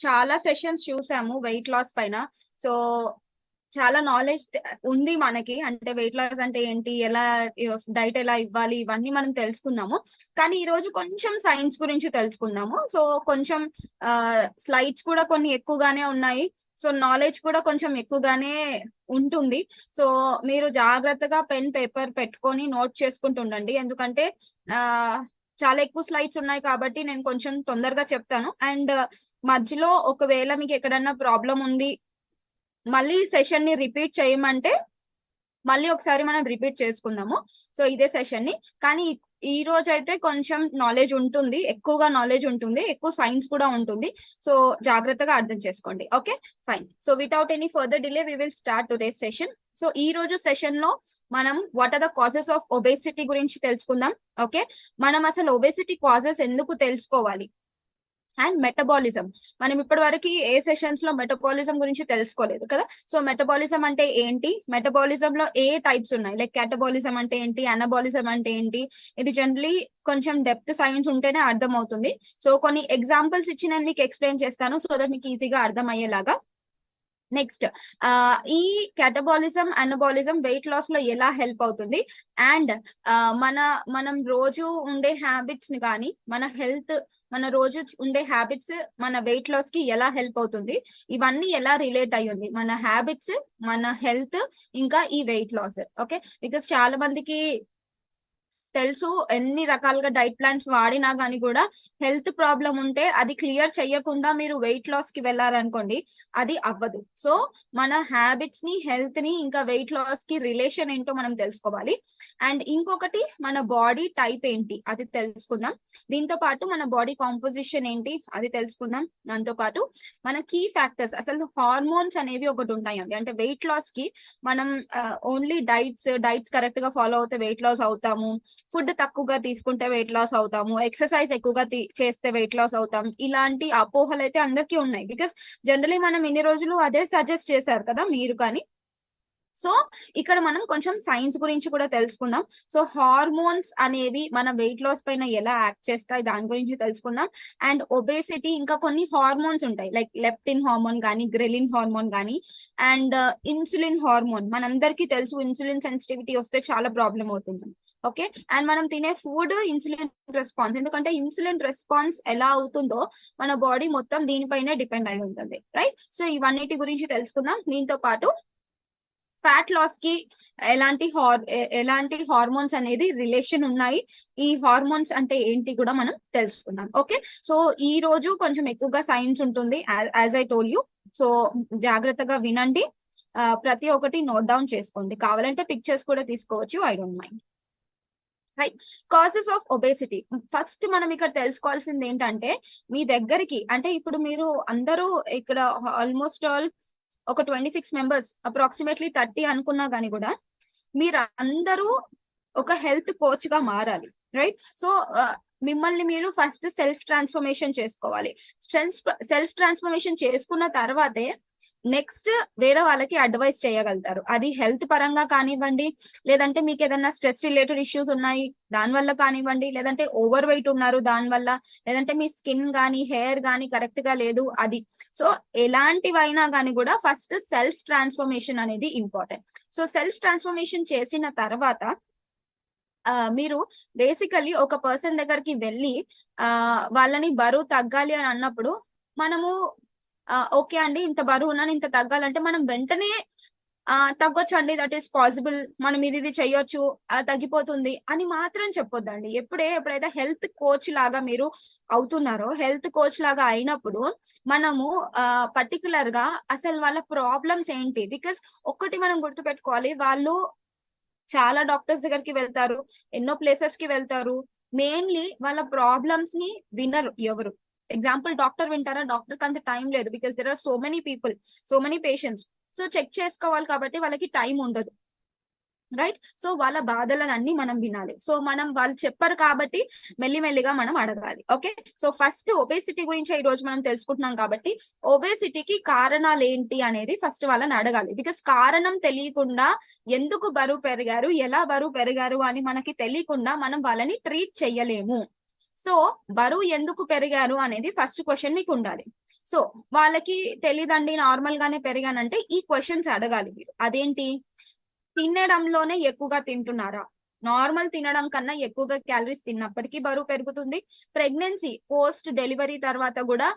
చాలా సెషన్స్ చూసాము weight loss పైన. సో చాలా నాలెడ్జ్ ఉంది మనకి, అంటే వెయిట్ లాస్ అంటే ఏంటి, ఎలా డైట్ ఎలా ఇవ్వాలి, ఇవన్నీ మనం తెలుసుకున్నాము. కానీ ఈ రోజు కొంచెం సైన్స్ గురించి తెలుసుకుందాము. సో కొంచెం స్లైడ్స్ కూడా కొన్ని ఎక్కువగానే ఉన్నాయి. సో నాలెడ్జ్ కూడా కొంచెం ఎక్కువగానే ఉంటుంది. సో మీరు జాగ్రత్తగా పెన్ పేపర్ పెట్టుకొని నోట్ చేసుకుంటుండండి, ఎందుకంటే ఆ చాలా ఎక్కువ స్లైడ్స్ ఉన్నాయి కాబట్టి నేను కొంచెం తొందరగా చెప్తాను. అండ్ మధ్యలో ఒకవేళ మీకు ఎక్కడన్నా ప్రాబ్లం ఉంది, మళ్ళీ సెషన్ ని రిపీట్ చేయమంటే మళ్ళీ ఒకసారి మనం రిపీట్ చేసుకుందాము. సో ఇదే సెషన్ ని. కానీ ఈ రోజు అయితే కొంచెం నాలెడ్జ్ ఉంటుంది, ఎక్కువగా నాలెడ్జ్ ఉంటుంది, ఎక్కువ సైన్స్ కూడా ఉంటుంది. సో జాగ్రత్తగా అర్థం చేసుకోండి. Okay, fine. So without any further delay we will start today session. So ఈ రోజు సెషన్ లో మనం what are the causes of obesity గురించి తెలుసుకుందాం. ఓకే, మనం అసలు ఒబేసిటీ కాజెస్ ఎందుకు తెలుసుకోవాలి, అండ్ మెటబాలిజం. మనం ఇప్పటి వరకు ఏ సెషన్స్ లో మెటబాలిజం గురించి తెలుసుకోలేదు కదా. సో మెటబాలిజం అంటే ఏంటి, మెటబాలిజం లో ఏ టైప్స్ ఉన్నాయి, లైక్ క్యాటబాలిజం అంటే ఏంటి, అనబాలిజం అంటే ఏంటి, ఇది జనరలీ కొంచెం డెప్త్ సైన్స్ ఉంటేనే అర్థం అవుతుంది. సో కొన్ని ఎగ్జాంపుల్స్ ఇచ్చి నేను మీకు ఎక్స్ప్లెయిన్ చేస్తాను, సో దట్ మీకు ఈజీగా అర్థం అయ్యేలాగా. నెక్స్ట్, ఈ క్యాటబాలిజం అనబాలిజం వెయిట్ లాస్ లో ఎలా హెల్ప్ అవుతుంది, అండ్ మనం రోజు ఉండే హ్యాబిట్స్ ని కానీ మన రోజు ఉండే హ్యాబిట్స్ మన వెయిట్ లాస్ కి ఎలా హెల్ప్ అవుతుంది, ఇవన్నీ ఎలా రిలేట్ అయ్యింది, మన హ్యాబిట్స్, మన హెల్త్, ఇంకా ఈ వెయిట్ లాస్. ఓకే, బికాస్ చాలా మందికి తెలుసు ఎన్ని రకాలుగా డైట్ ప్లాన్స్ వాడినా కానీ కూడా హెల్త్ ప్రాబ్లం ఉంటే అది క్లియర్ చెయ్యకుండా మీరు వెయిట్ లాస్ కి వెళ్ళారనుకోండి, అది అవ్వదు. సో మన హ్యాబిట్స్ ని, హెల్త్ ని, ఇంకా వెయిట్ లాస్ కి రిలేషన్ ఏంటో మనం తెలుసుకోవాలి. అండ్ ఇంకొకటి, మన బాడీ టైప్ ఏంటి అది తెలుసుకుందాం. దీంతో పాటు మన బాడీ కాంపోజిషన్ ఏంటి అది తెలుసుకుందాం. దాంతో పాటు మన కీ ఫ్యాక్టర్స్, అసలు హార్మోన్స్ అనేవి ఒకటి ఉంటాయండి. అంటే వెయిట్ లాస్ కి మనం ఓన్లీ డైట్స్ కరెక్ట్ గా ఫాలో అవుతే వెయిట్ లాస్ అవుతాము, ఫుడ్ తక్కువగా తీసుకుంటే వెయిట్ లాస్ అవుతాము, ఎక్సర్సైజ్ ఎక్కువగా చేస్తే వెయిట్ లాస్ అవుతాం, ఇలాంటి అపోహలు అయితే అందరికీ ఉన్నాయి. బికాస్ జనరలీ మనం ఇన్ని రోజులు అదే సజెస్ట్ చేశారు కదా మీరు కానీ. సో ఇక్కడ మనం కొంచెం సైన్స్ గురించి కూడా తెలుసుకుందాం. సో హార్మోన్స్ అనేవి మన వెయిట్ లాస్ పైన ఎలా యాక్ట్ చేస్తాయి దాని గురించి తెలుసుకుందాం. అండ్ ఒబేసిటీ, ఇంకా కొన్ని హార్మోన్స్ ఉంటాయి, లైక్ లెప్టిన్ హార్మోన్ కానీ, గ్రెలిన్ హార్మోన్ కానీ, అండ్ ఇన్సులిన్ హార్మోన్. మనందరికీ తెలుసు ఇన్సులిన్ సెన్సిటివిటీ వస్తే చాలా ప్రాబ్లం అవుతుంది. ఓకే, అండ్ మనం తినే ఫుడ్ ఇన్సులిన్ రెస్పాన్స్, ఎందుకంటే ఇన్సులిన్ రెస్పాన్స్ ఎలా అవుతుందో మన బాడీ మొత్తం దీనిపైనే డిపెండ్ అయి ఉంటుంది, రైట్. సో ఇవన్నిటి గురించి తెలుసుకుందాం. దీంతో పాటు ఫ్యాట్ లాస్ కి ఎలాంటి హార్మోన్స్ అనేది రిలేషన్ ఉన్నాయి, ఈ హార్మోన్స్ అంటే ఏంటి కూడా మనం తెలుసుకుందాం. ఓకే, సో ఈ రోజు కొంచెం ఎక్కువగా సైన్స్ ఉంటుంది, as I told you. So జాగ్రత్తగా వినండి, ప్రతి ఒక్కటి నోట్ డౌన్ చేసుకోండి, కావాలంటే పిక్చర్స్ కూడా తీసుకోవచ్చు, I don't mind. Right, causes of obesity. First మనం ఇక్కడ తెలుసుకోవాల్సింది ఏంటంటే, మీ దగ్గరికి అంటే ఇప్పుడు మీరు అందరూ ఇక్కడ ఆల్మోస్ట్ ఆల్ ఒక 26 మెంబర్స్, అప్రాక్సిమేట్లీ 30 అనుకున్నా కానీ కూడా మీరు అందరూ ఒక హెల్త్ కోచ్ గా మారాలి, రైట్. సో మిమ్మల్ని మీరు ఫస్ట్ సెల్ఫ్ ట్రాన్స్ఫర్మేషన్ చేసుకోవాలి. సెల్ఫ్ ట్రాన్స్ఫర్మేషన్ చేసుకున్న తర్వాతే నెక్స్ట్ వేరే వాళ్ళకి అడ్వైస్ చేయగలుగుతారు. అది హెల్త్ పరంగా కానివ్వండి, లేదంటే మీకు ఏదైనా స్ట్రెస్ రిలేటెడ్ ఇష్యూస్ ఉన్నాయి దాని వల్ల కానివ్వండి, లేదంటే ఓవర్ వెయిట్ ఉన్నారు దాని వల్ల, లేదంటే మీ స్కిన్ కానీ హెయిర్ కానీ కరెక్ట్ గా లేదు అది. సో ఎలాంటివైనా కానీ కూడా ఫస్ట్ సెల్ఫ్ ట్రాన్స్ఫర్మేషన్ అనేది ఇంపార్టెంట్. సో సెల్ఫ్ ట్రాన్స్ఫర్మేషన్ చేసిన తర్వాత మీరు బేసికలీ ఒక పర్సన్ దగ్గరికి వెళ్ళి వాళ్ళని బరువు తగ్గాలి అని అన్నప్పుడు మనము ఓకే అండి ఇంత బరువు ఉన్నాను, ఇంత తగ్గాలంటే మనం వెంటనే తగ్గొచ్చు అండి, దట్ ఈస్ పాసిబుల్, మనం ఇది చెయ్యొచ్చు, తగ్గిపోతుంది అని మాత్రం చెప్పొద్దండి. ఎప్పుడైతే హెల్త్ కోచ్ లాగా మీరు అవుతున్నారో, హెల్త్ కోచ్ లాగా అయినప్పుడు మనము పర్టికులర్ గా అసలు వాళ్ళ ప్రాబ్లమ్స్ ఏంటి, బికాస్ ఒక్కటి మనం గుర్తుపెట్టుకోవాలి, వాళ్ళు చాలా డాక్టర్స్ దగ్గరికి వెళ్తారు, ఎన్నో ప్లేసెస్ కి వెళ్తారు, మెయిన్లీ వాళ్ళ ప్రాబ్లమ్స్ ని వినరు ఎవరు. ఎగ్జాంపుల్ డాక్టర్ వింటారా, డాక్టర్ కి అంత టైం లేదు, because there are so many people, so many patients. So check చేసుకోవాలి కాబట్టి వాళ్ళకి టైం ఉండదు, రైట్. సో వాళ్ళ బాధలన్నీ మనం వినాలి. సో వాళ్ళు చెప్పారు కాబట్టి మెల్లిమెల్లిగా మనం అడగాలి. ఓకే, సో ఫస్ట్ ఒబేసిటీ గురించి ఈ రోజు మనం తెలుసుకుంటున్నాం కాబట్టి ఒబేసిటీకి కారణాలు ఏంటి అనేది ఫస్ట్ వాళ్ళని అడగాలి. బికాస్ కారణం తెలియకుండా ఎందుకు బరువు పెరిగారు, ఎలా బరువు పెరిగారు అని మనకి తెలియకుండా మనం వాళ్ళని ట్రీట్ చెయ్యలేము. సో బరువు ఎందుకు పెరిగారు అనేది ఫస్ట్ క్వశ్చన్ మీకు ఉండాలి. సో వాళ్ళకి తెలీదండి నార్మల్ గానే పెరిగానంటే ఈ క్వశ్చన్స్ అడగాలి మీరు. అదేంటి, తినడంలోనే ఎక్కువగా తింటున్నారా, నార్మల్ తినడం కన్నా ఎక్కువగా క్యాలరీస్ తిన్నప్పటికీ బరువు పెరుగుతుంది. ప్రెగ్నెన్సీ పోస్ట్ డెలివరీ తర్వాత కూడా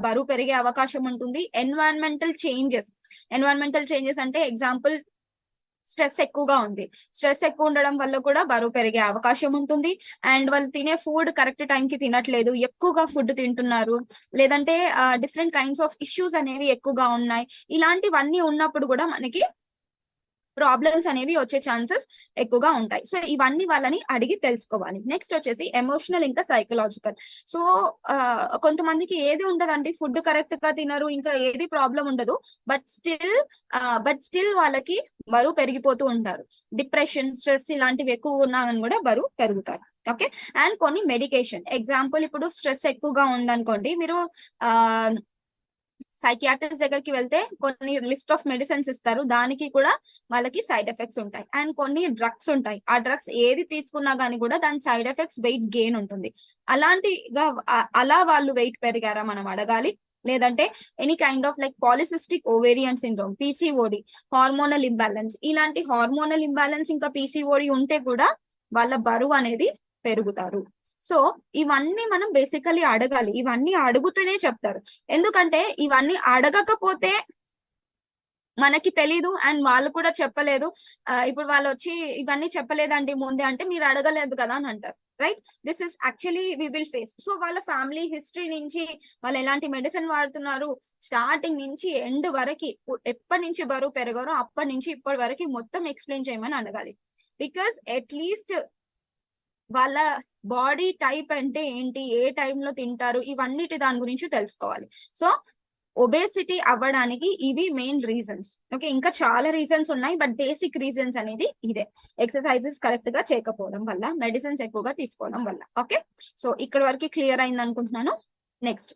బరువు పెరిగే అవకాశం ఉంటుంది. ఎన్వైరన్మెంటల్ చేంజెస్ అంటే ఎగ్జాంపుల్ స్ట్రెస్ ఎక్కువగా ఉంది, స్ట్రెస్ ఎక్కువ ఉండడం వల్ల కూడా బరువు పెరిగే అవకాశం ఉంటుంది. అండ్ వాళ్ళు తినే ఫుడ్ కరెక్ట్ టైం కి తినట్లేదు, ఎక్కువగా ఫుడ్ తింటున్నారు, లేదంటే డిఫరెంట్ కైండ్స్ ఆఫ్ ఇష్యూస్ అనేవి ఎక్కువగా ఉన్నాయి. ఇలాంటివన్నీ ఉన్నప్పుడు కూడా మనకి ప్రాబ్లమ్స్ అనేవి వచ్చే ఛాన్సెస్ ఎక్కువగా ఉంటాయి. సో ఇవన్నీ వాళ్ళని అడిగి తెలుసుకోవాలి. నెక్స్ట్ వచ్చేసి ఎమోషనల్ ఇంకా సైకలాజికల్. సో కొంతమందికి ఏది ఉండదండి, ఫుడ్ కరెక్ట్ గా తినరు, ఇంకా ఏది ప్రాబ్లం ఉండదు, బట్ స్టిల్ వాళ్ళకి బరువు పెరిగిపోతూ ఉంటారు. డిప్రెషన్, స్ట్రెస్ ఇలాంటివి ఎక్కువ ఉన్నా కూడా బరువు పెరుగుతారు. ఓకే. అండ్ కొన్ని మెడికేషన్, ఎగ్జాంపుల్ ఇప్పుడు స్ట్రెస్ ఎక్కువగా ఉందనుకోండి, మీరు సైకియాట్రిస్ట్ దగ్గరికి వెళ్తే కొన్ని లిస్ట్ ఆఫ్ మెడిసిన్స్ ఇస్తారు, దానికి కూడా వాళ్ళకి సైడ్ ఎఫెక్ట్స్ ఉంటాయి. అండ్ కొన్ని డ్రగ్స్ ఉంటాయి, ఆ డ్రగ్స్ ఏది తీసుకున్నా గానీ కూడా దాని సైడ్ ఎఫెక్ట్స్ వెయిట్ గెయిన్ ఉంటుంది. అలా వాళ్ళు వెయిట్ పెరిగారా మనం అడగాలి. లేదంటే any kind of like polycystic ovarian syndrome, PCOD, hormonal imbalance, ఇలాంటి హార్మోనల్ ఇంబ్యాలెన్స్ ఇంకా పీసీఓడి ఉంటే కూడా వాళ్ళ బరువు అనేది పెరుగుతారు. సో ఇవన్నీ మనం బేసికలీ అడగాలి, ఇవన్నీ అడుగుతూనే చెప్తారు. ఎందుకంటే ఇవన్నీ అడగకపోతే మనకి తెలీదు అండ్ వాళ్ళు కూడా చెప్పలేదు. ఇప్పుడు వాళ్ళు వచ్చి ఇవన్నీ చెప్పలేదండి ముందే అంటే మీరు అడగలేదు కదా అని అంటారు, right? This is actually we will face. So వాళ్ళ ఫ్యామిలీ హిస్టరీ నుంచి వాళ్ళు ఎలాంటి మెడిసిన్ వాడుతున్నారు, స్టార్టింగ్ నుంచి ఎండ్ వరకు, ఎప్పటి నుంచి బరువు పెరగారో అప్పటి నుంచి ఇప్పటి వరకు మొత్తం ఎక్స్ప్లెయిన్ చేయమని అడగాలి. బికాస్ అట్లీస్ట్ వాళ్ళ బాడీ టైప్ అంటే ఏంటి, ఏ టైంలో తింటారు, ఇవన్నిటి దాని గురించి తెలుసుకోవాలి. సో ఒబేసిటీ అవ్వడానికి ఇవి మెయిన్ రీజన్స్. ఓకే, ఇంకా చాలా రీజన్స్ ఉన్నాయి, బట్ బేసిక్ రీజన్స్ అనేది ఇదే. ఎక్సర్సైజెస్ కరెక్ట్ గా చేయకపోవడం వల్ల, మెడిసిన్స్ ఎక్కువగా తీసుకోవడం వల్ల. ఓకే, సో ఇక్కడ వరకు క్లియర్ అయింది అనుకుంటున్నాను. Next,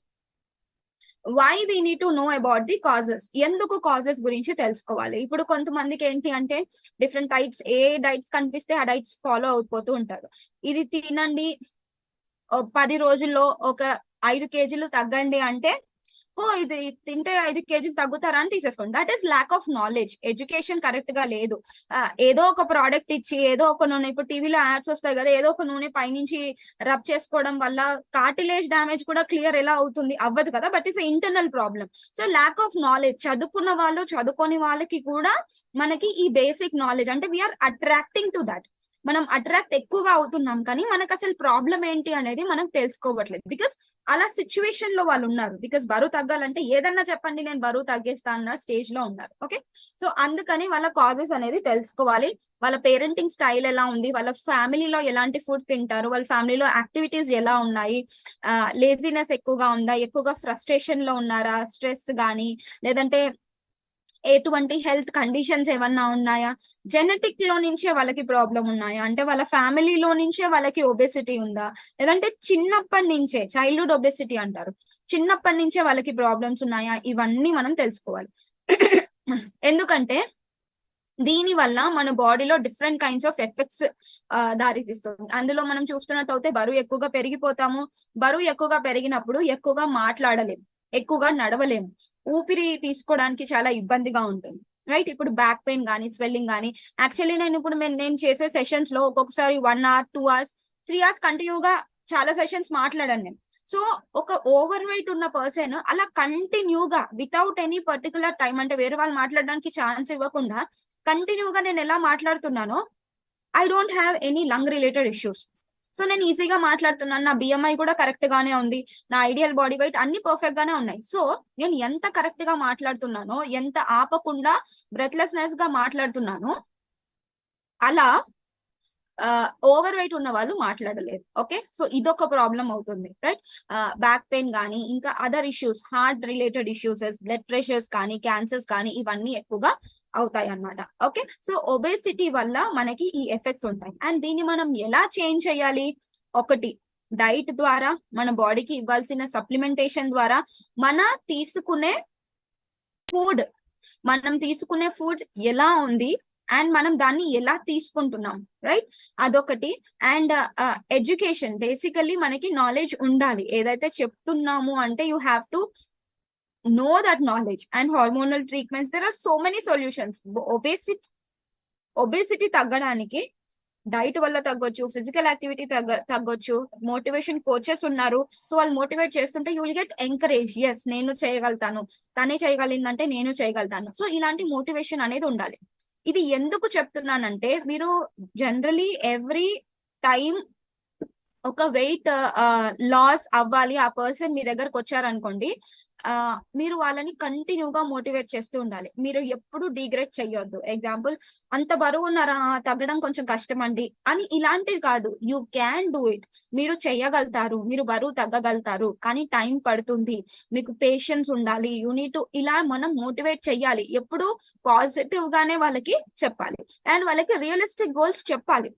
why we need to know about the causes. ఎందుకు కాజెస్ గురించి తెలుసుకోవాలి. ఇప్పుడు కొంతమందికి ఏంటి అంటే డిఫరెంట్ డైట్స్, ఏ డైట్స్ కనిపిస్తే ఆ డైట్స్ ఫాలో అయిపోతూ ఉంటారు. ఇది తినండి 10 రోజుల్లో ఒక 5 కేజీలు తగ్గండి అంటే, ఓ ఇది తింటే 5 కేజీలు తగ్గుతారా అని తీసేసుకోండి. That is lack of knowledge. Education correct గా లేదు. ఏదో ఒక ప్రోడక్ట్ ఇచ్చి, ఏదో ఒక నూనె, ఇప్పుడు టీవీలో యాడ్స్ వస్తాయి కదా, ఏదో ఒక నూనె పైనుంచి రబ్ చేసుకోవడం వల్ల కార్టిలేజ్ డ్యామేజ్ కూడా క్లియర్ ఎలా అవుతుంది, అవ్వదు కదా, but it's internal problem. So lack of knowledge. చదువుకున్న వాళ్ళు, చదువుకోని వాళ్ళకి కూడా మనకి ఈ బేసిక్ నాలెడ్జ్ అంటే వీఆర్ అట్రాక్టింగ్ టు దట్. మనం అట్రాక్ట్ ఎక్కువగా అవుతున్నాం, కానీ మనకు అసలు ప్రాబ్లం ఏంటి అనేది మనం తెలుసుకోవట్లేదు. బికాస్ అలా సిచ్యువేషన్ లో వాళ్ళు ఉన్నారు. బికాస్ బరువు తగ్గాలంటే ఏదన్నా చెప్పండి నేను బరువు తగ్గిస్తా అన్న స్టేజ్ లో ఉన్నారు. ఓకే, సో అందుకని వాళ్ళ కాజెస్ అనేది తెలుసుకోవాలి. వాళ్ళ పేరెంటింగ్ స్టైల్ ఎలా ఉంది, వాళ్ళ ఫ్యామిలీలో ఎలాంటి ఫుడ్ తింటారు, వాళ్ళ ఫ్యామిలీలో యాక్టివిటీస్ ఎలా ఉన్నాయి, లేజినెస్ ఎక్కువగా ఉందా, ఎక్కువగా ఫ్రస్ట్రేషన్ లో ఉన్నారా, స్ట్రెస్ గానీ, లేదంటే ఎటువంటి హెల్త్ కండిషన్స్ ఏమన్నా ఉన్నాయా, జెనెటిక్ లో నుంచే వాళ్ళకి ప్రాబ్లం ఉన్నాయా, అంటే వాళ్ళ ఫ్యామిలీలో నుంచే వాళ్ళకి ఒబేసిటీ ఉందా, లేదంటే చిన్నప్పటి నుంచే చైల్డ్హుడ్ ఒబేసిటీ అంటారు, చిన్నప్పటి నుంచే వాళ్ళకి ప్రాబ్లమ్స్ ఉన్నాయా, ఇవన్నీ మనం తెలుసుకోవాలి. ఎందుకంటే దీని వల్ల మన బాడీలో డిఫరెంట్ కైండ్స్ ఆఫ్ ఎఫెక్ట్స్ దారితీస్తుంది. అందులో మనం చూస్తున్నట్టు అయితే బరువు ఎక్కువగా పెరిగిపోతాము. బరువు ఎక్కువగా పెరిగినప్పుడు ఎక్కువగా మాట్లాడలేము, ఎక్కువగా నడవలేము, ఊపిరి తీసుకోవడానికి చాలా ఇబ్బందిగా ఉంటుంది, రైట్? ఇప్పుడు బ్యాక్ పెయిన్ కానీ, స్వెల్లింగ్ కానీ. యాక్చువల్లీ నేను చేసే సెషన్స్ లో ఒక్కొక్కసారి 1 hour 2 hours 3 hours కంటిన్యూగా చాలా సెషన్స్ మాట్లాడాను నేను. సో ఒక ఓవర్ వెయిట్ ఉన్న పర్సన్ అలా కంటిన్యూగా వితౌట్ ఎనీ పర్టికులర్ టైం, అంటే వేరే వాళ్ళు మాట్లాడడానికి ఛాన్స్ ఇవ్వకుండా కంటిన్యూగా నేను ఎలా మాట్లాడుతున్నానో, I don't have any lung related issues. So నేను ఈజీగా మాట్లాడుతున్నాను, నా బిఎంఐ కూడా కరెక్ట్ గానే ఉంది, నా ఐడియల్ బాడీ వెయిట్ అన్ని పర్ఫెక్ట్ గానే ఉన్నాయి. సో నేను ఎంత కరెక్ట్ గా మాట్లాడుతున్నానో, ఎంత ఆపకుండా బ్రెత్లెస్నెస్ గా మాట్లాడుతున్నానో, అలా ఓవర్ వెయిట్ ఉన్న వాళ్ళు మాట్లాడలేరు. ఓకే, సో ఇదొక ప్రాబ్లం అవుతుంది, రైట్? బ్యాక్ పెయిన్ కానీ, ఇంకా other issues, heart related issues, blood pressures కానీ, క్యాన్సర్స్ కానీ, ఇవన్నీ ఎక్కువగా అవుతాయి అన్నమాట. ఓకే, సో ఒబేసిటీ వల్ల మనకి ఈ ఎఫెక్ట్స్ ఉంటాయి. అండ్ దీన్ని మనం ఎలా చేంజ్ చేయాలి? ఒకటి, డైట్ ద్వారా, మన బాడీకి ఇవ్వాల్సిన సప్లిమెంటేషన్ ద్వారా, మనం తీసుకునే ఫుడ్ ఎలా ఉంది అండ్ మనం దాన్ని ఎలా తీసుకుంటున్నాం, రైట్? అదొకటి. అండ్ ఎడ్యుకేషన్, బేసికల్లీ మనకి నాలెడ్జ్ ఉండాలి. ఏదైతే చెప్తున్నాము అంటే you have to know that knowledge and hormonal treatments, there are so many solutions. Obesity తగ్గడానికి డైట్ వల్ల తగ్గొచ్చు, ఫిజికల్ యాక్టివిటీ తగ్గొచ్చు, మోటివేషన్ కోచెస్ ఉన్నారు. సో వాళ్ళు మోటివేట్ చేస్తుంటే you will get encourage, yes నేను చేయగలుగుతాను, తనే చేయగలిగిందంటే నేను చేయగలుగుతాను. సో ఇలాంటి మోటివేషన్ అనేది ఉండాలి. ఇది ఎందుకు చెప్తున్నానంటే, మీరు జనరలీ ఎవ్రీ టైం ఒక వెయిట్ లాస్ అవ్వాలి ఆ పర్సన్ మీ దగ్గరకు వచ్చారనుకోండి, మీరు వాళ్ళని కంటిన్యూగా మోటివేట్ చేస్తూ ఉండాలి. మీరు ఎప్పుడు డిగ్రేడ్ చెయ్యొద్దు. ఎగ్జాంపుల్, అంత బరువు ఉన్నారా, తగ్గడం కొంచెం కష్టం అండి అని ఇలాంటివి కాదు. యూ క్యాన్ డూ ఇట్, మీరు చెయ్యగలుగుతారు, మీరు బరువు తగ్గగలుగుతారు, కానీ టైం పడుతుంది, మీకు పేషెన్స్ ఉండాలి, యూనిట్ ఇలా మనం మోటివేట్ చెయ్యాలి. ఎప్పుడు పాజిటివ్ గానే వాళ్ళకి చెప్పాలి అండ్ వాళ్ళకి రియలిస్టిక్ గోల్స్ చెప్పాలి.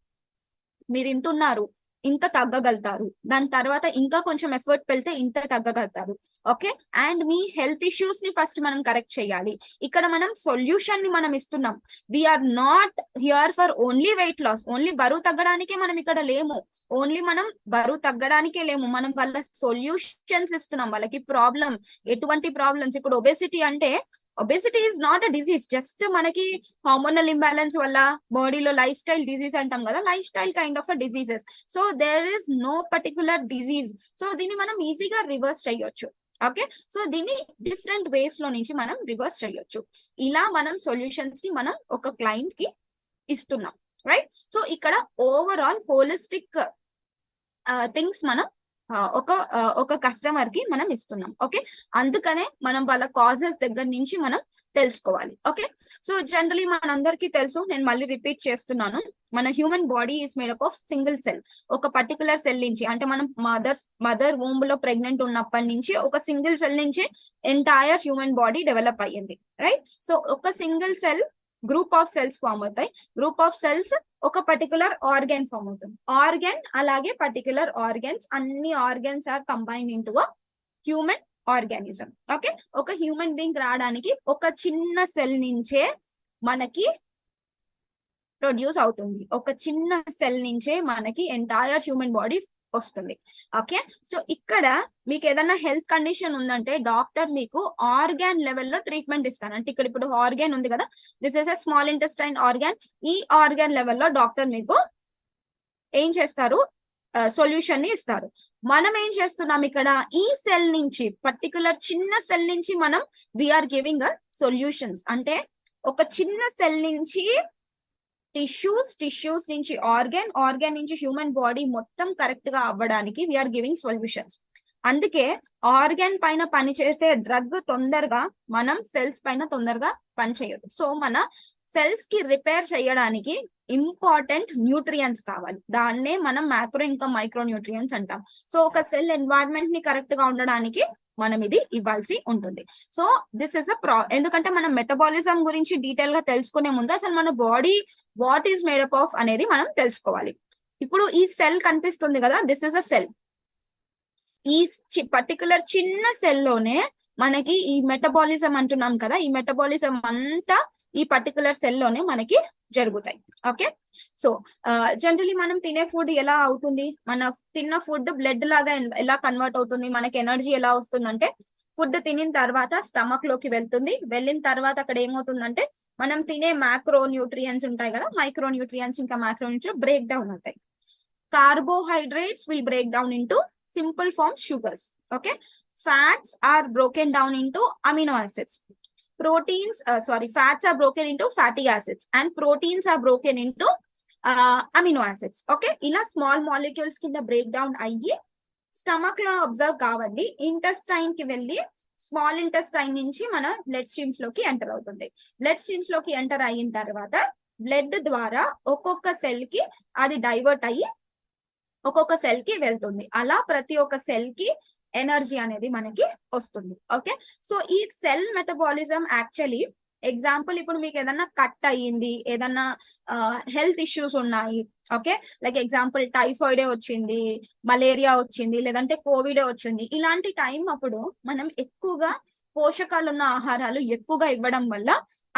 మీరు ఇంత ఉన్నారు, ఇంత తగ్గగలుగుతారు, దాని తర్వాత ఇంకా కొంచెం ఎఫర్ట్ పెడితే ఇంత తగ్గగలుగుతారు. ఓకే, అండ్ మీ హెల్త్ ఇష్యూస్ ని ఫస్ట్ మనం కరెక్ట్ చేయాలి. ఇక్కడ మనం సొల్యూషన్ ని మనం ఇస్తున్నాం. We are not here for only weight loss. Only బరువు తగ్గడానికే మనం ఇక్కడ లేము. ఓన్లీ మనం బరువు తగ్గడానికే లేము, మనం వాళ్ళ సొల్యూషన్స్ ఇస్తున్నాం. వాళ్ళకి ప్రాబ్లం, ఎటువంటి ప్రాబ్లమ్స్, ఇప్పుడు ఒబేసిటీ అంటే obesity is not a disease, just మనకి హార్మోనల్ ఇంబ్యాలెన్స్ వల్ల బాడీలో లైఫ్ స్టైల్ డిజీజ్ అంటాం కదా, lifestyle kind of a diseases. So there is no particular disease. So దీన్ని మనం ఈజీగా రివర్స్ చేయొచ్చు. ఓకే, సో దీన్ని డిఫరెంట్ వేస్ లో నుంచి మనం రివర్స్ చేయొచ్చు. ఇలా మనం సొల్యూషన్స్ ని మనం ఒక క్లయింట్ కి ఇస్తున్నాం, రైట్? సో ఇక్కడ ఓవరాల్ హోలిస్టిక్ థింగ్స్ మనం ఒక కస్టమర్ కి మనం ఇస్తున్నాం. ఓకే, అందుకనే మనం వాళ్ళ కాజెస్ దగ్గర నుంచి మనం తెలుసుకోవాలి. ఓకే, సో జనరలీ మనందరికీ తెలుసు, నేను మళ్ళీ రిపీట్ చేస్తున్నాను, మన human body is made up of single cell. ఒక పర్టికులర్ సెల్ నుంచి, అంటే మనం మదర్ వూమ్ లో ప్రెగ్నెంట్ ఉన్నప్పటి నుంచి ఒక సింగిల్ సెల్ నుంచి ఎంటైర్ హ్యూమన్ బాడీ డెవలప్ అయ్యింది, రైట్? సో ఒక single cell group of cells form అవుతాయి. గ్రూప్ ఆఫ్ సెల్స్ ఒక పర్టికులర్ ఆర్గాన్ ఫామ్ అవుతుంది. ఆర్గాన్ అలాగే పర్టికులర్ ఆర్గాన్స్, అన్ని organs are combined into a human organism. Okay, ఒక human being రావడానికి ఒక చిన్న సెల్ నుంచే మనకి ప్రొడ్యూస్ అవుతుంది. ఒక చిన్న సెల్ నుంచే మనకి ఎంటైర్ హ్యూమన్ బాడీ వస్తుంది. ఓకే, సో ఇక్కడ మీకు ఏదైనా హెల్త్ కండిషన్ ఉందంటే డాక్టర్ మీకు ఆర్గాన్ లెవెల్లో ట్రీట్మెంట్ ఇస్తారు. అంటే ఇక్కడ ఇప్పుడు ఆర్గాన్ ఉంది కదా, this is a small intestine organ. ఈ ఆర్గాన్ లెవెల్లో డాక్టర్ మీకు ఏం చేస్తారు, సొల్యూషన్ ని ఇస్తారు. మనం ఏం చేస్తున్నాం ఇక్కడ, ఈ సెల్ నుంచి, పర్టికులర్ చిన్న సెల్ నుంచి మనం వీఆర్ గివింగ్ సొల్యూషన్స్. అంటే ఒక చిన్న సెల్ నుంచి టిష్యూస్ నుంచి ఆర్గాన్ నుంచి హ్యూమన్ బాడీ మొత్తం కరెక్ట్ గా అవ్వడానికి వీఆర్ గివింగ్ సొల్యూషన్స్. అందుకే ఆర్గాన్ పైన పనిచేసే డ్రగ్ తొందరగా మనం సెల్స్ పైన తొందరగా పనిచేయదు. సో మన సెల్స్ కి రిపేర్ చేయడానికి ఇంపార్టెంట్ న్యూట్రియంట్స్ కావాలి. దాన్నే మనం మ్యాక్రో ఇంకా మైక్రో న్యూట్రియంట్స్ అంటాం. సో ఒక సెల్ ఎన్వైరన్మెంట్ ని కరెక్ట్ గా ఉండడానికి మనం ఇది ఇవ్వాల్సి ఉంటుంది. సో దిస్ ఇస్ ఎందుకంటే మనం మెటబాలిజం గురించి డీటెయిల్ గా తెలుసుకునే ముందు అసలు మన body what is made up of అనేది మనం తెలుసుకోవాలి. ఇప్పుడు ఈ సెల్ కనిపిస్తుంది కదా, దిస్ ఇస్ అ సెల్. ఈ పర్టికులర్ చిన్న సెల్ లోనే మనకి ఈ మెటబాలిజం అంటున్నాం కదా, ఈ మెటబాలిజం అంతా ఈ పర్టికులర్ సెల్ లోనే మనకి జరుగుతాయి. ఓకే, సో జనరలీ మనం తినే ఫుడ్ ఎలా అవుతుంది, మన తిన్న ఫుడ్ బ్లడ్ లాగా ఎలా కన్వర్ట్ అవుతుంది, మనకి ఎనర్జీ ఎలా వస్తుందంటే, ఫుడ్ తినిన తర్వాత స్టమక్ లోకి వెళ్తుంది. వెళ్ళిన తర్వాత అక్కడ ఏమవుతుందంటే మనం తినే మ్యాక్రో న్యూట్రియంట్స్ ఉంటాయి కదా, మైక్రో న్యూట్రియంట్స్ ఇంకా మ్యాక్రో న్యూట్రియంట్స్ బ్రేక్ డౌన్ అవుతాయి. Carbohydrates will break down into simple form sugars. Okay, fats are broken down into amino acids. Fats are broken into fatty acids and proteins are broken into amino acids. Okay, ila small molecules kinda break down ayyi stomach lo observe kavalli, intestine ki velli small intestine నుంచి మన blood streams లోకి enter అవుతుంది. Blood streams లోకి enter అయిన తర్వాత blood ద్వారా ఒక్కొక్క cell కి అది డైవర్ట్ అయ్యి ఒక్కొక్క సెల్ కి వెళ్తుంది. అలా ప్రతి ఒక్క సెల్ కి ఎనర్జీ అనేది మనకి వస్తుంది. ఓకే, సో ఈ సెల్ మెటబాలిజం యాక్చువల్లీ ఎగ్జాంపుల్, ఇప్పుడు మీకు ఏదన్నా కట్ అయ్యింది, ఏదన్నా హెల్త్ ఇష్యూస్ ఉన్నాయి, ఓకే, లైక్ ఎగ్జాంపుల్ టైఫాయిడే వచ్చింది, మలేరియా వచ్చింది, లేదంటే కోవిడే వచ్చింది, ఇలాంటి టైం అప్పుడు మనం ఎక్కువగా పోషకాలు ఉన్న ఆహారాలు ఎక్కువగా ఇవ్వడం వల్ల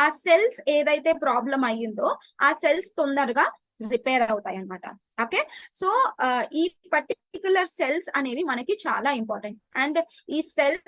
ఆ సెల్స్ ఏదైతే ప్రాబ్లం అయ్యిందో ఆ సెల్స్ తొందరగా రిపేర్ అవుతాయి అన్నమాట. ఓకే, సో ఈ పర్టికులర్ సెల్స్ అనేవి మనకి చాలా ఇంపార్టెంట్. అండ్ ఈ సెల్స్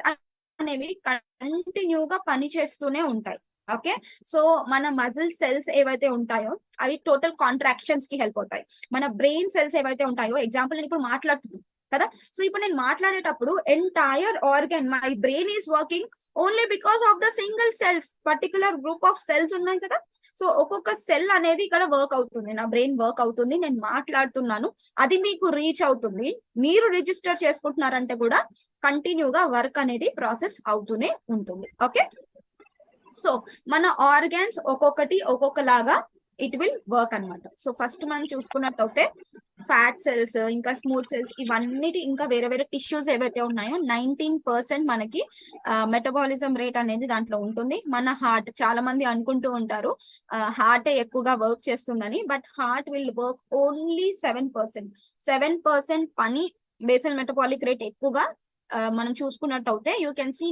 అనేవి కంటిన్యూగా పని చేస్తూనే ఉంటాయి. ఓకే, సో మన మజిల్ సెల్స్ ఏవైతే ఉంటాయో అవి టోటల్ కాంట్రాక్షన్స్ కి హెల్ప్ అవుతాయి. మన బ్రెయిన్ సెల్స్ ఏవైతే ఉంటాయో, ఎగ్జాంపుల్ నేను ఇప్పుడు మాట్లాడుతున్నాను కదా, సో ఇప్పుడు నేను మాట్లాడేటప్పుడు entire organ my brain is working only because of the single cells, particular group of cells ఉన్నాయి కదా. సో ఒక్కొక్క సెల్ అనేది ఇక్కడ వర్క్ అవుతుంది, నా బ్రెయిన్ వర్క్ అవుతుంది, నేను మాట్లాడుతున్నాను, అది మీకు రీచ్ అవుతుంది, మీరు రిజిస్టర్ చేసుకుంటున్నారంటే కూడా కంటిన్యూగా వర్క్ అనేది ప్రాసెస్ అవుతూనే ఉంటుంది. ఓకే, సో మన ఆర్గాన్స్ ఒక్కొక్కటి ఒక్కొక్కలాగా ఇట్ విల్ వర్క్ అనమాట. సో ఫస్ట్ మనం చూసుకున్నట్టయితే ఫ్యాట్ సెల్స్, ఇంకా స్మూత్ సెల్స్, ఇవన్నిటి ఇంకా వేరే వేరే టిష్యూస్ ఏవైతే ఉన్నాయో 19% మనకి మెటబాలిజం రేట్ అనేది దాంట్లో ఉంటుంది. మన హార్ట్, చాలా మంది అనుకుంటూ ఉంటారు హార్టే ఎక్కువగా వర్క్ చేస్తుందని, but heart will work only 7%. 7% పని బేసల్ మెటబాలిక్ రేట్ ఎక్కువగా మనం చూసుకున్నట్టు అయితే you can see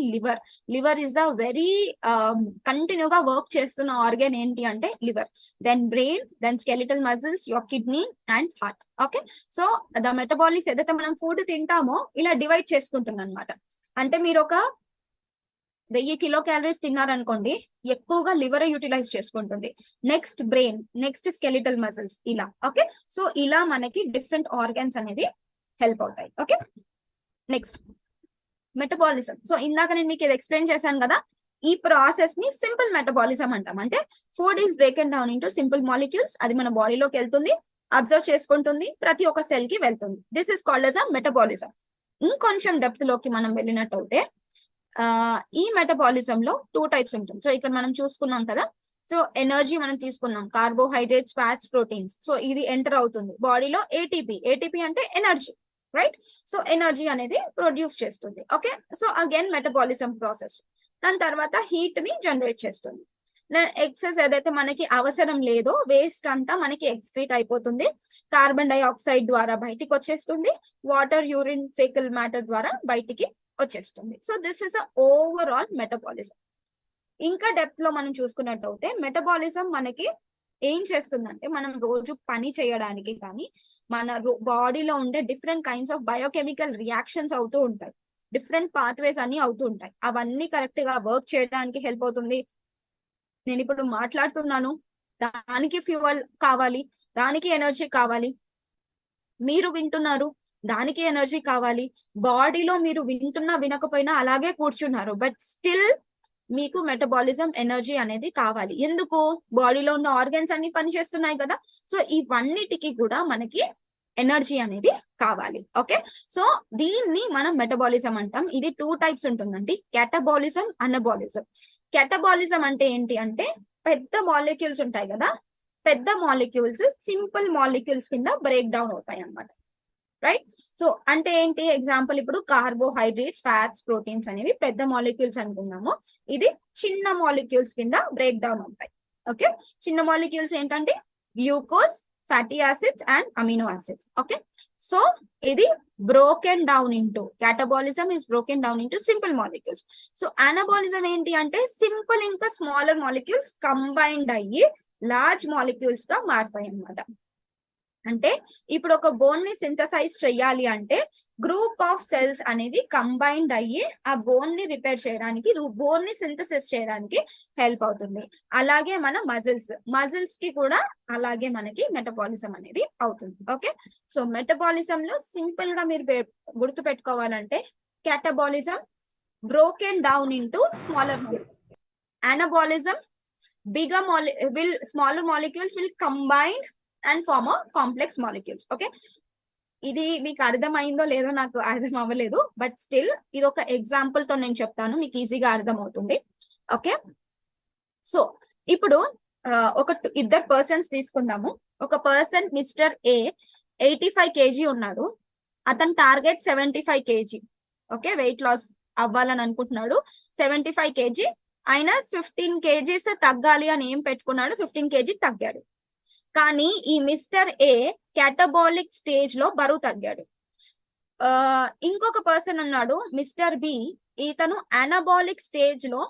liver is the very కంటిన్యూగా వర్క్ చేస్తున్న ఆర్గన్ ఏంటి అంటే liver, then brain, then skeletal muscles, your kidney and heart. Okay, so the metabolics ఏదైతే మనం ఫుడ్ తింటామో ఇలా డివైడ్ చేసుకుంటుంది అనమాట. అంటే మీరు ఒక 1000 కిలో క్యాలరీస్ తిన్నారనుకోండి, ఎక్కువగా లివర్ యూటిలైజ్ చేసుకుంటుంది, next brain, next skeletal muscles, ఇలా. ఓకే, సో ఇలా మనకి డిఫరెంట్ ఆర్గన్స్ అనేది హెల్ప్ అవుతాయి. Okay, next metabolism. సో ఇందాక నేను మీకు ఇది ఎక్స్ప్లెయిన్ చేశాను కదా, ఈ ప్రాసెస్ ని సింపుల్ మెటబాలిజం అంటాం. అంటే food is broken down into simple molecules, అది మన బాడీలోకి వెళ్తుంది, అబ్జర్వ్ చేసుకుంటుంది, ప్రతి ఒక్క సెల్ కి వెళ్తుంది. This is called as a metabolism. ఇంకొంచెం డెప్త్ లోకి మనం వెళ్ళినట్టయితే ఈ మెటబాలిజం లో 2 టైప్స్ ఉంటుంది. సో ఇక్కడ మనం చూసుకున్నాం కదా, సో ఎనర్జీ మనం తీసుకున్నాం, కార్బోహైడ్రేట్స్, ఫ్యాట్స్, ప్రోటీన్స్. సో ఇది ఎంటర్ అవుతుంది బాడీలో, ఏటీపీ అంటే ఎనర్జీ, రైట్? సో ఎనర్జీ అనేది ప్రొడ్యూస్ చేస్తుంది. Okay, so again metabolism process. దాని తర్వాత హీట్ ని జనరేట్ చేస్తుంది. ఎక్సెస్ ఏదైతే మనకి అవసరం లేదో వేస్ట్ అంతా మనకి ఎక్స్క్రీట్ అయిపోతుంది, కార్బన్ డైఆక్సైడ్ ద్వారా బయటికి వచ్చేస్తుంది, వాటర్, యూరిన్, ఫెకల్ మ్యాటర్ ద్వారా బయటికి వచ్చేస్తుంది. So this is overall metabolism. ఇంకా డెప్త్ లో మనం చూసుకున్నట్టయితే మెటబాలిజం మనకి ఏం చేస్తుందంటే, మనం రోజు పని చేయడానికి కానీ మన బాడీలో ఉండే different kinds of biochemical reactions అవుతూ ఉంటాయి, డిఫరెంట్ పాత్వేస్ అన్ని అవుతూ ఉంటాయి, అవన్నీ కరెక్ట్ గా వర్క్ చేయడానికి హెల్ప్ అవుతుంది. నేను ఇప్పుడు మాట్లాడుతున్నాను, దానికి ఫ్యూయల్ కావాలి, దానికి ఎనర్జీ కావాలి, మీరు వింటున్నారు, దానికి ఎనర్జీ కావాలి, బాడీలో మీరు వింటున్నా వినకపోయినా అలాగే కూర్చున్నారు, బట్ స్టిల్ మీకు మెటబాలిజం ఎనర్జీ అనేది కావాలి. ఎందుకు? బాడీలో ఉన్న ఆర్గన్స్ అన్ని పనిచేస్తున్నాయి కదా. సో ఇవన్నిటికి కూడా మనకి ఎనర్జీ అనేది కావాలి. ఓకే, సో దీన్ని మనం మెటబాలిజం అంటాం. ఇది 2 టైప్స్ ఉంటుందండి, క్యాటబాలిజం, అనబాలిజం. క్యాటబాలిజం అంటే ఏంటి అంటే, పెద్ద మాలిక్యూల్స్ ఉంటాయి కదా, పెద్ద మాలిక్యూల్స్ సింపుల్ మాలిక్యూల్స్ కింద బ్రేక్ డౌన్ అవుతాయి అన్నమాట, రైట్? సో అంటే ఏంటి, ఎగ్జాంపుల్ ఇప్పుడు కార్బోహైడ్రేట్స్, ఫ్యాట్స్, ప్రోటీన్స్ అనేవి పెద్ద మాలిక్యూల్స్ అనుకున్నాము, ఇది చిన్న మాలిక్యూల్స్ కింద బ్రేక్ డౌన్ అవుతాయి. ఓకే, చిన్న మాలిక్యూల్స్ ఏంటంటే glucose, fatty acids and amino acids. Okay, so ఇది broken down into, catabolism is broken down into simple molecules. So anabolism ఏంటి అంటే, సింపుల్ ఇంకా స్మాలర్ మాలిక్యూల్స్ కంబైన్డ్ అయ్యి లార్జ్ మాలిక్యూల్స్ గా మారుతాయి అన్నమాట. అంటే ఇప్పుడు ఒక బోన్ ని సింథసైజ్ చెయ్యాలి అంటే గ్రూప్ ఆఫ్ సెల్స్ అనేవి కంబైన్డ్ అయ్యి ఆ బోన్ ని రిపేర్ చేయడానికి, బోన్ ని సింథసిస్ చేయడానికి హెల్ప్ అవుతుంది. అలాగే మన మజిల్స్ కి కూడా అలాగే మనకి మెటబాలిజం అనేది అవుతుంది. ఓకే, సో మెటబాలిజం లో సింపుల్ గా మీరు గుర్తు పెట్టుకోవాలంటే, catabolism broken down into smaller molecules, anabolism smaller molecules will combine and form a complex molecules. Okay, ఇది మీకు అర్థమైందో లేదో నాకు అర్థం అవ్వలేదు, బట్ స్టిల్ ఇది ఒక ఎగ్జాంపుల్ తో నేను చెప్తాను, మీకు ఈజీగా అర్థం అవుతుంది. ఓకే, సో ఇప్పుడు ఇద్దరు పర్సన్స్ తీసుకుందాము. ఒక పర్సన్ మిస్టర్ ఏ 85 kg ఉన్నాడు, అతని target 75 kg. Okay, weight loss అవ్వాలని అనుకుంటున్నాడు, 75 kg. ఆయన 15 kgs తగ్గాలి అని ఏం పెట్టుకున్నాడు, 15 kg తగ్గాడు. కానీ ఈ మిస్టర్ ఏ క్యాటబాలిక్ స్టేజ్ లో బరువు తగ్గాడు. ఇంకొక పర్సన్ ఉన్నాడు మిస్టర్ బి, ఇతను అనబాలిక్ స్టేజ్ లో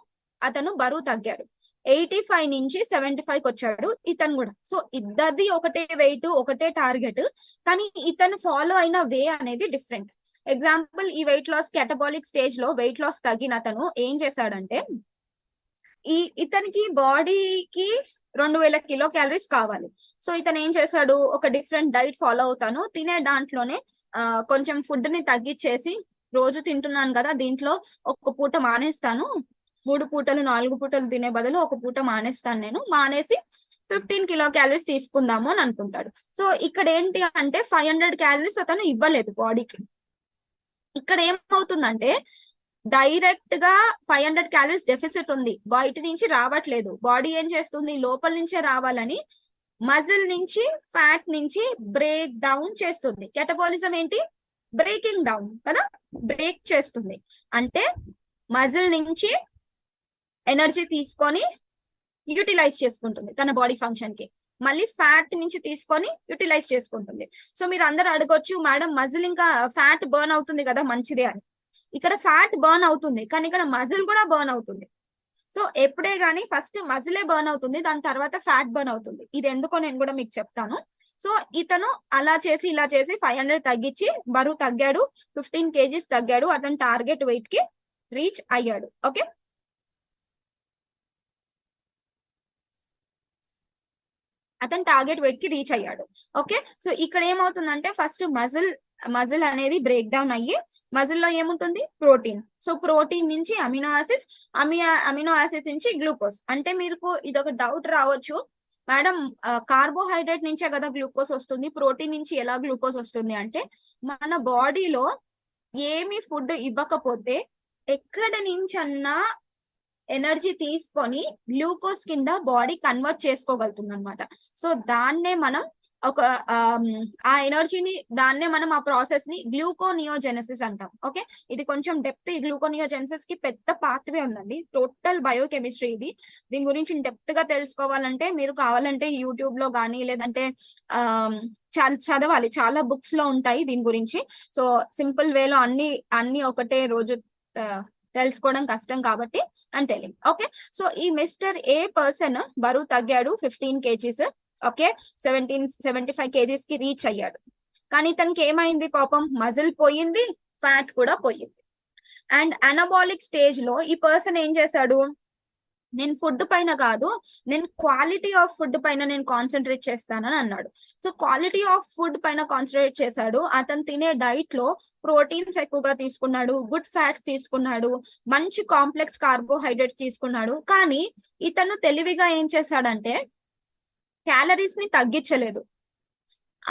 అతను బరువు తగ్గాడు, 85 నుంచి 75 వచ్చాడు ఇతను కూడా. సో ఇద్దరిది ఒకటే వెయిట్, ఒకటే టార్గెట్, కానీ ఇతను ఫాలో అయిన వే అనేది డిఫరెంట్. ఎగ్జాంపుల్ ఈ వెయిట్ లాస్ కెటబాలిక్ స్టేజ్ లో వెయిట్ లాస్ తగ్గిన అతను ఏం చేశాడంటే, ఇతనికి బాడీకి 2000 కిలో క్యాలరీస్ కావాలి. సో ఇతను ఏం చేశాడు, ఒక డిఫరెంట్ డైట్ ఫాలో అవుతాను, తినే దాంట్లోనే కొంచెం ఫుడ్ ని తగ్గించేసి, రోజు తింటున్నాను కదా దీంట్లో ఒక పూట మానేస్తాను, 3 పూటలు 4 పూటలు తినే బదులు ఒక పూట మానేస్తాను, నేను మానేసి 15 కిలో క్యాలరీస్ తీసుకుందాము అని అనుకుంటాడు. సో ఇక్కడ ఏంటి అంటే 500 క్యాలరీస్ అతను ఇవ్వలేదు బాడీకి. ఇక్కడ ఏమవుతుందంటే డైరెక్ట్ గా 500 క్యాలరీస్ డెఫిసిట్ ఉంది, బయట నుంచి రావట్లేదు. బాడీ ఏం చేస్తుంది, లోపల నుంచే రావాలని మజిల్ నుంచి ఫ్యాట్ నుంచి బ్రేక్ డౌన్ చేస్తుంది. కెటబాలిజం ఏంటి, బ్రేకింగ్ డౌన్ కదా, బ్రేక్ చేస్తుంది. అంటే మజిల్ నుంచి ఎనర్జీ తీసుకొని యూటిలైజ్ చేసుకుంటుంది తన బాడీ ఫంక్షన్ కి, మళ్ళీ ఫ్యాట్ నుంచి తీసుకొని యూటిలైజ్ చేసుకుంటుంది. సో మీరు అందరు అడగొచ్చు, మేడం మజిల్ ఇంకా ఫ్యాట్ బర్న్ అవుతుంది కదా మంచిదే అని. ఇక్కడ ఫ్యాట్ బర్న్ అవుతుంది, కానీ ఇక్కడ మజిల్ కూడా బర్న్ అవుతుంది. సో ఎప్పుడే గానీ ఫస్ట్ మజిలే బర్న్ అవుతుంది, దాని తర్వాత ఫ్యాట్ బర్న్ అవుతుంది. ఇది ఎందుకో నేను కూడా మీకు చెప్తాను. సో ఇతను అలా చేసి ఇలా చేసి 500 తగ్గించి బరువు తగ్గాడు, 15 kgs తగ్గాడు, అతను టార్గెట్ వెయిట్ కి రీచ్ అయ్యాడు. ఓకే, అతను టార్గెట్ వెయిట్ కి రీచ్ అయ్యాడు. ఓకే, సో ఇక్కడ ఏమవుతుందంటే ఫస్ట్ మజిల్ అనేది బ్రేక్ డౌన్ అయ్యి, మజిల్ లో ఏముంటుంది, ప్రోటీన్. సో ప్రోటీన్ నుంచి అమినో యాసిడ్స్, అమినో యాసిడ్స్ నుంచి గ్లూకోజ్. అంటే మీకు ఇదొక డౌట్ రావచ్చు, మేడం కార్బోహైడ్రేట్ నుంచే కదా గ్లూకోజ్ వస్తుంది, ప్రోటీన్ నుంచి ఎలా గ్లూకోజ్ వస్తుంది అంటే, మన బాడీలో ఏమి ఫుడ్ ఇవ్వకపోతే ఎక్కడి నుంచన్నా ఎనర్జీ తీసుకొని గ్లూకోజ్ కింద బాడీ కన్వర్ట్ చేసుకోగలుగుతుంది అనమాట. సో దాన్నే మనం ఒక ఆ ఎనర్జీని, దాన్నే మనం ఆ ప్రాసెస్ ని గ్లూకోనియోజెనసిస్ అంటాం. ఓకే, ఇది కొంచెం డెప్త్, ఈ గ్లూకోనియోజెనసిస్ కి పెద్ద పాత్వే ఉందండి, టోటల్ బయోకెమిస్ట్రీ ఇది. దీని గురించి డెప్త్ గా తెలుసుకోవాలంటే మీరు కావాలంటే యూట్యూబ్ లో కానీ లేదంటే చదవాలి, చాలా బుక్స్ లో ఉంటాయి దీని గురించి. సో సింపుల్ వేలో అన్ని ఒకటే రోజు తెలుసుకోవడం కష్టం కాబట్టి అని తెలియదు. ఓకే, సో ఈ మిస్టర్ ఏ పర్సన్ బరువు తగ్గాడు 15 kgs. ఓకే, 75 kgs కి రీచ్ అయ్యాడు. కానీ తనకి ఏమైంది పాపం, మజిల్ పోయింది, ఫ్యాట్ కూడా పోయింది. అండ్ అనబాలిక్ స్టేజ్ లో ఈ పర్సన్ ఏం చేశాడు, నేను ఫుడ్ పైన కాదు, నేను క్వాలిటీ ఆఫ్ ఫుడ్ పైన నేను కాన్సన్ట్రేట్ చేస్తానని అన్నాడు. సో క్వాలిటీ ఆఫ్ ఫుడ్ పైన కాన్సన్ట్రేట్ చేశాడు. అతను తినే డైట్ లో ప్రోటీన్స్ ఎక్కువగా తీసుకున్నాడు, గుడ్ ఫ్యాట్స్ తీసుకున్నాడు, మంచి కాంప్లెక్స్ కార్బోహైడ్రేట్స్ తీసుకున్నాడు. కానీ ఇతను తెలివిగా ఏం చేశాడంటే క్యాలరీస్ ని తగ్గించలేదు,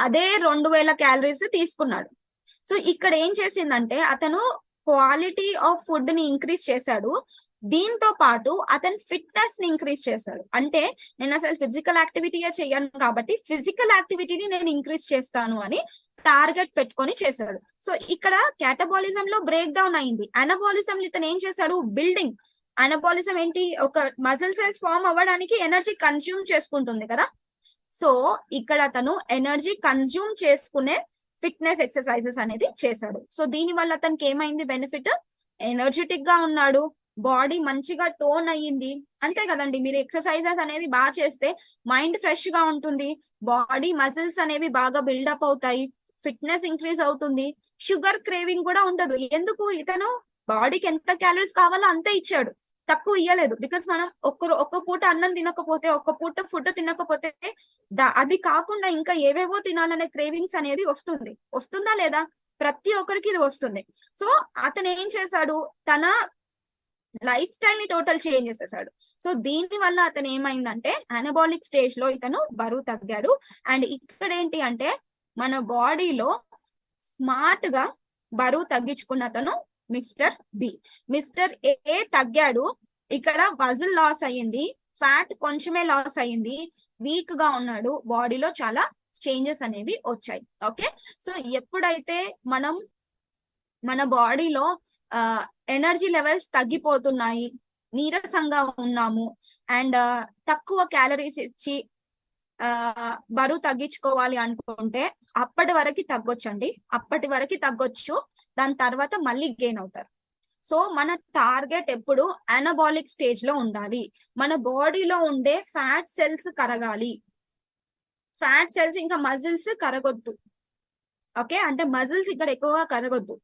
అదే 2000 క్యాలరీస్ తీసుకున్నాడు. సో ఇక్కడ ఏం చేసిందంటే అతను క్వాలిటీ ఆఫ్ ఫుడ్ ని ఇంక్రీజ్ చేశాడు, దీంతో పాటు అతను ఫిట్నెస్ ని ఇంక్రీజ్ చేశాడు. అంటే నేను అసలు ఫిజికల్ యాక్టివిటీయే చెయ్యను కాబట్టి ఫిజికల్ యాక్టివిటీని నేను ఇంక్రీజ్ చేస్తాను అని టార్గెట్ పెట్టుకొని చేశాడు. సో ఇక్కడ క్యాటబాలిజం లో బ్రేక్ డౌన్ అయింది. అనబాలిజం ఇతను ఏం చేశాడు, బిల్డింగ్. అనబాలిజం ఏంటి, ఒక మజిల్ సెల్స్ ఫామ్ అవ్వడానికి ఎనర్జీ కన్స్యూమ్ చేసుకుంటుంది కదా. సో ఇక్కడ అతను ఎనర్జీ కన్స్యూమ్ చేసుకునే ఫిట్నెస్ ఎక్సర్సైజెస్ అనేది చేశాడు. సో దీని వల్ల అతనికి ఏమైంది బెనిఫిట్, ఎనర్జెటిక్ గా ఉన్నాడు, బాడీ మంచిగా టోన్ అయ్యింది. అంతే కదండి, మీరు ఎక్సర్సైజెస్ అనేది బాగా చేస్తే మైండ్ ఫ్రెష్ గా ఉంటుంది, బాడీ మజిల్స్ అనేవి బాగా బిల్డప్ అవుతాయి, ఫిట్నెస్ ఇంక్రీజ్ అవుతుంది, షుగర్ క్రేవింగ్ కూడా ఉండదు. ఎందుకు, ఇతను బాడీకి ఎంత క్యాలరీస్ కావాలో అంతే ఇచ్చాడు, తక్కువ ఇయ్యలేదు. బికాస్ మనం ఒక్క పూట అన్నం తినకపోతే, ఒక్క పూట ఫుడ్ తినకపోతే అది కాకుండా ఇంకా ఏవేవో తినాలనే క్రేవింగ్స్ అనేది వస్తుందా లేదా, ప్రతి ఒక్కరికి ఇది వస్తుంది. సో అతను ఏం చేశాడు, తన లైఫ్ స్టైల్ ని టోటల్ చేంజ్ చేసేసాడు. సో దీని వల్ల అతను ఏమైందంటే అనబాలిక్ స్టేజ్ లో ఇతను బరువు తగ్గాడు. అండ్ ఇక్కడ ఏంటి అంటే మన బాడీలో స్మార్ట్ గా బరువు తగ్గించుకున్న అతను మిస్టర్ బి. మిస్టర్ ఏ తగ్గాడు, ఇక్కడ మజిల్ లాస్ అయ్యింది, ఫ్యాట్ కొంచెమే లాస్ అయ్యింది, వీక్ గా ఉన్నాడు, బాడీలో చాలా చేంజెస్ అనేవి వచ్చాయి. ఓకే, సో ఎప్పుడైతే మనం మన బాడీలో ఎనర్జీ లెవెల్స్ తగ్గిపోతున్నాయి, నీరసంగా ఉన్నాము, అండ్ తక్కువ క్యాలరీస్ ఇచ్చి బరువు తగ్గించుకోవాలి అనుకుంటే అప్పటి వరకు తగ్గొచ్చండి, అప్పటి వరకు తగ్గొచ్చు, దాని తర్వాత మళ్ళీ గెయిన్ అవుతారు. సో మన టార్గెట్ ఎప్పుడు అనబాలిక్ స్టేజ్ లో ఉండాలి. మన బాడీలో ఉండే ఫ్యాట్ సెల్స్ కరగాలి, ఫ్యాట్ సెల్స్ ఇంకా మజిల్స్ కరగొద్దు. ఓకే, అంటే మజిల్స్ ఇక్కడ ఎక్కువగా కరగొద్దు,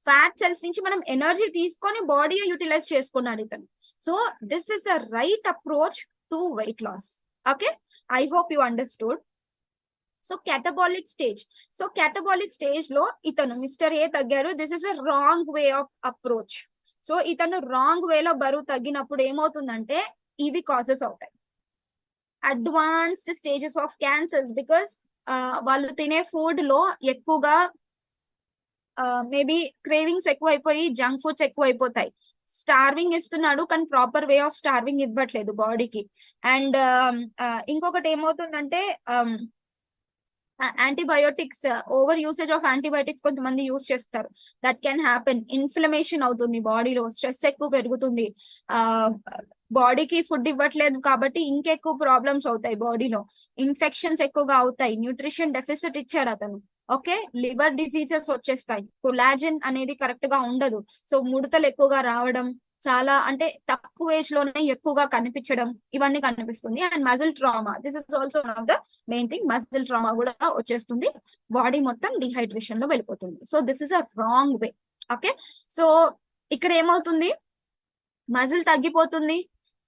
ఫ్యాట్ సెల్స్ నుంచి మనం ఎనర్జీ తీసుకొని బాడీ యూటిలైజ్ చేసుకున్నాడు ఇతను. So this is the right approach to weight loss. Okay, I hope you understood. So catabolic stage. So catabolic stage లో ఇతను మిస్టర్ ఏ తగ్గాడు. This is a wrong way of approach. So ఇతను wrong వేలో బరువు తగ్గినప్పుడు ఏమవుతుందంటే ఇవి causes అవుతాయి, advanced stages of cancers. Because వాళ్ళు తినే ఫుడ్ లో ఎక్కువగా మేబీ క్రేవింగ్స్ ఎక్కువైపోయి జంక్ ఫుడ్స్ ఎక్కువ అయిపోతాయి. స్టార్వింగ్ ఇస్తున్నాడు కానీ ప్రాపర్ వే ఆఫ్ స్టార్వింగ్ ఇవ్వట్లేదు బాడీకి. అండ్ ఇంకొకటి ఏమవుతుందంటే antibiotics, over usage of antibiotics కొంతమంది యూస్ చేస్తారు. That can happen. ఇన్ఫ్లమేషన్ అవుతుంది బాడీలో, స్ట్రెస్ ఎక్కువ పెరుగుతుంది. బాడీకి ఫుడ్ ఇవ్వట్లేదు కాబట్టి ఇంకెక్కువ ప్రాబ్లమ్స్ అవుతాయి బాడీలో, ఇన్ఫెక్షన్స్ ఎక్కువగా అవుతాయి. న్యూట్రిషన్ డెఫిసిట్ ఇచ్చాడు అతను. ఓకే, లివర్ డిసీజెస్ వచ్చేస్తాయి. కొలాజన్ అనేది కరెక్ట్ గా ఉండదు. సో ముడతలు ఎక్కువగా రావడం, చాలా అంటే తక్కువ ఏజ్ లోనే ఎక్కువగా కనిపించడం, ఇవన్నీ కనిపిస్తుంది. And muscle trauma, this is also one of the main thing. Muscle trauma కూడా వచ్చేస్తుంది, బాడీ మొత్తం డిహైడ్రేషన్ లో వెళ్ళిపోతుంది. So this is a wrong way. Okay, so ఇక్కడ ఏమవుతుంది, మజిల్ తగ్గిపోతుంది,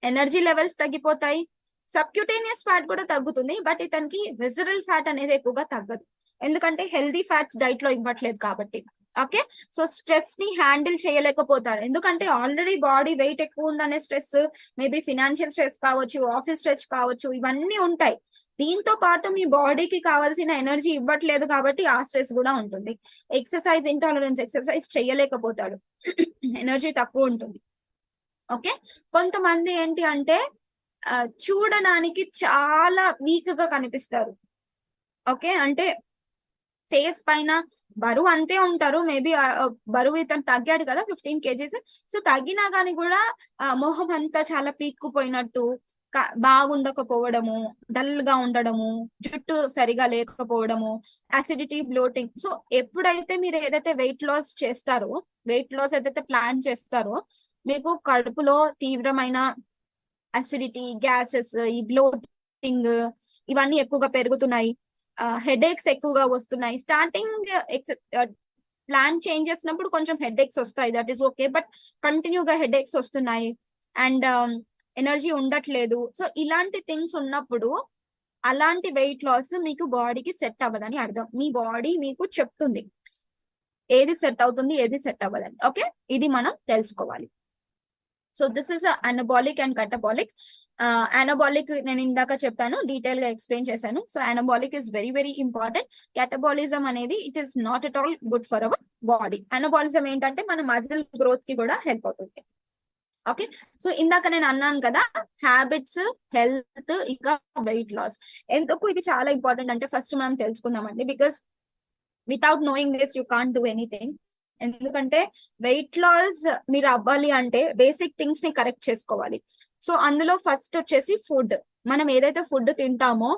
ఎనర్జీ లెవెల్స్ తగ్గిపోతాయి, సబ్క్యూటేనియస్ ఫ్యాట్ కూడా తగ్గుతుంది. బట్ ఇతనికి విజరల్ ఫ్యాట్ అనేది ఎక్కువగా తగ్గదు, ఎందుకంటే హెల్దీ ఫ్యాట్స్ డైట్ లో ఇవ్వట్లేదు కాబట్టి. ఓకే, సో స్ట్రెస్ ని హ్యాండిల్ చేయలేకపోతారు, ఎందుకంటే ఆల్రెడీ బాడీ వెయిట్ ఎక్కువ ఉందనే స్ట్రెస్, మేబీ ఫినాన్షియల్ స్ట్రెస్ కావచ్చు, ఆఫీస్ స్ట్రెస్ కావచ్చు, ఇవన్నీ ఉంటాయి. దీంతో పాటు మీ బాడీకి కావాల్సిన ఎనర్జీ ఇవ్వట్లేదు కాబట్టి ఆ స్ట్రెస్ కూడా ఉంటుంది. ఎక్సర్సైజ్ ఇంటాలరెన్స్, ఎక్సర్సైజ్ చేయలేకపోతాడు, ఎనర్జీ తక్కువ ఉంటుంది. ఓకే, కొంతమంది ఏంటి అంటే చూడడానికి చాలా వీక్ గా కనిపిస్తారు. ఓకే, అంటే ఫేస్ పైన బరువు అంతే ఉంటారు, మేబీ బరువు ఇతను తగ్గాడు కదా 15 kgs. సో తగ్గినా కానీ కూడా మొహం అంతా చాలా పీక్కుపోయినట్టు, బాగుండకపోవడము, డల్ గా ఉండడము, జుట్టు సరిగా లేకపోవడము, అసిడిటీ, బ్లోటింగ్. సో ఎప్పుడైతే మీరు ఏదైతే వెయిట్ లాస్ చేస్తారో, వెయిట్ లాస్ ఏదైతే ప్లాన్ చేస్తారో, మీకు కడుపులో తీవ్రమైన అసిడిటీ, గ్యాసెస్, ఈ బ్లోటింగ్ ఇవన్నీ ఎక్కువగా పెరుగుతున్నాయి, హెడేక్స్ ఎక్కువగా వస్తున్నాయి. స్టార్టింగ్ ప్లాన్ చేంజ్ చేసినప్పుడు కొంచెం హెడేక్స్ వస్తాయి, దట్ ఈస్ ఓకే. బట్ కంటిన్యూగా హెడేక్స్ వస్తున్నాయి అండ్ ఎనర్జీ ఉండట్లేదు. సో ఇలాంటి థింగ్స్ ఉన్నప్పుడు అలాంటి వెయిట్ లాస్ మీకు బాడీకి సెట్ అవ్వదని అర్థం. మీ బాడీ మీకు చెప్తుంది ఏది సెట్ అవుతుంది, ఏది సెట్ అవ్వదని. ఓకే, ఇది మనం తెలుసుకోవాలి. So this is anabolic and catabolic. Anabolic నేను ఇందాక చెప్పాను, డీటెయిల్ గా ఎక్స్ప్లెయిన్ చేశాను. So anabolic is very very important. Catabolism అనేది it is not at all good for our body. Anabolism ఏంటంటే మన మజిల్ గ్రోత్ కి కూడా హెల్ప్ అవుతుంది. ఓకే, సో ఇందాక నేను అన్నాను కదా, హ్యాబిట్స్, హెల్త్, ఇంకా వెయిట్ లాస్. ఎందుకు ఇది చాలా ఇంపార్టెంట్ అంటే ఫస్ట్ మనం తెలుసుకుందామండి. Because without knowing this you can't do anything. ఎందుకంటే వెయిట్ లాస్ మీరు అవ్వాలి అంటే బేసిక్ థింగ్స్ ని కరెక్ట్ చేసుకోవాలి. సో అందులో ఫస్ట్ వచ్చేసి ఫుడ్. మనం ఏదైతే ఫుడ్ తింటామో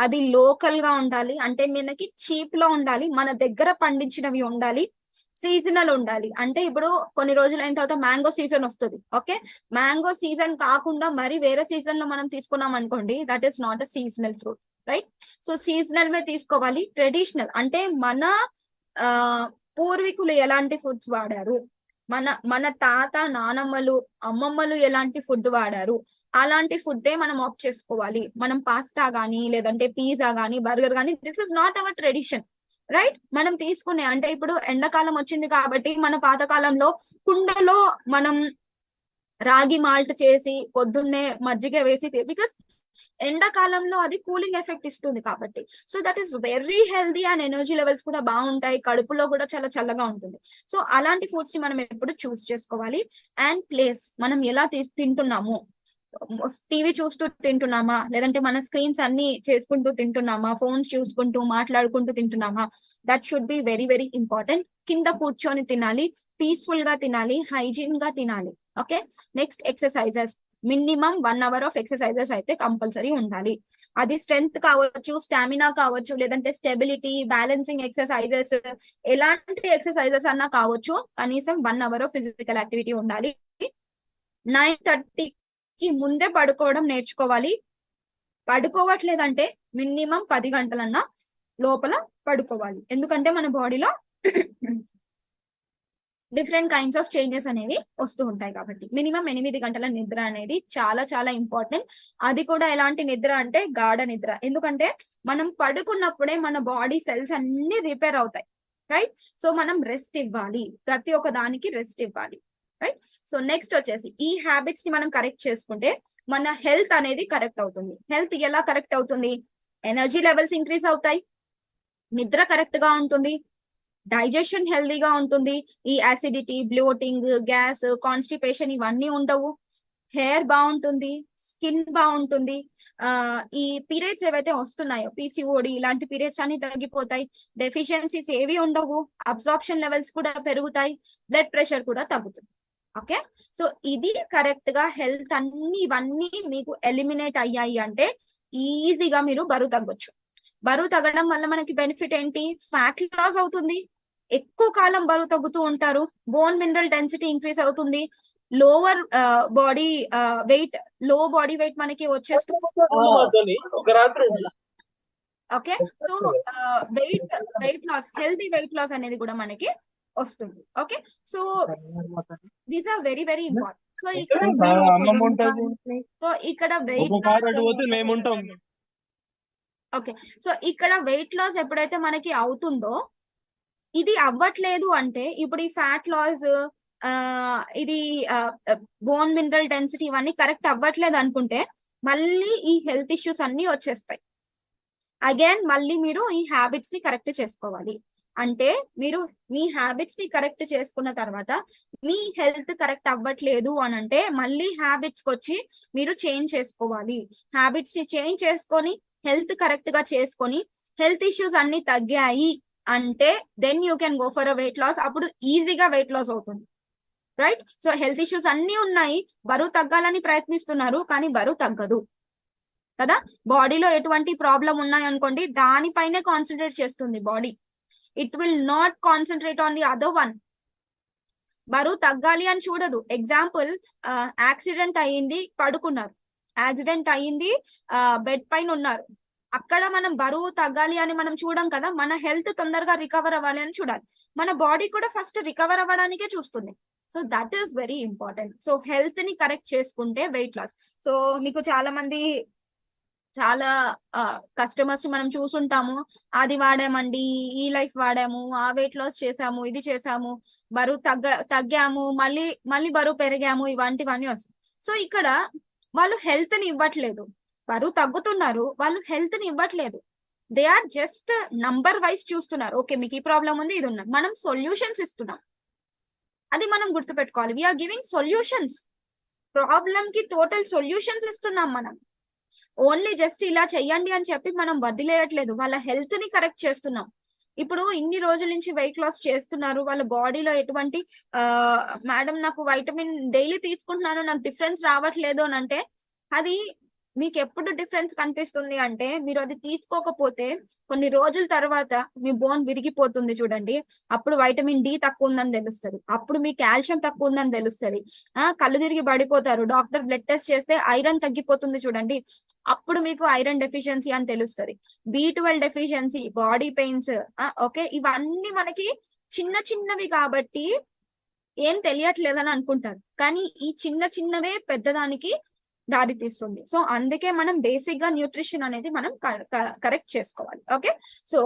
అది లోకల్ గా ఉండాలి, అంటే మనకి చీప్ లో ఉండాలి, మన దగ్గర పండించినవి ఉండాలి, సీజనల్ ఉండాలి. అంటే ఇప్పుడు కొన్ని రోజులు అయిన తర్వాత మ్యాంగో సీజన్ వస్తుంది. ఓకే, మ్యాంగో సీజన్ కాకుండా మరి వేరే సీజన్ లో మనం తీసుకున్నాం అనుకోండి, that is not a seasonal fruit, right? So seasonal way తీసుకోవాలి. ట్రెడిషనల్ అంటే మన పూర్వీకులు ఎలాంటి ఫుడ్స్ వాడారు, మన తాత, నానమ్మలు, అమ్మమ్మలు ఎలాంటి ఫుడ్ వాడారు, అలాంటి ఫుడ్డే మనం ఆప్ట్ చేసుకోవాలి. మనం పాస్తా గానీ, లేదంటే పిజ్జా గానీ, బర్గర్ గానీ, this is not our tradition, right? మనం తీసుకునే అంటే ఇప్పుడు ఎండాకాలం వచ్చింది కాబట్టి మన పాతకాలంలో కుండలో మనం రాగి మాల్ట్ చేసి పొద్దున్నే మజ్జిగ వేసి, బికాస్ ఎండాకాలంలో అది కూలింగ్ ఎఫెక్ట్ ఇస్తుంది కాబట్టి. So that is very healthy and energy levels కూడా బాగుంటాయి, కడుపులో కూడా చాలా చల్లగా ఉంటుంది. సో అలాంటి ఫుడ్స్ ని మనం ఎప్పుడు చూస్ చేసుకోవాలి. అండ్ ప్లేస్, మనం ఎలా తింటున్నాము, టీవీ చూస్తూ తింటున్నామా, లేదంటే మన స్క్రీన్స్ అన్ని చేసుకుంటూ తింటున్నామా, ఫోన్స్ చూసుకుంటూ మాట్లాడుకుంటూ తింటున్నామా, that should be very very important. కింద కూర్చొని తినాలి, పీస్ఫుల్ గా తినాలి, హైజీన్ గా తినాలి. Okay, next exercises. Minimum 1 hour of exercises అయితే కంపల్సరీ ఉండాలి. అది స్ట్రెంగ్త్ కావచ్చు, స్టామినా కావచ్చు, లేదంటే స్టెబిలిటీ, బ్యాలెన్సింగ్ ఎక్సర్సైజెస్, ఎలాంటి ఎక్సర్సైజెస్ అన్నా కావచ్చు, కనీసం 1 hour ఆఫ్ ఫిజికల్ యాక్టివిటీ ఉండాలి. 9:30కి ముందే పడుకోవడం నేర్చుకోవాలి. పడుకోవట్లేదంటే మినిమం 10 గంటలన్నా లోపల పడుకోవాలి, ఎందుకంటే మన బాడీలో డిఫరెంట్ కైండ్స్ ఆఫ్ చేంజెస్ అనేవి వస్తూ ఉంటాయి. కాబట్టి మినిమం 8 గంటల నిద్ర అనేది చాలా చాలా ఇంపార్టెంట్. అది కూడా ఎలాంటి నిద్ర అంటే గాఢ నిద్ర. ఎందుకంటే మనం పడుకున్నప్పుడే మన బాడీ సెల్స్ అన్ని రిపేర్ అవుతాయి, రైట్? సో మనం రెస్ట్ ఇవ్వాలి, ప్రతి ఒక్క దానికి రెస్ట్ ఇవ్వాలి, రైట్? సో నెక్స్ట్ వచ్చేసి ఈ హ్యాబిట్స్ ని మనం కరెక్ట్ చేసుకుంటే మన హెల్త్ అనేది కరెక్ట్ అవుతుంది. హెల్త్ ఎలా కరెక్ట్ అవుతుంది? ఎనర్జీ లెవెల్స్ ఇంక్రీజ్ అవుతాయి, నిద్ర కరెక్ట్ గా ఉంటుంది, డైజెషన్ హెల్దీగా ఉంటుంది, ఈ యాసిడిటీ, బ్లోటింగ్, గ్యాస్, కాన్స్టిపేషన్ ఇవన్నీ ఉండవు, హెయిర్ బాగుంటుంది, స్కిన్ బాగుంటుంది, ఈ పీరియడ్స్ ఏవైతే వస్తున్నాయో పీసీఓడి ఇలాంటి పీరియడ్స్ అన్ని తగ్గిపోతాయి, డెఫిషియన్సీస్ ఏవి ఉండవు, అబ్జార్ప్షన్ లెవెల్స్ కూడా పెరుగుతాయి, బ్లడ్ ప్రెషర్ కూడా తగ్గుతుంది. ఓకే, సో ఇది కరెక్ట్ గా హెల్త్ అన్ని ఇవన్నీ మీకు ఎలిమినేట్ అయ్యాయి అంటే ఈజీగా మీరు బరువు తగ్గొచ్చు. బరువు తగ్గడం వల్ల మనకి బెనిఫిట్ ఏంటి? ఫ్యాట్ లాస్ అవుతుంది, ఎక్కువ కాలం బరువు తగ్గుతూ ఉంటారు, బోన్ మినరల్ డెన్సిటీ ఇంక్రీజ్ అవుతుంది, lower body weight, low body weight మనకి వచ్చేస్తుంది. Okay, so weight loss, healthy weight loss అనేది కూడా మనకి వస్తుంది. Okay, so these are very very important. So ఇక్కడ వెయిట్ ఓకే, సో ఇక్కడ వెయిట్ లాస్ ఎప్పుడైతే మనకి అవుతుందో, ఇది అవ్వట్లేదు అంటే ఇప్పుడు ఈ ఫ్యాట్ లాస్, ఇది బోన్ మినరల్ డెన్సిటీ ఇవన్నీ కరెక్ట్ అవ్వట్లేదు అనుకుంటే మళ్ళీ ఈ హెల్త్ ఇష్యూస్ అన్ని వచ్చేస్తాయి. అగైన్ మళ్ళీ మీరు ఈ హ్యాబిట్స్ ని కరెక్ట్ చేసుకోవాలి. అంటే మీరు మీ హ్యాబిట్స్ ని కరెక్ట్ చేసుకున్న తర్వాత మీ హెల్త్ కరెక్ట్ అవ్వట్లేదు అని అంటే మళ్ళీ హ్యాబిట్స్ కి వచ్చి మీరు చేంజ్ చేసుకోవాలి. హ్యాబిట్స్ ని చేంజ్ చేసుకొని హెల్త్ కరెక్ట్ గా చేసుకొని హెల్త్ ఇష్యూస్ అన్ని తగ్గాయి అంటే then you can go for a weight loss. అప్పుడు ఈజీగా వెయిట్ లాస్ అవుతుంది, రైట్? సో హెల్త్ ఇష్యూస్ అన్ని ఉన్నాయి, బరువు తగ్గాలని ప్రయత్నిస్తున్నారు కానీ బరువు తగ్గదు కదా. బాడీలో ఎటువంటి ప్రాబ్లం ఉన్నాయి అనుకోండి, దానిపైనే కాన్సన్ట్రేట్ చేస్తుంది body, it will not concentrate on the other one. బరువు తగ్గాలి అని చూడదు. ఎగ్జాంపుల్, యాక్సిడెంట్ అయ్యింది, పడుకున్నారు, యాక్సిడెంట్ అయ్యింది, బెడ్ పైన ఉన్నారు, అక్కడ మనం బరువు తగ్గాలి అని మనం చూడం కదా, మన హెల్త్ తొందరగా రికవర్ అవ్వాలి అని చూడాలి. మన బాడీ కూడా ఫస్ట్ రికవర్ అవ్వడానికే చూస్తుంది. So that is very important. So health ని కరెక్ట్ చేసుకుంటే వెయిట్ లాస్. సో మీకు చాలా కస్టమర్స్ మనం చూసుంటాము, అది వాడామండి, ఈ లైఫ్ వాడాము, ఆ వెయిట్ లాస్ చేసాము, ఇది చేసాము, బరువు తగ్గాము, మళ్ళీ బరువు పెరిగాము, ఇవన్నీ వస్తాయి. సో ఇక్కడ వాళ్ళు హెల్త్ ని ఇవ్వట్లేదు, బరువు తగ్గుతున్నారు, వాళ్ళు హెల్త్ ని ఇవ్వట్లేదు, they are just number wise చూస్తున్నారు. ఓకే, మీకు ఈ ప్రాబ్లం ఉంది, ఇది ఉన్నా, మనం సొల్యూషన్స్ ఇస్తున్నాం, అది మనం గుర్తుపెట్టుకోవాలి. వీఆర్ గివింగ్ సొల్యూషన్స్, ప్రాబ్లం కి టోటల్ సొల్యూషన్స్ ఇస్తున్నాం. మనం ఓన్లీ జస్ట్ ఇలా చెయ్యండి అని చెప్పి మనం వదిలేయట్లేదు, వాళ్ళ హెల్త్ ని కరెక్ట్ చేస్తున్నాం. ఇప్పుడు ఇన్ని రోజుల నుంచి వెయిట్ లాస్ చేస్తున్నారు, వాళ్ళ బాడీలో ఎటువంటి మేడం నాకు వైటమిన్ డైలీ తీసుకుంటున్నాను, నాకు డిఫరెన్స్ రావట్లేదు అని అంటే, అది మీకు ఎప్పుడు డిఫరెన్స్ కనిపిస్తుంది అంటే మీరు అది తీసుకోకపోతే కొన్ని రోజుల తర్వాత మీ బోన్ విరిగిపోతుంది చూడండి, అప్పుడు వైటమిన్ డి తక్కువ ఉందని తెలుస్తుంది, అప్పుడు మీ కాల్షియం తక్కువ ఉందని తెలుస్తుంది, కళ్ళు తిరిగి పడిపోతారు, డాక్టర్ బ్లడ్ టెస్ట్ చేస్తే ఐరన్ తగ్గిపోతుంది చూడండి, అప్పుడు మీకు ఐరన్ డెఫిషియన్సీ అని తెలుస్తుంది, B12 deficiency, body pains. Okay, ఇవన్నీ మనకి చిన్నవి కాబట్టి ఏం తెలియట్లేదని అనుకుంటారు, కానీ ఈ చిన్నవే పెద్దదానికి దారి తీస్తుంది. సో అందుకే మనం బేసిక్ గా న్యూట్రిషన్ అనేది మనం కరెక్ట్ చేసుకోవాలి. ఓకే, సో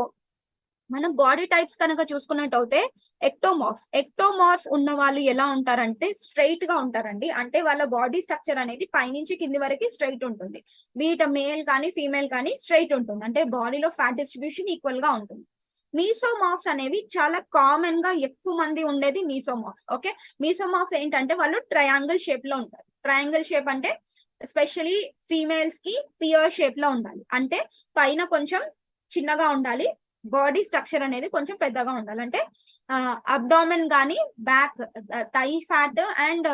మనం బాడీ టైప్స్ కనుక చూసుకున్నట్టయితే ఎక్టోమార్ఫ్ ఉన్న వాళ్ళు ఎలా ఉంటారంటే స్ట్రైట్ గా ఉంటారండి. అంటే వాళ్ళ బాడీ స్ట్రక్చర్ అనేది పైనుంచి కింది వరకు స్ట్రైట్ ఉంటుంది, వీట మేల్ కానీ ఫీమేల్ కానీ స్ట్రైట్ ఉంటుంది, అంటే బాడీలో ఫ్యాట్ డిస్ట్రిబ్యూషన్ ఈక్వల్ గా ఉంటుంది. మీసోమార్ఫ్స్ అనేవి చాలా కామన్ గా ఎక్కువ మంది ఉండేది మీసోమార్ఫ్స్. ఓకే, మీసోమార్ఫ్ ఏంటంటే వాళ్ళు ట్రయాంగిల్ షేప్ లో ఉంటారు. ట్రయాంగిల్ షేప్ అంటే ఎస్పెషలీ ఫీమేల్స్ కి పియర్ షేప్ లో ఉండాలి, అంటే పైన కొంచెం చిన్నగా ఉండాలి, బాడీ స్ట్రక్చర్ అనేది కొంచెం పెద్దగా ఉండాలి, అంటే అబ్డామెన్ గానీ back thigh fat and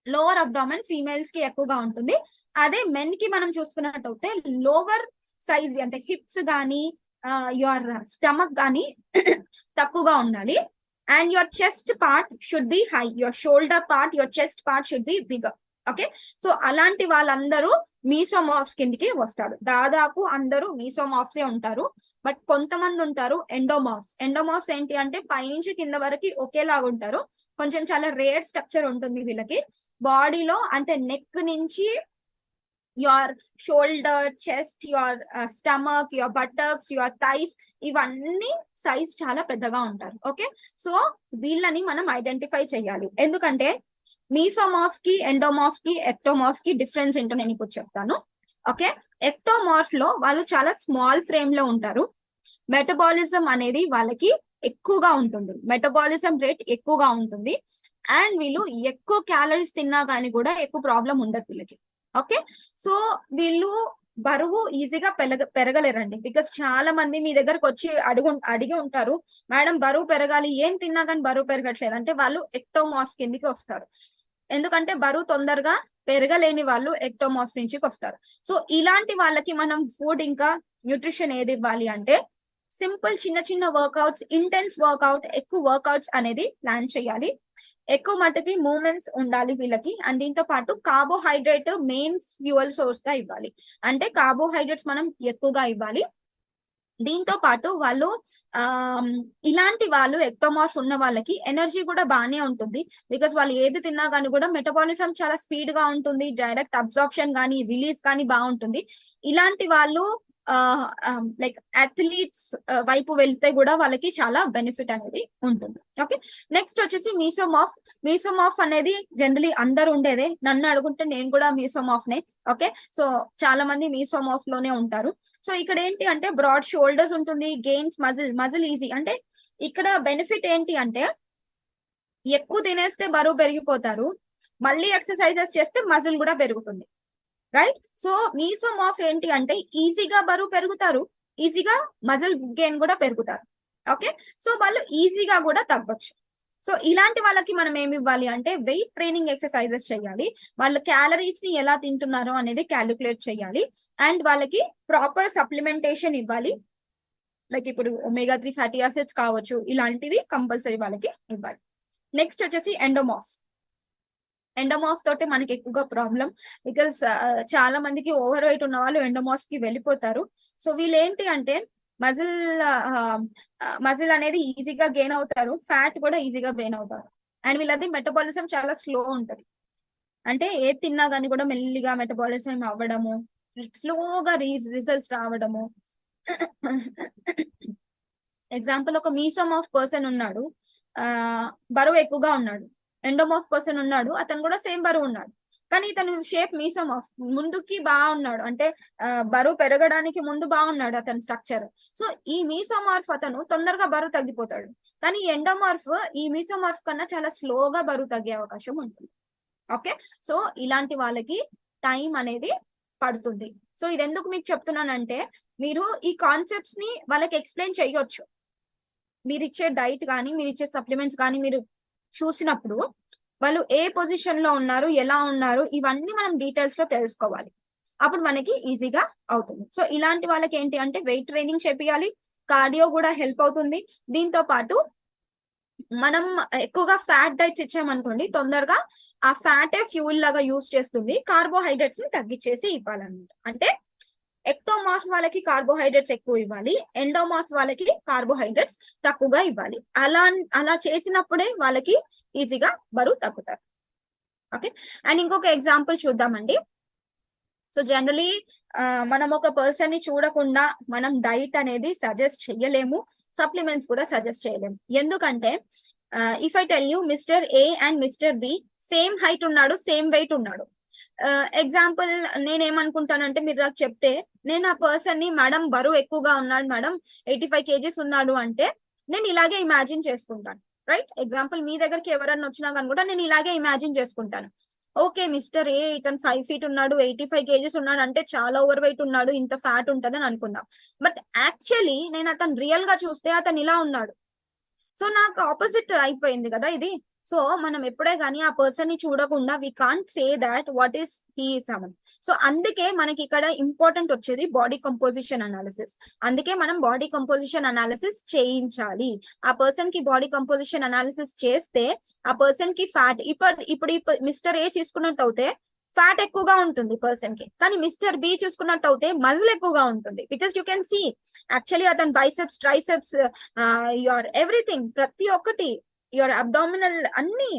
lower abdomen females కి ఎక్కువగా ఉంటుంది. అదే మెన్ కి మనం చూసుకున్నట్టయితే లోవర్ సైజ్ అంటే హిప్స్ గానీ యువర్ స్టమక్ గానీ తక్కువగా ఉండాలి, and your chest part should be high, your shoulder part, your chest part should be bigger. Okay, so అలాంటి వాళ్ళందరూ మీసోమార్ఫ్స్ కిందికి వస్తాడు. దాదాపు అందరూ మీసోమార్ఫ్సే ఉంటారు, బట్ కొంతమంది ఉంటారు ఎండోమార్ఫ్స్. ఎండోమార్ఫ్స్ ఏంటి అంటే పైనుంచి కింద వరకు ఒకేలాగా ఉంటారు, కొంచెం చాలా రేర్ స్ట్రక్చర్ ఉంటుంది వీళ్ళకి. బాడీలో అంటే నెక్ నుంచి your shoulder, chest, your stomach, your buttocks, your thighs, ఇవన్నీ సైజ్ చాలా పెద్దగా ఉంటారు. ఓకే, సో వీళ్ళని మనం ఐడెంటిఫై చేయాలి. ఎందుకంటే మీసోమార్ఫ్ కి, ఎండోమార్ఫ్ కి, ఎక్టోమార్ఫ్ కి డిఫరెన్స్ ఏంటో నేను ఇప్పుడు చెప్తాను. ఓకే, ఎక్టోమార్ఫ్ లో వాళ్ళు చాలా స్మాల్ ఫ్రేమ్ లో ఉంటారు. మెటబాలిజం అనేది వాళ్ళకి ఎక్కువగా ఉంటుంది, మెటబాలిజం రేట్ ఎక్కువగా ఉంటుంది, అండ్ వీళ్ళు ఎక్కువ క్యాలరీస్ తిన్నా కానీ కూడా ఎక్కువ ప్రాబ్లం ఉండదు వీళ్ళకి. ఓకే, సో వీళ్ళు బరువు ఈజీగా పెరగలేరండి. బికాస్ చాలా మంది మీ దగ్గరకు వచ్చి అడిగి ఉంటారు, మేడం బరువు పెరగాలి, ఏం తిన్నా కానీ బరువు పెరగట్లేదు అంటే వాళ్ళు ఎక్టోమార్ఫ్ కిందికి వస్తారు. ఎందుకంటే బరువు తొందరగా పెరగలేని వాళ్ళు ఎక్టోమార్ఫ్ నుంచి వస్తారు. సో ఇలాంటి వాళ్ళకి మనం ఫుడ్ ఇంకా న్యూట్రిషన్ ఏది ఇవ్వాలి అంటే సింపుల్ చిన్న చిన్న వర్కౌట్స్, ఇంటెన్స్ వర్కౌట్, ఎక్కువ వర్కౌట్స్ అనేది ప్లాన్ చేయాలి. ఎక్కువ మటుకి మూమెంట్స్ ఉండాలి వీళ్ళకి. అండ్ దీంతో పాటు కార్బోహైడ్రేట్ మెయిన్ ఫ్యూయల్ సోర్స్ గా ఇవ్వాలి, అంటే కార్బోహైడ్రేట్స్ మనం ఎక్కువగా ఇవ్వాలి. దీంతో పాటు వాళ్ళు ఇలాంటి వాళ్ళు ఎక్టోమార్ఫ్ ఉన్న వాళ్ళకి ఎనర్జీ కూడా బాగానే ఉంటుంది, బికాస్ వాళ్ళు ఏది తిన్నా కానీ కూడా మెటబాలిజం చాలా స్పీడ్ గా ఉంటుంది, డైరెక్ట్ అబ్జార్ప్షన్ కానీ రిలీజ్ కానీ బాగుంటుంది. ఇలాంటి వాళ్ళు లైక్ అథ్లీట్స్ వైపు వెళ్తే కూడా వాళ్ళకి చాలా బెనిఫిట్ అనేది ఉంటుంది. ఓకే, నెక్స్ట్ వచ్చేసి మీసోమార్ఫ్. మీసోమార్ఫ్ అనేది జనరలీ అందరు ఉండేదే, నన్ను అడుగుంటే నేను కూడా మీసోమార్ఫ్ నే. ఓకే, సో చాలా మంది మీసోమార్ఫ్ లోనే ఉంటారు. సో ఇక్కడ ఏంటి అంటే బ్రాడ్ షోల్డర్స్ ఉంటుంది, గెయిన్స్ మజిల్ ఈజీ. అంటే ఇక్కడ బెనిఫిట్ ఏంటి అంటే ఎక్కువ తినేస్తే బరువు పెరిగిపోతారు, మళ్ళీ ఎక్సర్సైజెస్ చేస్తే మజిల్ కూడా పెరుగుతుంది, రైట్? సో మీసోమార్ఫ్ ఏంటి అంటే ఈజీగా బరువు పెరుగుతారు, ఈజీగా మజిల్ గెయిన్ కూడా పెరుగుతారు. ఓకే, సో వాళ్ళు ఈజీగా కూడా తగ్గొచ్చు. సో ఇలాంటి వాళ్ళకి మనం ఏమి ఇవ్వాలి అంటే వెయిట్ ట్రైనింగ్ ఎక్సర్సైజెస్ చేయాలి, వాళ్ళు క్యాలరీస్ ని ఎలా తింటున్నారో అనేది క్యాలిక్యులేట్ చేయాలి, అండ్ వాళ్ళకి ప్రాపర్ సప్లిమెంటేషన్ ఇవ్వాలి. లైక్ ఇప్పుడు omega-3 ఫ్యాటీ యాసిడ్స్ కావచ్చు, ఇలాంటివి కంపల్సరీ వాళ్ళకి ఇవ్వాలి. నెక్స్ట్ వచ్చేసి ఎండోమార్ఫ్. ఎండోమార్ఫ్ తోటి మనకి ఎక్కువగా ప్రాబ్లం, బికాస్ చాలా మందికి ఓవర్ వెయిట్ ఉన్న వాళ్ళు ఎండోమార్ఫ్ కి వెళ్ళిపోతారు. సో వీళ్ళు ఏంటి అంటే మజిల్ మజిల్ అనేది ఈజీగా గెయిన్ అవుతారు, ఫ్యాట్ కూడా ఈజీగా గెయిన్ అవుతారు, అండ్ వీళ్ళది మెటబాలిజం చాలా స్లో ఉంటది. అంటే ఏది తిన్నా కానీ కూడా మెల్లిగా మెటబాలిజం అవ్వడము, స్లోగా రిజల్ట్స్ రావడము. ఎగ్జాంపుల్ ఒక మీసోమార్ఫ్ పర్సన్ ఉన్నాడు, బరువు ఎక్కువగా ఉన్నాడు. ఎండోమార్ఫ్ పర్సన్ ఉన్నాడు, అతను కూడా సేమ్ బరువు ఉన్నాడు, కానీ ఇతను షేప్ మీసోమార్ఫ్, ముందుకి బాగున్నాడు, అంటే బరువు పెరగడానికి ముందు బాగున్నాడు అతని స్ట్రక్చర్. సో ఈ మీసోమార్ఫ్ అతను తొందరగా బరువు తగ్గిపోతాడు, కానీ ఎండోమార్ఫ్ ఈ మీసోమార్ఫ్ కన్నా చాలా స్లోగా బరువు తగ్గే అవకాశం ఉంటుంది. ఓకే, సో ఇలాంటి వాళ్ళకి టైం అనేది పడుతుంది. సో ఇది ఎందుకు మీకు చెప్తున్నానంటే మీరు ఈ కాన్సెప్ట్స్ ని వాళ్ళకి ఎక్స్ప్లెయిన్ చేయొచ్చు. మీరు ఇచ్చే డైట్ కానీ, మీరు ఇచ్చే సప్లిమెంట్స్ కానీ మీరు చూసినప్పుడు వాళ్ళు ఏ పొజిషన్ లో ఉన్నారు, ఎలా ఉన్నారు, ఇవన్నీ మనం డీటెయిల్స్ లో తెలుసుకోవాలి, అప్పుడు మనకి ఈజీగా అవుతుంది. సో ఇలాంటి వాళ్ళకి ఏంటి అంటే వెయిట్ ట్రైనింగ్ చేపియాలి, కార్డియో కూడా హెల్ప్ అవుతుంది. దీంతో పాటు మనం ఎక్కువగా ఫ్యాట్ డైట్స్ ఇచ్చామనుకోండి, తొందరగా ఆ ఫ్యాటే ఫ్యూల్ లాగా యూజ్ చేస్తుంది, కార్బోహైడ్రేట్స్ ని తగ్గించేసి ఇవ్వాలన్నమాట. అంటే ఎక్టోమార్ఫ్ వాళ్ళకి కార్బోహైడ్రేట్స్ ఎక్కువ ఇవ్వాలి, ఎండోమార్ఫ్ వాళ్ళకి కార్బోహైడ్రేట్స్ తక్కువగా ఇవ్వాలి. అలా చేసినప్పుడే వాళ్ళకి ఈజీగా బరువు తగ్గుతారు. ఓకే, అండ్ ఇంకొక ఎగ్జాంపుల్ చూద్దామండి. సో జనరలీ మనం ఒక పర్సన్ ని చూడకుండా మనం డైట్ అనేది సజెస్ట్ చేయలేము, సప్లిమెంట్స్ కూడా సజెస్ట్ చేయలేము. ఎందుకంటే if I tell you mister A and mister B same height ఉన్నాడు, సేమ్ వెయిట్ ఉన్నాడు. ఎగ్జాంపుల్ నేనేమనుకుంటానంటే మీరు నాకు చెప్తే నేను ఆ పర్సన్ ని మేడం బరువు ఎక్కువగా ఉన్నాడు మేడం, 85 kgs ఉన్నాడు అంటే నేను ఇలాగే ఇమాజిన్ చేసుకుంటాను, రైట్? ఎగ్జాంపుల్ మీ దగ్గరికి ఎవరన్నా వచ్చినా కానీ కూడా నేను ఇలాగే ఇమాజిన్ చేసుకుంటాను. ఓకే, మిస్టర్ ఏ ఇతను 5 feet ఉన్నాడు, 85 kgs ఉన్నాడు అంటే చాలా ఓవర్ వెయిట్ ఉన్నాడు, ఇంత ఫ్యాట్ ఉంటది అని అనుకుందాం. బట్ యాక్చువల్లీ నేను అతను రియల్ గా చూస్తే అతను ఇలా ఉన్నాడు. సో నాకు ఆపోజిట్ అయిపోయింది కదా ఇది. సో మనం ఎప్పుడే కానీ ఆ పర్సన్ ని చూడకుండా we can't say that what is he summon. So అందుకే మనకి ఇక్కడ ఇంపార్టెంట్ వచ్చేది బాడీ కంపోజిషన్ అనాలిసిస్. అందుకే మనం బాడీ కంపోజిషన్ అనాలిసిస్ చేయించాలి. ఆ పర్సన్ కి బాడీ కంపోజిషన్ అనాలిసిస్ చేస్తే ఆ పర్సన్ కి ఫ్యాట్ ఇప్పుడు మిస్టర్ ఏ తీసుకున్నట్టు అయితే ఫ్యాట్ ఎక్కువగా ఉంటుంది పర్సన్ కి. కానీ మిస్టర్ బి చూసుకున్నట్టు అయితే మజిల్ ఎక్కువగా ఉంటుంది. Because you can see actually అతని బైసెప్స్, ట్రైసెప్స్, యువర్ ఎవ్రీథింగ్, ప్రతి ఒక్కటి, యువర్ అబ్డామినల్ అన్ని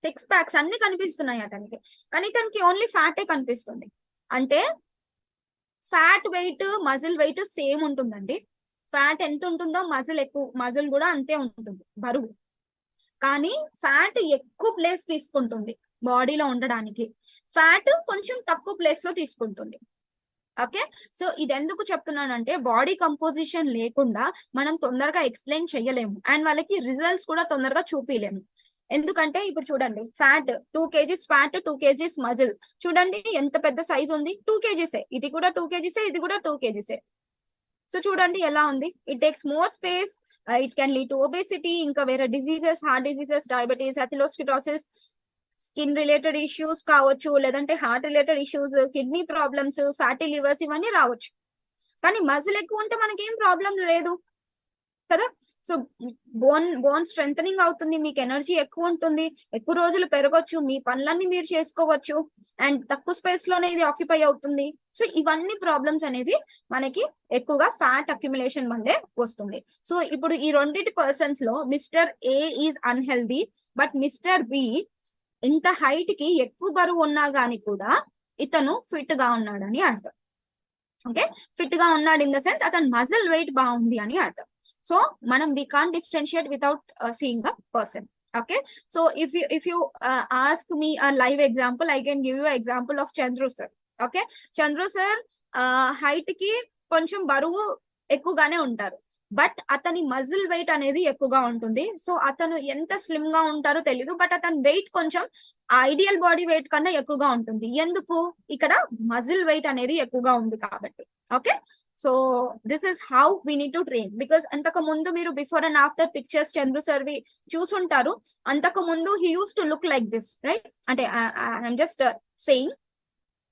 6 ప్యాక్స్ అన్ని కనిపిస్తున్నాయి అతనికి. కానీ తనకి ఓన్లీ ఫ్యాటే కనిపిస్తుంది. అంటే fat weight, muscle weight same ఉంటుందండి. ఫ్యాట్ ఎంత ఉంటుందో మజిల్ కూడా అంతే ఉంటుంది బరువు. కానీ ఫ్యాట్ ఎక్కువ ప్లేస్ తీసుకుంటుంది బాడీలో ఉండడానికి, ఫ్యాట్ కొంచెం తక్కువ ప్లేస్ లో తీసుకుంటుంది. ఓకే, సో ఇది ఎందుకు చెప్తున్నానంటే బాడీ కంపోజిషన్ లేకుండా మనం తొందరగా ఎక్స్ప్లెయిన్ చేయలేము అండ్ వాళ్ళకి రిజల్ట్స్ కూడా తొందరగా చూపించలేము. ఎందుకంటే ఇప్పుడు చూడండి, fat 2 kgs fat, 2 kgs muscle, చూడండి ఎంత పెద్ద సైజ్ ఉంది. 2 kgs, ఇది కూడా 2 kgs, ఇది కూడా 2 kgs. సో చూడండి ఎలా ఉంది. It takes more space, it can lead to obesity, ఇంకా వేరే diseases, heart diseases, diabetes, atherosclerosis, skin related issues కావచ్చు, లేదంటే heart related issues, kidney problems, fatty levers, ఇవన్నీ రావచ్చు. కానీ మజిల్ ఎక్కువ ఉంటే మనకేం ప్రాబ్లం లేదు కదా. సో బోన్ స్ట్రెంథనింగ్ అవుతుంది, మీకు ఎనర్జీ ఎక్కువ ఉంటుంది, ఎక్కువ రోజులు పెరగొచ్చు, మీ పనులన్నీ మీరు చేసుకోవచ్చు అండ్ తక్కువ స్పేస్ లోనే ఇది ఆక్యుపై అవుతుంది. సో ఇవన్నీ ప్రాబ్లమ్స్ అనేవి మనకి ఎక్కువగా ఫ్యాట్ అక్యుములేషన్ వల్లే వస్తుంది. సో ఇప్పుడు ఈ రెండింటి పర్సన్స్ లో mister A is unhealthy, but mister B ఇంత హైట్ కి ఎక్కువ బరువు ఉన్నా గానీ కూడా ఇతను ఫిట్ గా ఉన్నాడని అర్థం. ఓకే, ఫిట్ గా ఉన్నాడు ఇన్ ద సెన్స్ అతని మజిల్ వెయిట్ బాగుంది అని అర్థం. సో మనం we can't differentiate without seeing a person. Okay, so if you ask me a live example, I can give you an example of Chandru sir. Okay, Chandru sir height కి కొంచెం బరువు ఎక్కువగానే ఉంటారు, but అతని muscle weight అనేది ఎక్కువగా ఉంటుంది. So అతను ఎంత స్లిమ్ గా ఉంటారో తెలీదు, బట్ అతని వెయిట్ కొంచెం ఐడియల్ బాడీ వెయిట్ కన్నా ఎక్కువగా ఉంటుంది. ఎందుకు? ఇక్కడ మజిల్ వెయిట్ అనేది ఎక్కువగా ఉంది కాబట్టి. Okay, so this is how we need to train. Because అంతకు ముందు మీరు before and after pictures Chandru సర్వి చూసుంటారు. అంతకు ముందు he used to look like this, right? అంటే ఐఎమ్ జస్ట్ సేయింగ్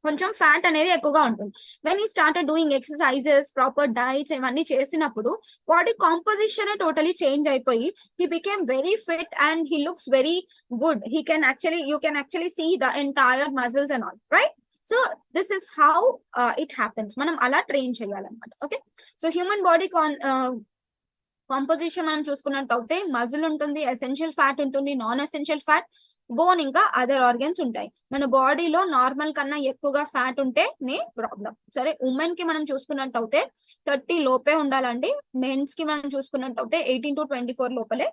కొంచెం ఫ్యాట్ అనేది ఎక్కువగా ఉంటుంది. When he started doing exercises, proper diets ఇవన్నీ చేసినప్పుడు బాడీ కాంపోజిషన్ టోటలీ చేంజ్ అయిపోయి he became very fit and he looks very good. You can actually see the entire muscles and all, right? So this is how it happens. మనం అలా train చేయాలన్నమాట. Okay, so human body composition మనం చూసుకున్నట్టు అయితే muscle ఉంటుంది, essential fat ఉంటుంది, non essential fat, bone, ఇంకా other organs ఉంటాయి. మన బాడీలో నార్మల్ కన్నా ఎక్కువగా ఫ్యాట్ ఉంటే నే ప్రాబ్లం. సరే, ఉమెన్ కి మనం చూసుకున్నట్టు అయితే 30 లోపే ఉండాలండి. మెన్స్ కి మనం చూసుకున్నట్టు అయితే 18 to 24 లోపలే.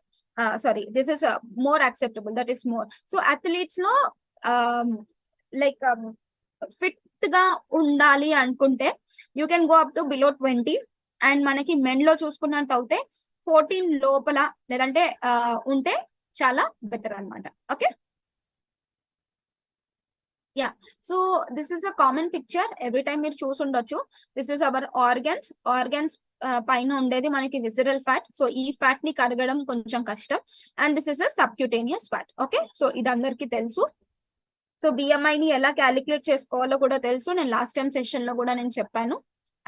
Sorry, this is more acceptable, that is more. So athletes లో లైక్ ఫిట్ గా ఉండాలి అనుకుంటే you can go up to below 20. And మనకి మెన్ లో చూసుకున్నట్టు అయితే 14 లోపల లేదంటే ఉంటే చాలా బెటర్ అన్నమాట. Okay, yeah. So this is a common picture, every time మీరు చూసుండొచ్చు. దిస్ ఇస్ అవర్ ఆర్గన్స్ పైన ఉండేది మనకి విజరల్ ఫ్యాట్. సో ఈ ఫ్యాట్ ని కరగడం కొంచెం కష్టం. And this is a subcutaneous fat. Okay, so ఇది అందరికి తెలుసు. సో బిఎంఐ ని ఎలా క్యాలిక్యులేట్ చేసుకోవాలో కూడా తెలుసు. నేను లాస్ట్ టైం సెషన్ లో కూడా నేను చెప్పాను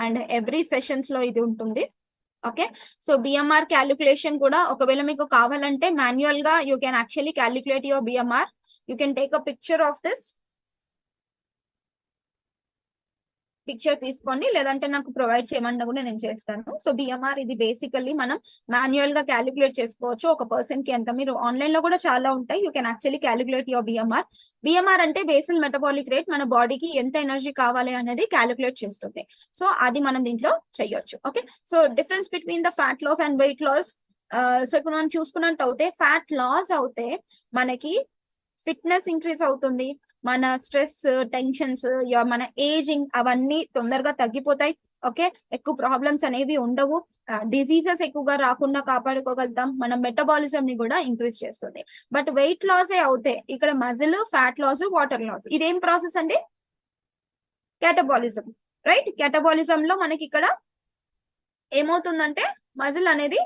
అండ్ ఎవ్రీ సెషన్స్ లో ఇది ఉంటుంది. ఓకే, సో బిఎంఆర్ క్యాలిక్యులేషన్ కూడా ఒకవేళ మీకు కావాలంటే మాన్యువల్ గా you can actually calculate your BMR. You can take a picture of this, picture తీసుకోండి, లేదంటే నాకు ప్రొవైడ్ చేయమన్నా కూడా నేను చేస్తాను. సో బిఎంఆర్ ఇది బేసికల్లీ మనం మాన్యువల్ గా క్యాలిక్యులేట్ చేసుకోవచ్చు ఒక పర్సన్ కి ఎంత. మీరు ఆన్లైన్ లో కూడా చాలా ఉంటాయి, you can actually calculate your BMR. BMR అంటే బేసిల్ మెటబాలిక్ రేట్, మన బాడీకి ఎంత ఎనర్జీ కావాలి అనేది క్యాలిక్యులేట్ చేస్తుంది. సో అది మనం దీంట్లో చేయొచ్చు. Okay, so difference between the fat loss and weight loss. So ఇప్పుడు మనం చూసుకున్నట్టు అయితే ఫ్యాట్ లాస్ అవుతే మనకి ఫిట్నెస్ ఇంక్రీజ్ అవుతుంది, మన స్ట్రెస్, టెన్షన్స్, మన ఏజింగ్ అవన్నీ తొందరగా తగ్గిపోతాయి. ఓకే, ఎక్కువ ప్రాబ్లమ్స్ అనేవి ఉండవు, డిసీజెస్ ఎక్కువగా రాకుండా కాపాడుకోగలుగుతాం, మన మెటబాలిజం ని కూడా ఇంక్రీజ్ చేస్తుంది. బట్ వెయిట్ లాసే అవుతే ఇక్కడ muscle, fat loss, water loss, ఇదేం ప్రాసెస్ అండి? Catabolism, right? క్యాటబాలిజం లో మనకి ఇక్కడ ఏమవుతుందంటే మజిల్ అనేది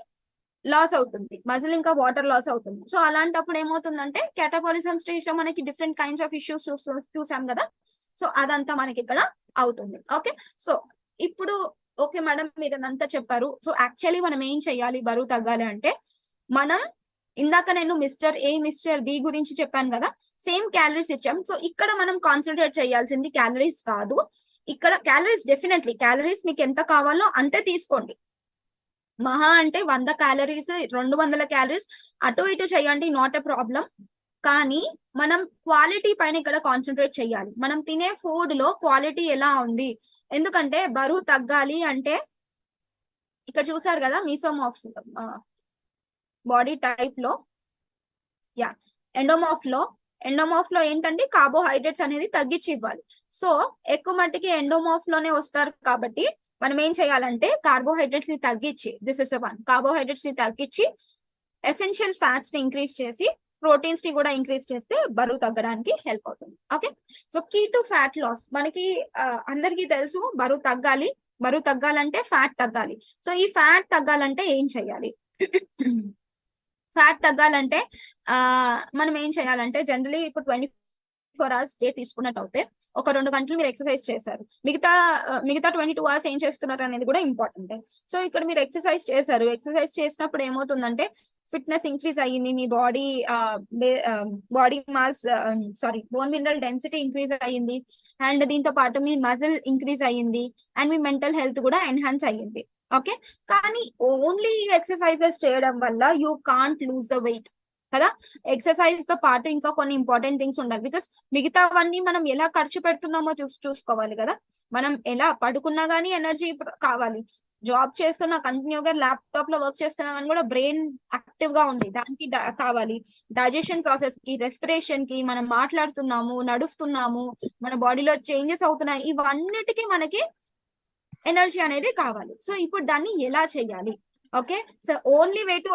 లాస్ అవుతుంది, మజిల్ ఇంకా వాటర్ లాస్ అవుతుంది. సో అలాంటప్పుడు ఏమవుతుందంటే క్యాటబాలిజం స్టేజ్ లో మనకి డిఫరెంట్ కైండ్స్ ఆఫ్ ఇష్యూస్ చూసాం కదా. సో అదంతా మనకి ఇక్కడ అవుతుంది. ఓకే, సో ఇప్పుడు ఓకే మేడం మీరు అదంతా చెప్పారు. సో యాక్చువల్లీ మనం ఏం చెయ్యాలి బరువు తగ్గాలి అంటే? మనం ఇందాక నేను మిస్టర్ ఏ మిస్టర్ బి గురించి చెప్పాను కదా, సేమ్ క్యాలరీస్ ఇచ్చాం. సో ఇక్కడ మనం కాన్సన్ట్రేట్ చేయాల్సింది క్యాలరీస్ కాదు, ఇక్కడ క్యాలరీస్ డెఫినెట్లీ క్యాలరీస్ మీకు ఎంత కావాలో అంతే తీసుకోండి. మహా అంటే 100 క్యాలరీస్ 200 క్యాలరీస్ అటు ఇటు చేయండి, నాట్ ఎ ప్రాబ్లం. కానీ మనం క్వాలిటీ పైన ఇక్కడ కాన్సన్ట్రేట్ చేయాలి. మనం తినే ఫుడ్ లో క్వాలిటీ ఎలా ఉంది, ఎందుకంటే బరువు తగ్గాలి అంటే ఇక్కడ చూసారు కదా మీసోమార్ఫ్ బాడీ టైప్ లో, యా ఎండోమార్ఫ్ లో ఏంటంటే కార్బోహైడ్రేట్స్ అనేది తగ్గించి ఇవ్వాలి. సో ఎక్కువ మట్టికి ఎండోమార్ఫ్ లోనే వస్తారు కాబట్టి మనం ఏం చేయాలంటే కార్బోహైడ్రేట్స్ ని తగ్గించి, దిస్ ఇస్ వన్, కార్బోహైడ్రేట్స్ ని తగ్గించి ఎసెన్షియల్ ఫ్యాట్స్ ని ఇంక్రీజ్ చేసి ప్రోటీన్స్ ని కూడా ఇంక్రీజ్ చేస్తే బరువు తగ్గడానికి హెల్ప్ అవుతుంది. Okay, so key to fat loss మనకి అందరికీ తెలుసు, బరువు తగ్గాలంటే ఫ్యాట్ తగ్గాలి. సో ఈ ఫ్యాట్ తగ్గాలంటే ఏం చేయాలి? ఫ్యాట్ తగ్గాలంటే మనం ఏం చేయాలంటే జనరలీ ఇప్పుడు 24 hours డే తీసుకున్నట్టు అయితే ఒక 2 గంటలు మీరు ఎక్సర్సైజ్ చేశారు, మిగతా 22 hours ఏం చేస్తున్నారు అనేది కూడా ఇంపార్టెంట్. సో ఇక్కడ మీరు ఎక్సర్సైజ్ చేసినప్పుడు ఏమవుతుందంటే ఫిట్నెస్ ఇంక్రీజ్ అయ్యింది, మీ body mass bone mineral density increase అయ్యింది, అండ్ దీంతో పాటు మీ మజిల్ ఇంక్రీజ్ అయ్యింది, అండ్ మీ మెంటల్ హెల్త్ కూడా ఎన్హాన్స్ అయ్యింది. ఓకే, కానీ ఓన్లీ ఎక్సర్సైజెస్ చేయడం వల్ల you can't lose the weight కదా. ఎక్సర్సైజ్ తో పాటు ఇంకా కొన్ని ఇంపార్టెంట్ థింగ్స్ ఉండాలి. బికాస్ మిగతావన్నీ మనం ఎలా ఖర్చు పెడుతున్నామో చూసుకోవాలి కదా. మనం ఎలా పడుకున్నా గానీ ఎనర్జీ కావాలి, జాబ్ చేస్తున్నా కంటిన్యూగా ల్యాప్టాప్ లో వర్క్ చేస్తున్నా కానీ కూడా బ్రెయిన్ యాక్టివ్ గా ఉంది, దానికి కావాలి. డైజెషన్ ప్రాసెస్ కి, రెస్పిరేషన్ కి, మనం మాట్లాడుతున్నాము, నడుస్తున్నాము, మన బాడీలో చేంజెస్ అవుతున్నాయి, ఇవన్నిటికీ మనకి ఎనర్జీ అనేది కావాలి. సో ఇప్పుడు దాన్ని ఎలా చేయాలి? Okay, so only way to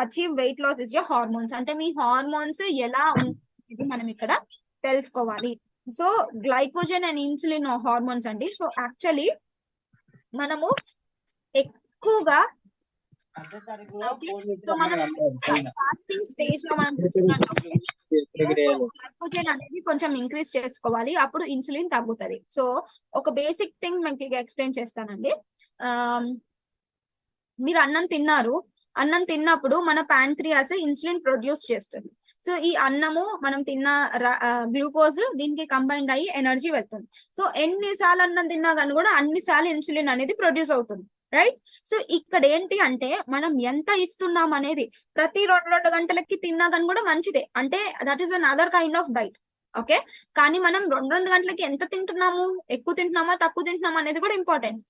achieve weight loss is your hormones. అంటే మీ హార్మోన్స్ ఎలా ఉంటుంది మనం ఇక్కడ తెలుసుకోవాలి. So glycogen and insulin hormones అండి. సో యాక్చువల్లీ మనము ఎక్కువగా ఫాస్టింగ్ స్టేజ్ లో మనం గ్లైకోజన్ అనేది కొంచెం ఇంక్రీజ్ చేసుకోవాలి, అప్పుడు ఇన్సులిన్ తగ్గుతుంది. సో ఒక బేసిక్ థింగ్ మీకు ఎక్స్ప్లెయిన్ చేస్తానండి. మీరు అన్నం తిన్నప్పుడు మన ప్యాంక్రియాస్ ఇన్సులిన్ ప్రొడ్యూస్ చేస్తుంది. సో ఈ అన్నము మనం తిన్న గ్లూకోజ్ దీనికి కంబైండ్ అయ్యి ఎనర్జీ వెళ్తుంది. సో ఎన్నిసార్లు అన్నం తిన్నా కానీ కూడా అన్నిసార్లు ఇన్సులిన్ అనేది ప్రొడ్యూస్ అవుతుంది, రైట్? సో ఇక్కడ ఏంటి అంటే మనం ఎంత ఇస్తున్నాం అనేది, ప్రతి 2 గంటలకి తిన్నా కానీ కూడా మంచిదే, అంటే that is an other kind of diet. Okay, కానీ మనం 2 గంటలకి ఎంత తింటున్నాము, ఎక్కువ తింటున్నామా తక్కువ తింటున్నామా అనేది కూడా ఇంపార్టెంట్.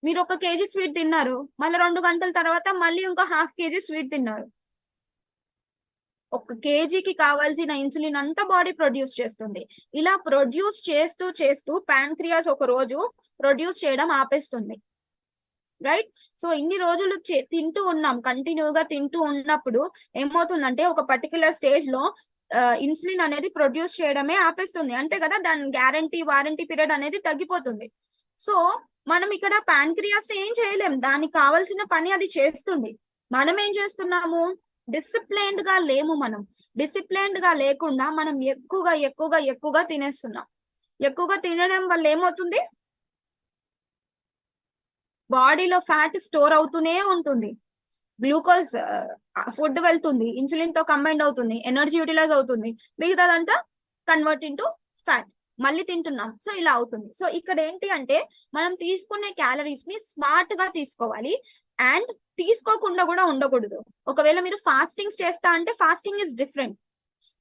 మీరు 1 kg స్వీట్ తిన్నారు, మళ్ళీ 2 గంటల తర్వాత మళ్ళీ ఇంకో 1/2 kg స్వీట్ తిన్నారు, 1 kgకి కావాల్సిన ఇన్సులిన్ అంతా బాడీ ప్రొడ్యూస్ చేస్తుంది. ఇలా ప్రొడ్యూస్ చేస్తూ ప్యాంక్రియాస్ ఒక రోజు ప్రొడ్యూస్ చేయడం ఆపేస్తుంది, రైట్? సో ఇన్ని రోజులు తింటూ ఉన్నాం, కంటిన్యూగా తింటూ ఉన్నప్పుడు ఏమవుతుందంటే ఒక పర్టికులర్ స్టేజ్ లో ఇన్సులిన్ అనేది ప్రొడ్యూస్ చేయడమే ఆపేస్తుంది, అంతే కదా. దాని వారంటీ పీరియడ్ అనేది తగ్గిపోతుంది. సో మనం ఇక్కడ ప్యాంక్రియాస్ ఏం చేయలేం, దానికి కావాల్సిన పని అది చేస్తుంది. మనం ఏం చేస్తున్నాము, డిసిప్లైన్డ్ గా లేము. మనం డిసిప్లైన్డ్ గా లేకుండా మనం ఎక్కువగా తినేస్తున్నాం. ఎక్కువగా తినడం వల్ల ఏమవుతుంది, బాడీలో ఫ్యాట్ స్టోర్ అవుతూనే ఉంటుంది, గ్లూకోజ్ ఫుడ్ వెళ్తుంది, ఇన్సులిన్ తో కంబైండ్ అవుతుంది, ఎనర్జీ యూటిలైజ్ అవుతుంది, మిగతాదంతా కన్వర్ట్ ఇంటూ ఫ్యాట్, మళ్ళీ తింటున్నాం. సో ఇలా అవుతుంది. సో ఇక్కడ ఏంటి అంటే మనం తీసుకునే క్యాలరీస్ ని స్మార్ట్ గా తీసుకోవాలి, అండ్ తీసుకోకుండా కూడా ఉండకూడదు. ఒకవేళ మీరు ఫాస్టింగ్స్ చేస్తా అంటే ఫాస్టింగ్ ఇస్ డిఫరెంట్.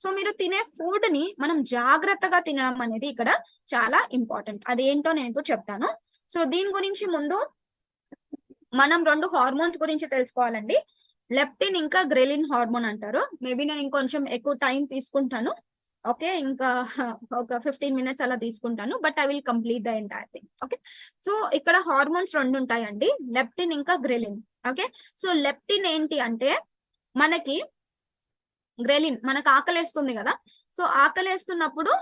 సో మీరు తినే ఫుడ్ ని మనం జాగ్రత్తగా తినడం అనేది ఇక్కడ చాలా ఇంపార్టెంట్. అదేంటో నేను ఇప్పుడు చెప్తాను. సో దీని గురించి ముందు మనం 2 హార్మోన్స్ గురించి తెలుసుకోవాలండి. లెప్టిన్ ఇంకా గ్రెలిన్ హార్మోన్ అంటారు. మేబీ నేను ఇంకొంచెం ఎక్కువ టైం తీసుకుంటాను, ఓకే, ఇంకా ఒక 15 minutes అలా తీసుకుంటాను, but I will complete the entire thing. Okay, so ఇక్కడ హార్మోన్స్ 2 ఉంటాయండి, లెప్టిన్ ఇంకా గ్రెలిన్. ఓకే, సో లెప్టిన్ ఏంటి అంటే మనకి గ్రెలిన్ మనకు ఆకలేస్తుంది కదా. సో ఆకలేస్తున్నప్పుడు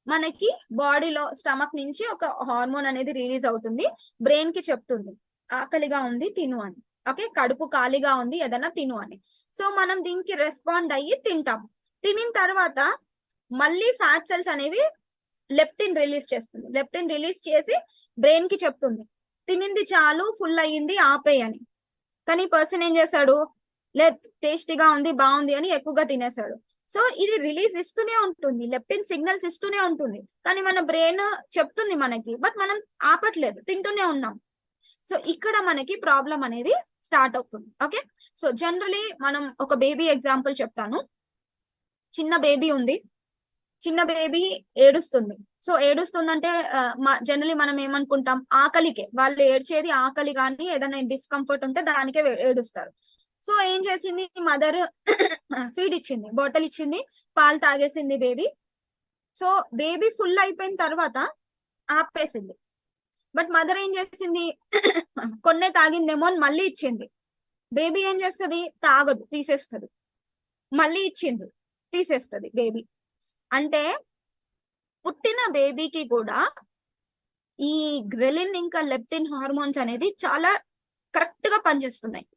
మనకి బాడీలో స్టమక్ నుంచి ఒక హార్మోన్ అనేది రిలీజ్ అవుతుంది, బ్రెయిన్ కి చెప్తుంది ఆకలిగా ఉంది తిను అని. ఓకే, కడుపు ఖాళీగా ఉంది ఏదైనా తిను అని. సో మనం దీనికి రెస్పాండ్ అయ్యి తింటాం. తినిన తర్వాత మళ్ళీ ఫ్యాట్ సెల్స్ అనేవి లెప్టిన్ రిలీజ్ చేస్తుంది. లెప్టిన్ రిలీజ్ చేసి బ్రెయిన్ కి చెప్తుంది తినింది చాలు, ఫుల్ అయ్యింది, ఆపేయని. కానీ పర్సన్ ఏం చేశాడు, లేదు టేస్టీగా ఉంది బాగుంది అని ఎక్కువగా తినేసాడు. సో ఇది రిలీజ్ ఇస్తూనే ఉంటుంది, లెప్టిన్ సిగ్నల్స్ ఇస్తూనే ఉంటుంది, కానీ మన బ్రెయిన్ చెప్తుంది మనకి, బట్ మనం ఆపట్లేదు, తింటూనే ఉన్నాం. సో ఇక్కడ మనకి ప్రాబ్లం అనేది స్టార్ట్ అవుతుంది. ఓకే, సో జనరలీ మనం ఒక బేబీ ఎగ్జాంపుల్ చెప్తాను. చిన్న బేబీ ఉంది, చిన్న బేబీ ఏడుస్తుంది. సో ఏడుస్తుందంటే జనరలీ మనం ఏమనుకుంటాం, ఆకలికే, వాళ్ళు ఏడ్చేది ఆకలి కానీ ఏదైనా డిస్కంఫర్ట్ ఉంటే దానికే ఏడుస్తారు. సో ఏం చేసింది మదర్, ఫీడ్ ఇచ్చింది, బాటిల్ ఇచ్చింది, పాలు తాగేసింది బేబీ. సో బేబీ ఫుల్ అయిపోయిన తర్వాత ఆపేసింది. బట్ మదర్ ఏం చేసింది, కొన్నే తాగిందేమో అని మళ్ళీ ఇచ్చింది. బేబీ ఏం చేస్తుంది, తాగదు, తీసేస్తుంది. మళ్ళీ ఇచ్చింది, తీసేస్తుంది బేబీ. అంటే పుట్టిన బేబీకి కూడా ఈ గ్రెలిన్ ఇంకా లెప్టిన్ హార్మోన్స్ అనేది చాలా కరెక్ట్ గా పనిచేస్తున్నాయి.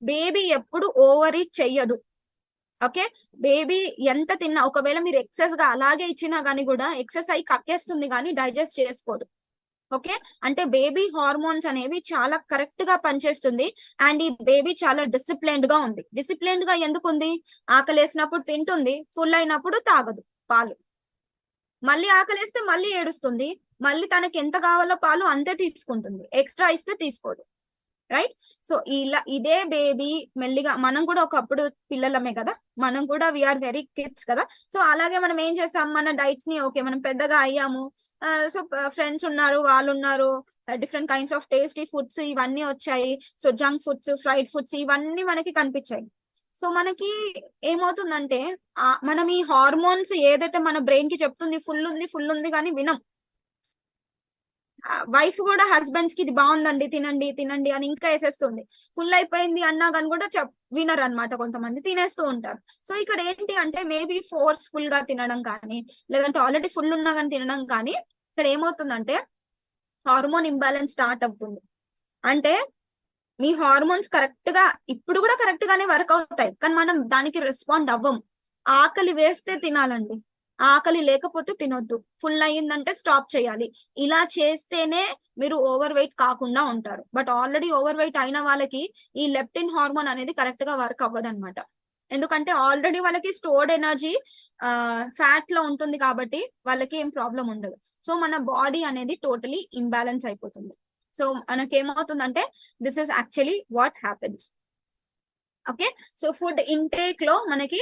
బేబీ ఎప్పుడు ఓవర్ ఈట్ చెయ్యదు. ఓకే, బేబీ ఎంత తిన్నా, ఒకవేళ మీరు ఎక్సెస్ గా అలాగే ఇచ్చినా గానీ కూడా ఎక్సెస్ అయి కక్కేస్తుంది కానీ డైజెస్ట్ చేసుకోదు. ఓకే, అంటే బేబీ హార్మోన్స్ అనేవి చాలా కరెక్ట్ గా పనిచేస్తుంది. అండ్ ఈ బేబీ చాలా డిసిప్లైన్డ్ గా ఉంది. డిసిప్లైన్డ్ గా ఎందుకు ఉంది, ఆకలేసినప్పుడు తింటుంది, ఫుల్ అయినప్పుడు తాగదు పాలు, మళ్ళీ ఆకలేస్తే మళ్ళీ ఏడుస్తుంది, మళ్ళీ తనకి ఎంత కావాలో పాలు అంతే తీసుకుంటుంది, ఎక్స్ట్రా ఇస్తే తీసుకోదు. రైట్, సో ఇలా ఇదే బేబీ మెల్లిగా, మనం కూడా ఒకప్పుడు పిల్లలమే కదా, మనం కూడా వీఆర్ వెరీ కిడ్స్ కదా. సో అలాగే మనం ఏం చేస్తాం, మన డైట్స్ ని, ఓకే మనం పెద్దగా అయ్యాము, సో ఫ్రెండ్స్ ఉన్నారు, వాళ్ళు ఉన్నారు, different kinds of tasty foods ఇవన్నీ వచ్చాయి. So junk foods, fried foods ఇవన్నీ మనకి కనిపించాయి. సో మనకి ఏమవుతుందంటే మనం ఈ హార్మోన్స్ ఏదైతే మన బ్రెయిన్ కి చెప్తుంది ఫుల్ ఉంది కానీ వినం. వైఫ్ కూడా హస్బెండ్స్ కి ఇది బాగుందండి తినండి తినండి అని ఇంకా వేసేస్తుంది. ఫుల్ అయిపోయింది అన్నా కానీ కూడా వినరు అనమాట, కొంతమంది తినేస్తూ ఉంటారు. సో ఇక్కడ ఏంటి అంటే మేబీ ఫోర్స్ఫుల్ గా తినడం కానీ, లేదంటే ఆల్రెడీ ఫుల్ ఉన్నా కానీ తినడం కానీ, ఇక్కడ ఏమవుతుందంటే హార్మోన్ ఇంబ్యాలెన్స్ స్టార్ట్ అవుతుంది. అంటే మీ హార్మోన్స్ కరెక్ట్ గా ఇప్పుడు కూడా కరెక్ట్ గానే వర్క్ అవుతాయి, కానీ మనం దానికి రెస్పాండ్ అవ్వం. ఆకలి వేస్తే తినాలండి, ఆకలి లేకపోతే తినొద్దు, ఫుల్ అయ్యిందంటే స్టాప్ చేయాలి. ఇలా చేస్తేనే మీరు ఓవర్ వెయిట్ కాకుండా ఉంటారు. బట్ ఆల్రెడీ ఓవర్ వెయిట్ అయిన వాళ్ళకి ఈ లెప్టిన్ హార్మోన్ అనేది కరెక్ట్ గా వర్క్ అవ్వదు అనమాట. ఎందుకంటే ఆల్రెడీ వాళ్ళకి స్టోర్డ్ ఎనర్జీ ఫ్యాట్ లో ఉంటుంది కాబట్టి వాళ్ళకి ఏం ప్రాబ్లం ఉండదు. సో మన బాడీ అనేది టోటలీ ఇంబ్యాలెన్స్ అయిపోతుంది. సో మనకేమవుతుందంటే this is actually what happens. Okay, so food intake లో మనకి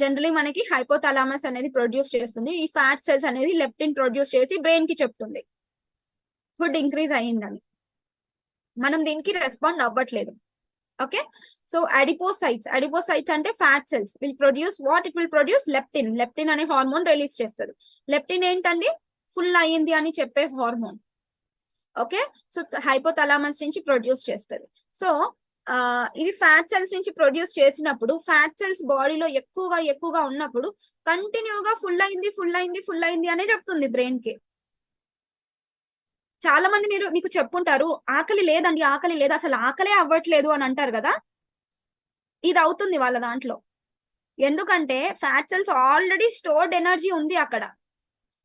జనరలీ మనకి హైపోథాలమస్ అనేది ప్రొడ్యూస్ చేస్తుంది. ఈ ఫ్యాట్ సెల్స్ అనేది లెప్టిన్ ప్రొడ్యూస్ చేసి బ్రెయిన్ కి చెప్తుంది ఫుడ్ ఇంక్రీజ్ అయ్యిందని. మనం దీనికి రెస్పాండ్ అవ్వట్లేదు. ఓకే, సో అడిపోసైట్స్ అంటే fat cells will produce what, it will produce leptin. Leptin అనే హార్మోన్ రిలీజ్ చేస్తుంది. లెప్టిన్ ఏంటండి, ఫుల్ అయ్యింది అని చెప్పే హార్మోన్. ఓకే, సో హైపోథాలమస్ నుంచి ప్రొడ్యూస్ చేస్తుంది. సో ఇది ఫ్యాట్ సెల్స్ నుంచి ప్రొడ్యూస్ చేసినప్పుడు, ఫ్యాట్ సెల్స్ బాడీలో ఎక్కువగా ఉన్నప్పుడు కంటిన్యూగా ఫుల్ అయింది అనే చెప్తుంది బ్రెయిన్ కి. చాలా మంది మీకు చెప్పుంటారు, ఆకలి లేదండి, ఆకలి లేదు, అసలు ఆకలే అవ్వట్లేదు అని అంటారు కదా. ఇది అవుతుంది వాళ్ళ దాంట్లో. ఎందుకంటే fat cells already stored energy ఉంది అక్కడ.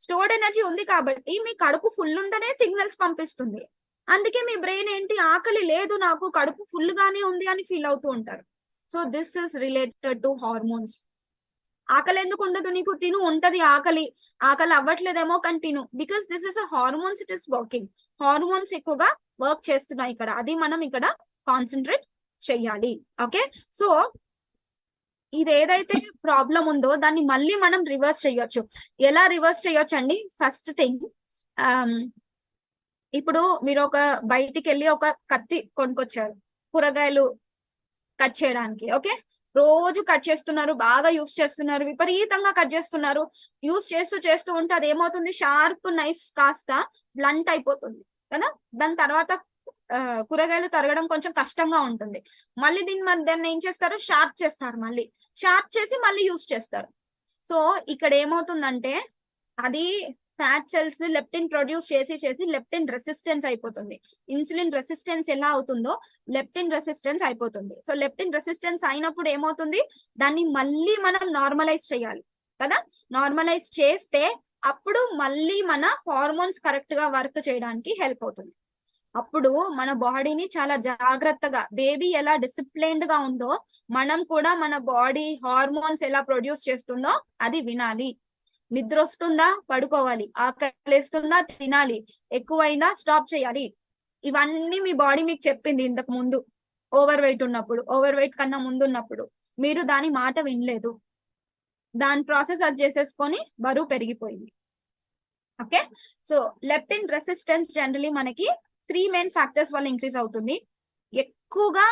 స్టోర్డ్ ఎనర్జీ ఉంది కాబట్టి మీ కడుపు ఫుల్ ఉందనే సిగ్నల్స్ పంపిస్తుంది. అందుకే మీ బ్రెయిన్ ఏంటి, ఆకలి లేదు నాకు, కడుపు ఫుల్ గానే ఉంది అని ఫీల్ అవుతూ ఉంటారు. So this is related to hormones. ఆకలి ఎందుకు ఉండదు నీకు, తిను, ఉంటది ఆకలి అవ్వట్లేదేమో కానీ తిను, because this is a hormones, it is working. Hormones ఎక్కువగా వర్క్ చేస్తున్నాయి ఇక్కడ, అది మనం ఇక్కడ కాన్సన్ట్రేట్ చెయ్యాలి. ఓకే, సో ఇది ఏదైతే ప్రాబ్లం ఉందో దాన్ని మళ్ళీ మనం రివర్స్ చేయొచ్చు. ఎలా రివర్స్ చేయొచ్చు అండి, ఫస్ట్ థింగ్, ఇప్పుడు మీరు ఒక బయటికి వెళ్ళి ఒక కత్తి కొనుక్కొచ్చారు కూరగాయలు కట్ చేయడానికి. ఓకే, రోజు కట్ చేస్తున్నారు, బాగా యూస్ చేస్తున్నారు, విపరీతంగా కట్ చేస్తున్నారు. యూస్ చేస్తూ ఉంటే అది ఏమవుతుంది, షార్ప్ నైఫ్ కాస్త బ్లంట్ అయిపోతుంది కదా. దాని తర్వాత కూరగాయలు తరగడం కొంచెం కష్టంగా ఉంటుంది. మళ్ళీ దాన్ని ఏం చేస్తారు, షార్ప్ చేస్తారు, మళ్ళీ షార్ప్ చేసి మళ్ళీ యూస్ చేస్తారు. సో ఇక్కడ ఏమవుతుందంటే అది ఫ్యాట్ సెల్స్ లెప్టిన్ ప్రొడ్యూస్ చేసి లెప్టిన్ రెసిస్టెన్స్ అయిపోతుంది. ఇన్సులిన్ రెసిస్టెన్స్ ఎలా అవుతుందో లెప్టిన్ రెసిస్టెన్స్ అయిపోతుంది. సో లెప్టిన్ రెసిస్టెన్స్ అయినప్పుడు ఏమవుతుంది, దాన్ని మళ్ళీ మనం నార్మలైజ్ చేయాలి కదా. నార్మలైజ్ చేస్తే అప్పుడు మళ్ళీ మన హార్మోన్స్ కరెక్ట్ గా వర్క్ చేయడానికి హెల్ప్ అవుతుంది. అప్పుడు మన బాడీని చాలా జాగ్రత్తగా, బేబీ ఎలా డిసిప్లైన్డ్ గా ఉందో మనం కూడా మన బాడీ హార్మోన్స్ ఎలా ప్రొడ్యూస్ చేస్తుందో అది వినాలి. నిద్ర వస్తుందా పడుకోవాలి, ఆకలిస్తుందా తినాలి, ఎక్కువైందా స్టాప్ చేయాలి. ఇవన్నీ మీ బాడీ మీకు చెప్పింది ఇంతకు ముందు. ఓవర్ వెయిట్ ఉన్నప్పుడు, ఓవర్ వెయిట్ కన్నా ముందు ఉన్నప్పుడు మీరు దాని మాట వినలేదు, దాని ప్రాసెస్ అది చేసేసుకొని బరువు పెరిగిపోయింది. Okay, so leptin resistance generally మనకి 3 మెయిన్ ఫ్యాక్టర్స్ వల్ల ఇంక్రీజ్ అవుతుంది. ఎక్కువగా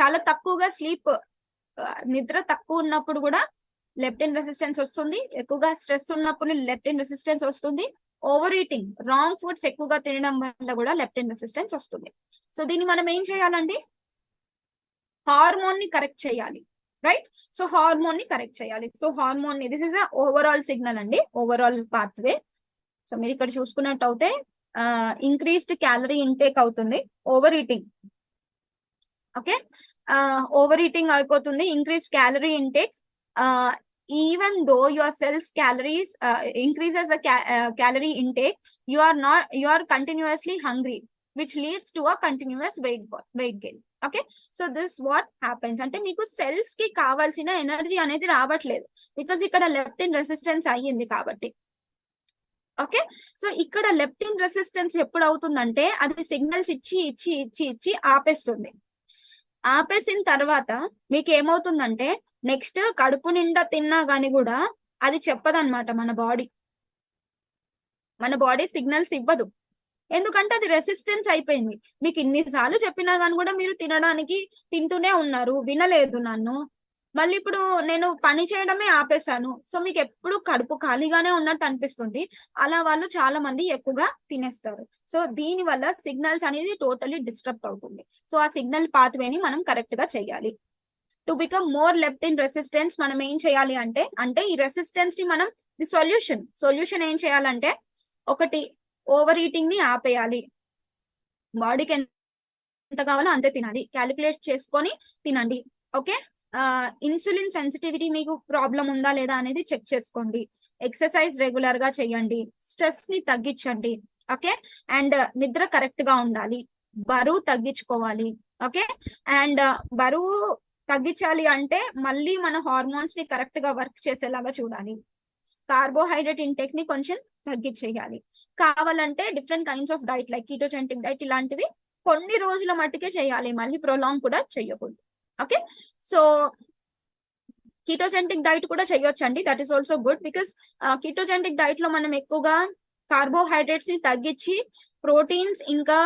చాలా తక్కువగా స్లీప్, నిద్ర తక్కువ ఉన్నప్పుడు కూడా లెప్టిన్ రెసిస్టెన్స్ వస్తుంది. ఎక్కువగా స్ట్రెస్ ఉన్నప్పుడు లెప్టిన్ రెసిస్టెన్స్ వస్తుంది. ఓవర్ ఈటింగ్, రాంగ్ ఫుడ్స్ ఎక్కువగా తినడం వల్ల కూడా లెప్టిన్ రెసిస్టెన్స్ వస్తుంది. సో దీన్ని మనం ఏం చేయాలండి, హార్మోన్ ని కరెక్ట్ చేయాలి, రైట్? సో హార్మోన్ ని కరెక్ట్ చేయాలి. సో హార్మోన్ ని, దిస్ ఇస్ ఓవరాల్ సిగ్నల్ అండి, ఓవరాల్ పాత్వే. సో మీరు ఇక్కడ చూసుకున్నట్టు అయితే ఇంక్రీస్డ్ క్యాలరీ ఇంటేక్ అవుతుంది, over eating. Okay, over eating అయిపోతుంది, increase calorie intake. Even though your cells calories increases the calorie intake, you are continuously hungry, which leads to a continuous weight gain. Okay, so this what happens అంటే మీకు cells కి కావాల్సిన energy అనేది రావట్లేదు, because ఇక్కడ leptin resistance అయ్యింది కాబట్టి. Okay, so ఇక్కడ లెప్టిన్ రెసిస్టెన్స్ ఎప్పుడు అవుతుందంటే అది సిగ్నల్స్ ఇచ్చి ఇచ్చి ఇచ్చి ఇచ్చి ఆపేస్తుంది. ఆపేసిన తర్వాత మీకు ఏమవుతుందంటే నెక్స్ట్ కడుపు నిండా తిన్నా గాని కూడా అది చెప్పదన్నమాట. మన బాడీ సిగ్నల్స్ ఇవ్వదు, ఎందుకంటే అది రెసిస్టెన్స్ అయిపోయింది. మీకు ఇన్నిసార్లు చెప్పినా గాని కూడా మీరు తింటూనే ఉన్నారు, వినలేదు నన్ను. మళ్ళీ ఇప్పుడు నేను పని చేయడమే ఆపేశాను, సో మీకు ఎప్పుడు కడుపు ఖాళీగానే ఉన్నట్టు అనిపిస్తుంది. అలా వాళ్ళు చాలా మంది ఎక్కువగా తినేస్తారు. సో దీని వల్ల సిగ్నల్స్ అనేది టోటలీ డిస్టర్బ్ అవుతుంది. సో ఆ సిగ్నల్ పాత్వేని మనం కరెక్ట్ గా చేయాలి. To become more leptin resistance మనం ఏం చేయాలి అంటే ఈ రెసిస్టెన్స్ ని మనం, ది సొల్యూషన్ ఏం చేయాలంటే, ఒకటి ఓవర్ ఈటింగ్ ని ఆపేయాలి. బాడీకి ఎంత కావాలో అంతే తినాలి, క్యాలిక్యులేట్ చేసుకొని తినండి. ఓకే, ఇన్సులిన్ సెన్సిటివిటీ మీకు ప్రాబ్లం ఉందా లేదా అనేది చెక్ చేసుకోండి. ఎక్సర్సైజ్ రెగ్యులర్ గా చేయండి, స్ట్రెస్ ని తగ్గించండి. ఓకే, అండ్ నిద్ర కరెక్ట్ గా ఉండాలి, బరువు తగ్గించుకోవాలి. ఓకే, అండ్ బరువు తగ్గించాలి అంటే మళ్ళీ మన హార్మోన్స్ ని కరెక్ట్ గా వర్క్ చేసేలాగా చూడాలి. కార్బోహైడ్రేట్ ఇంటేక్ ని కొంచెం తగ్గించేయాలి. కావాలంటే different kinds of diet like ketogenic diet ఇలాంటివి కొన్ని రోజుల మట్టుకే చేయాలి, మళ్ళీ ప్రొలాంగ్ కూడా చేయకూడదు. ఓకే, సో కీటోజెనిక్ డైట్ కూడా చేయొచ్చండి, that is also good. Because ketogenic diet లో మనం ఎక్కువగా కార్బోహైడ్రేట్స్ ని తగ్గించి ప్రోటీన్స్ ఇంకా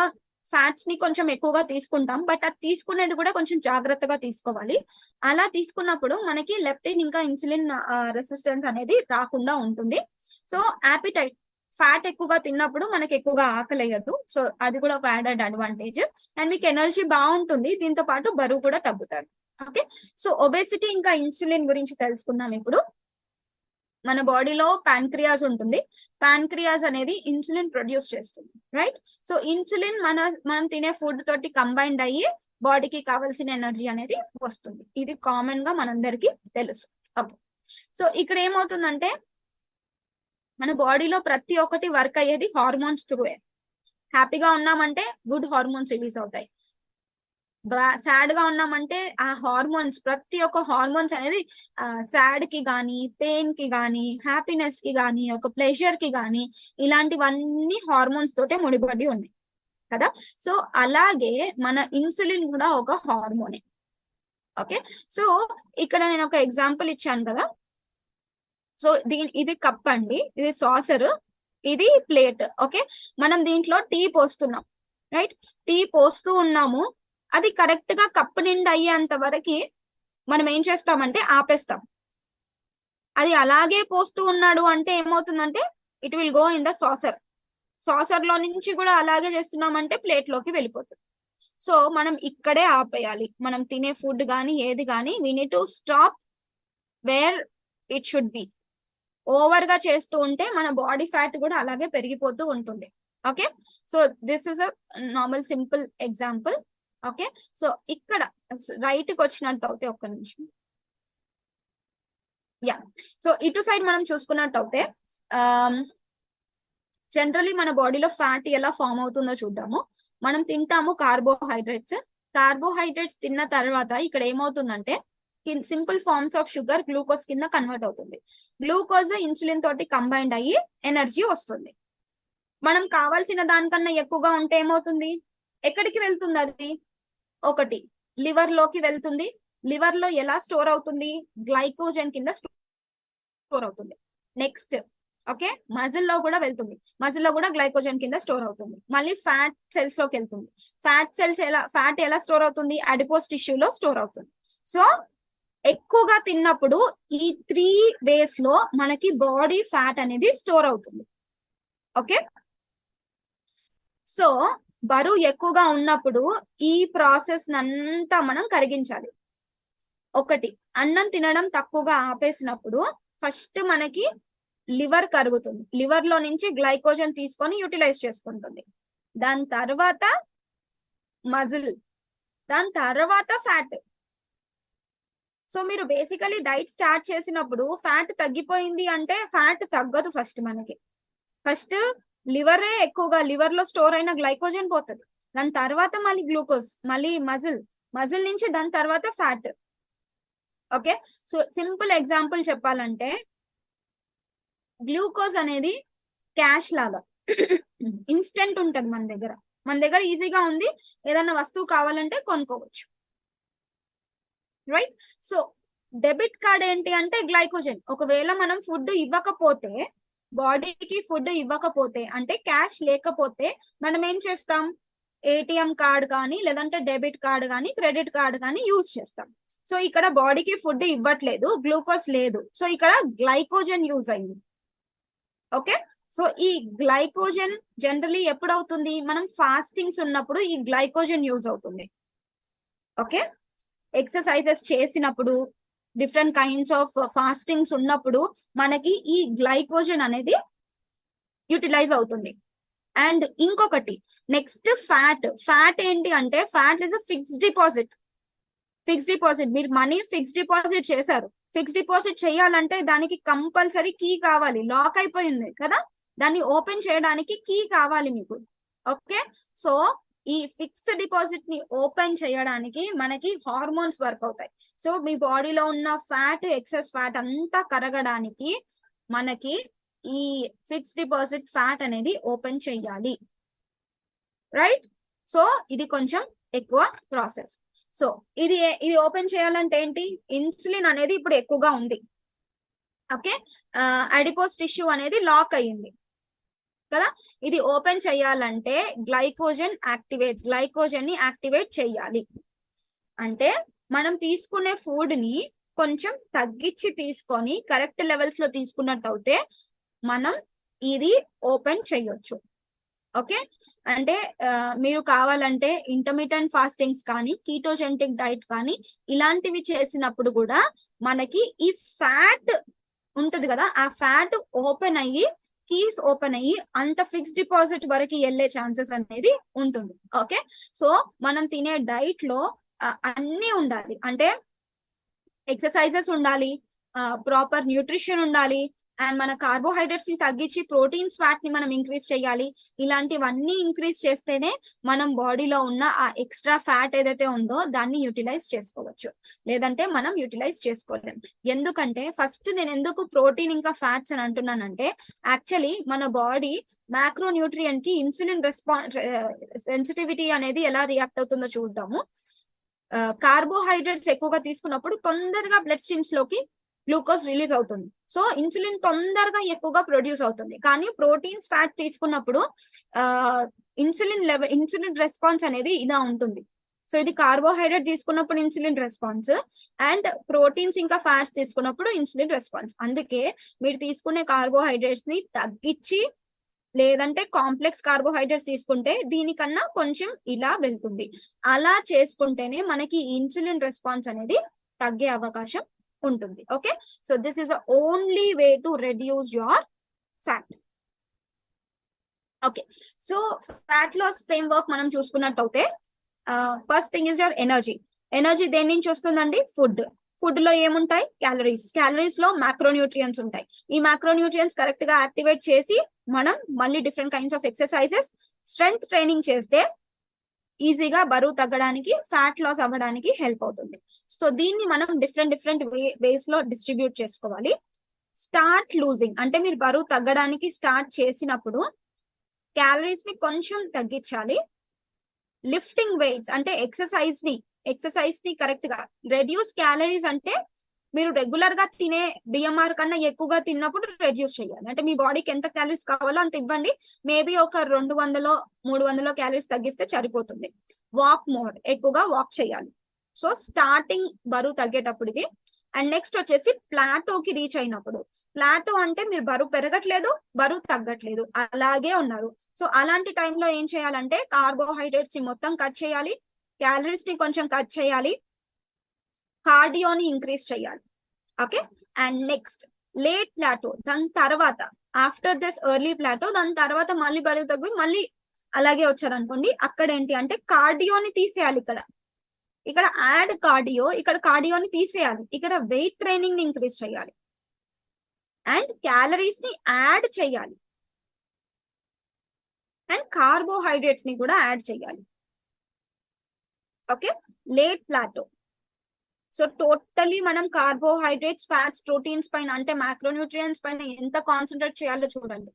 ఫ్యాట్స్ ని కొంచెం ఎక్కువగా తీసుకుంటాం. బట్ అది తీసుకునేది కూడా కొంచెం జాగ్రత్తగా తీసుకోవాలి. అలా తీసుకున్నప్పుడు మనకి లెప్టిన్ ఇంకా ఇన్సులిన్ రెసిస్టెన్స్ అనేది రాకుండా ఉంటుంది. సో యాపిటైట్, ఫ్యాట్ ఎక్కువగా తిన్నప్పుడు మనకి ఎక్కువగా ఆకలేయదు. సో అది కూడా ఒక యాడెడ్ అడ్వాంటేజ్. అండ్ మీకు ఎనర్జీ బాగుంటుంది, దీంతో పాటు బరువు కూడా తగ్గుతారు. ఓకే, సో ఒబేసిటీ ఇంకా ఇన్సులిన్ గురించి తెలుసుకుందాం ఇప్పుడు. మన బాడీలో ప్యాన్క్రియాస్ ఉంటుంది. ప్యాన్క్రియాస్ అనేది ఇన్సులిన్ ప్రొడ్యూస్ చేస్తుంది, రైట్? సో ఇన్సులిన్ మనం తినే ఫుడ్ తోటి కంబైన్డ్ అయ్యి బాడీకి కావాల్సిన ఎనర్జీ అనేది వస్తుంది. ఇది కామన్ గా మనందరికీ తెలుసు. ఓకే, సో ఇక్కడ ఏమవుతుందంటే మన బాడీలో ప్రతి ఒక్కటి వర్క్ అయ్యేది హార్మోన్స్ త్రూయే. హ్యాపీగా ఉన్నామంటే గుడ్ హార్మోన్స్ రిలీజ్ అవుతాయి, సాడ్ గా ఉన్నామంటే ఆ హార్మోన్స్, ప్రతి ఒక్క హార్మోన్స్ అనేది సాడ్ కి గానీ, పెయిన్ కి గానీ, హ్యాపీనెస్ కి గానీ, ఒక ప్లెజర్ కి గానీ, ఇలాంటివన్నీ హార్మోన్స్ తోటే ముడిపడి ఉన్నాయి కదా. సో అలాగే మన ఇన్సులిన్ కూడా ఒక హార్మోనే. ఓకే, సో ఇక్కడ నేను ఒక ఎగ్జాంపుల్ ఇచ్చాను కదా. సో ఇది కప్ అండి, ఇది సాసర్, ఇది ప్లేట్. ఓకే, మనం దీంట్లో టీ పోస్తున్నాం, రైట్? టీ పోస్తూ ఉన్నాము, అది కరెక్ట్ గా కప్పు నిండా అయ్యేంత వరకు మనం ఏం చేస్తామంటే ఆపేస్తాం. అది అలాగే పోస్తూ ఉన్నాడు అంటే ఏమవుతుందంటే it will go in the saucer లో నుంచి కూడా అలాగే చేస్తున్నామంటే ప్లేట్ లోకి వెళ్ళిపోతుంది. సో మనం ఇక్కడే ఆపేయాలి. మనం తినే ఫుడ్ కానీ ఏది కానీ we need to stop wear it should be. Over గా చేస్తూ ఉంటే మన బాడీ ఫ్యాట్ కూడా అలాగే పెరిగిపోతూ ఉంటుంది. Okay, so this is a normal simple example. Okay, so ఇక్కడ రైట్ కి వచ్చినట్టు అవుతే, ఒక్క నిమిషం. యా, సో ఇటు సైడ్ మనం చూసుకున్నట్టు అవుతే జనరలీ మన బాడీలో ఫ్యాట్ ఎలా ఫామ్ అవుతుందో చూద్దాము. మనం తింటాము కార్బోహైడ్రేట్స్ తిన్న తర్వాత ఇక్కడ ఏమవుతుందంటే simple forms of sugar glucose కింద కన్వర్ట్ అవుతుంది. గ్లూకోజ్ ఇన్సులిన్ తోటి కంబైండ్ అయ్యి ఎనర్జీ వస్తుంది. మనం కావాల్సిన దానికన్నా ఎక్కువగా ఉంటే ఏమవుతుంది, ఎక్కడికి వెళ్తుంది అది? ఒకటి లివర్ లోకి వెళ్తుంది. లివర్ లో ఎలా స్టోర్ అవుతుంది? గ్లైకోజన్ కింద స్టోర్ అవుతుంది. నెక్స్ట్ ఓకే, మజిల్ లో కూడా వెళ్తుంది. మజిల్ లో కూడా గ్లైకోజన్ కింద స్టోర్ అవుతుంది. మళ్ళీ ఫ్యాట్ సెల్స్ లోకి వెళ్తుంది. ఫ్యాట్ ఎలా స్టోర్ అవుతుంది? అడిపోస్ టిష్యూలో స్టోర్ అవుతుంది. సో ఎక్కువగా తిన్నప్పుడు ఈ 3 వేస్ లో మనకి బాడీ ఫ్యాట్ అనేది స్టోర్ అవుతుంది. ఓకే, సో బరువు ఎక్కువగా ఉన్నప్పుడు ఈ ప్రాసెస్ అంతా మనం కరిగించాలి. ఒకటి, అన్నం తినడం తక్కువగా ఆపేసినప్పుడు ఫస్ట్ మనకి లివర్ కరుగుతుంది. లివర్ లో నుంచి గ్లైకోజన్ తీసుకొని యూటిలైజ్ చేసుకుంటుంది. దాని తర్వాత మజిల్, దాని తర్వాత ఫ్యాట్. సో మీరు బేసికలీ డైట్ స్టార్ట్ చేసినప్పుడు ఫ్యాట్ తగ్గిపోయింది అంటే ఫ్యాట్ తగ్గదు. ఫస్ట్ లివరే ఎక్కువగా, లివర్ లో స్టోర్ అయిన గ్లైకోజన్ పోతుంది. దాని తర్వాత మళ్ళీ గ్లూకోజ్, మళ్ళీ మజిల్ నుంచి దాని తర్వాత fat. Okay, so simple example చెప్పాలంటే గ్లూకోజ్ అనేది క్యాష్ లాగా ఇన్స్టెంట్ ఉంటది మన దగ్గర ఈజీగా ఉంది. ఏదన్నా వస్తువు కావాలంటే కొనుక్కోవచ్చు, రైట్? సో డెబిట్ కార్డ్ ఏంటి అంటే గ్లైకోజన్. ఒకవేళ మనం ఫుడ్ ఇవ్వకపోతే, బాడీకి ఫుడ్ ఇవ్వకపోతే అంటే క్యాష్ లేకపోతే మనం ఏం చేస్తాం? ఏటీఎం కార్డ్ కానీ లేదంటే డెబిట్ కార్డ్ కానీ క్రెడిట్ కార్డ్ కానీ యూజ్ చేస్తాం. సో ఇక్కడ బాడీకి ఫుడ్ ఇవ్వట్లేదు, గ్లూకోజ్ లేదు, సో ఇక్కడ గ్లైకోజన్ యూజ్ అయింది. ఓకే, సో ఈ గ్లైకోజన్ జనరలీ ఎప్పుడవుతుంది? మనం ఫాస్టింగ్స్ ఉన్నప్పుడు ఈ గ్లైకోజన్ యూజ్ అవుతుంది. ఓకే, ఎక్సర్సైజెస్ చేసినప్పుడు, డిఫరెంట్ కైండ్స్ ఆఫ్ ఫాస్టింగ్స్ ఉన్నప్పుడు మనకి ఈ గ్లైకోజన్ అనేది యూటిలైజ్ అవుతుంది. అండ్ ఇంకొకటి నెక్స్ట్ ఫ్యాట్ ఏంటి అంటే fat is a fixed deposit. మీరు మనీ ఫిక్స్డ్ డిపాజిట్ చేశారు. ఫిక్స్డ్ డిపాజిట్ చేయాలంటే దానికి కంపల్సరీ కీ కావాలి. లాక్ అయిపోయింది కదా, దాన్ని ఓపెన్ చేయడానికి కీ కావాలి మీకు. ఓకే, సో ఈ ఫిక్స్డ్ డిపాజిట్ ని ఓపెన్ చేయడానికి మనకి హార్మోన్స్ వర్క్ అవుతాయి. సో మీ బాడీలో ఉన్న ఫ్యాట్, ఎక్సెస్ ఫ్యాట్ అంతా కరగడానికి మనకి ఈ ఫిక్స్డ్ డిపాజిట్ ఫ్యాట్ అనేది ఓపెన్ చేయాలి, రైట్? సో ఇది కొంచెం ఎక్కువ ప్రాసెస్. సో ఇది ఓపెన్ చేయాలంటే ఏంటి? ఇన్సులిన్ అనేది ఇప్పుడు ఎక్కువగా ఉంది. ఓకే, అడిపోస్ టిష్యూ అనేది లాక్ అయ్యింది కదా. ఇది ఓపెన్ చేయాలంటే గ్లైకోజన్ ని యాక్టివేట్ చేయాలి. అంటే మనం తీసుకునే ఫుడ్ ని కొంచెం తగ్గించి తీసుకొని కరెక్ట్ లెవెల్స్ లో తీసుకున్నట్టు అయితే మనం ఇది ఓపెన్ చేయొచ్చు. ఓకే, అంటే మీరు కావాలంటే ఇంటర్మీడియట్ ఫాస్టింగ్స్ కానీ కీటోజెనిక్ డైట్ కానీ ఇలాంటివి చేసినప్పుడు కూడా మనకి ఈ ఫ్యాట్ ఉంటుంది కదా, ఆ ఫ్యాట్ ఓపెన్ అయ్యి కీస్ ఓపెన్ అయ్యి అంత ఫిక్స్డ్ డిపాజిట్ వరకు వెళ్ళే ఛాన్సెస్ అనేది ఉంటుంది. ఓకే, సో మనం తినే డైట్ లో అన్ని ఉండాలి. అంటే ఎక్సర్సైజెస్ ఉండాలి, ప్రాపర్ న్యూట్రిషన్ ఉండాలి, అండ్ మన కార్బోహైడ్రేట్స్ ని తగ్గించి ప్రోటీన్స్ ఫ్యాట్ ని మనం ఇంక్రీజ్ చేయాలి. ఇలాంటివన్నీ ఇంక్రీజ్ చేస్తేనే మనం బాడీలో ఉన్న ఆ ఎక్స్ట్రా ఫ్యాట్ ఏదైతే ఉందో దాన్ని యూటిలైజ్ చేసుకోవచ్చు. లేదంటే మనం యూటిలైజ్ చేసుకోలేం. ఎందుకంటే ఫస్ట్ నేను ఎందుకు ప్రోటీన్ ఇంకా ఫ్యాట్స్ అని అంటున్నానంటే యాక్చువల్లీ మన బాడీ మ్యాక్రో న్యూట్రియంట్ కి ఇన్సులిన్ సెన్సిటివిటీ అనేది ఎలా రియాక్ట్ అవుతుందో చూద్దాము. కార్బోహైడ్రేట్స్ ఎక్కువగా తీసుకున్నప్పుడు తొందరగా బ్లడ్ స్ట్రీమ్స్ లోకి గ్లూకోజ్ రిలీజ్ అవుతుంది. సో ఇన్సులిన్ తొందరగా ఎక్కువగా ప్రొడ్యూస్ అవుతుంది. కానీ ప్రోటీన్స్ ఫ్యాట్ తీసుకున్నప్పుడు ఇన్సులిన్ రెస్పాన్స్ అనేది ఇలా ఉంటుంది. సో ఇది కార్బోహైడ్రేట్ తీసుకున్నప్పుడు ఇన్సులిన్ రెస్పాన్స్, అండ్ ప్రోటీన్స్ ఇంకా ఫ్యాట్స్ తీసుకున్నప్పుడు ఇన్సులిన్ రెస్పాన్స్. అందుకే మీరు తీసుకునే కార్బోహైడ్రేట్స్ ని తగ్గించి లేదంటే కాంప్లెక్స్ కార్బోహైడ్రేట్స్ తీసుకుంటే దీనికన్నా కొంచెం ఇలా వెళ్తుంది. అలా చేసుకుంటేనే మనకి ఇన్సులిన్ రెస్పాన్స్ అనేది తగ్గే అవకాశం ఉంటుంది. Okay, so this is the only way to reduce your fat. Okay, so fat loss framework మనం చూసుకున్నట్టయితే first thing is your energy దేని నుంచి వస్తుందండి? ఫుడ్ లో ఏముంటాయి? క్యాలరీస్ లో మ్యాక్రోన్యూట్రియన్స్ ఉంటాయి. ఈ మ్యాక్రోన్యూట్రియన్స్ కరెక్ట్ గా యాక్టివేట్ చేసి మనం మళ్ళీ different kinds of exercises, strength training చేస్తే ఈజీగా బరువు తగ్గడానికి, ఫ్యాట్ లాస్ అవ్వడానికి హెల్ప్ అవుతుంది. సో దీన్ని మనం డిఫరెంట్ వేస్ లో డిస్ట్రిబ్యూట్ చేసుకోవాలి. స్టార్ట్ లూజింగ్ అంటే మీరు బరువు తగ్గడానికి స్టార్ట్ చేసినప్పుడు క్యాలరీస్ ని కొంచెం తగ్గించాలి. లిఫ్టింగ్ వెయిట్స్ అంటే ఎక్సర్సైజ్ ని కరెక్ట్ గా రెడ్యూస్ క్యాలరీస్ అంటే మీరు రెగ్యులర్ గా తినే బిఎంఆర్ కన్నా ఎక్కువగా తిన్నప్పుడు రెడ్యూస్ చేయాలి. అంటే మీ బాడీకి ఎంత క్యాలరీస్ కావాలో అంత ఇవ్వండి. మేబీ ఒక 200-300 క్యాలరీస్ తగ్గిస్తే సరిపోతుంది. వాక్ మోర్, ఎక్కువగా వాక్ చేయాలి. సో స్టార్టింగ్ బరువు తగ్గేటప్పుడు ఇది. అండ్ నెక్స్ట్ వచ్చేసి ప్లాటోకి రీచ్ అయినప్పుడు, ప్లాటో అంటే మీరు బరువు పెరగట్లేదు, బరువు తగ్గట్లేదు, అలాగే ఉన్నారు. సో అలాంటి టైంలో ఏం చేయాలంటే కార్బోహైడ్రేట్స్ ని మొత్తం కట్ చేయాలి, క్యాలరీస్ ని కొంచెం కట్ చేయాలి, కార్డియోని ఇంక్రీజ్ చేయాలి. Okay. And next late plateau, దాని తర్వాత ఆఫ్టర్ దిస్ ఎర్లీ ప్లాటో, దాని తర్వాత మళ్ళీ బరువు తగ్గి మళ్ళీ అలాగే వచ్చారనుకోండి, అక్కడ ఏంటి అంటే కార్డియోని తీసేయాలి. ఇక్కడ యాడ్ కార్డియో, ఇక్కడ కార్డియోని తీసేయాలి, ఇక్కడ వెయిట్ ట్రైనింగ్ ని ఇంక్రీజ్ చేయాలి అండ్ క్యాలరీస్ ని యాడ్ చేయాలి అండ్ కార్బోహైడ్రేట్స్ ని కూడా యాడ్ చేయాలి. Okay. Late plateau. So totally మనం కార్బోహైడ్రేట్స్, ఫ్యాట్స్, ప్రోటీన్స్ పైన అంటే మ్యాక్రోన్యూట్రియన్స్ పైన ఎంత కాన్సన్ట్రేట్ చేయాలో చూడండి.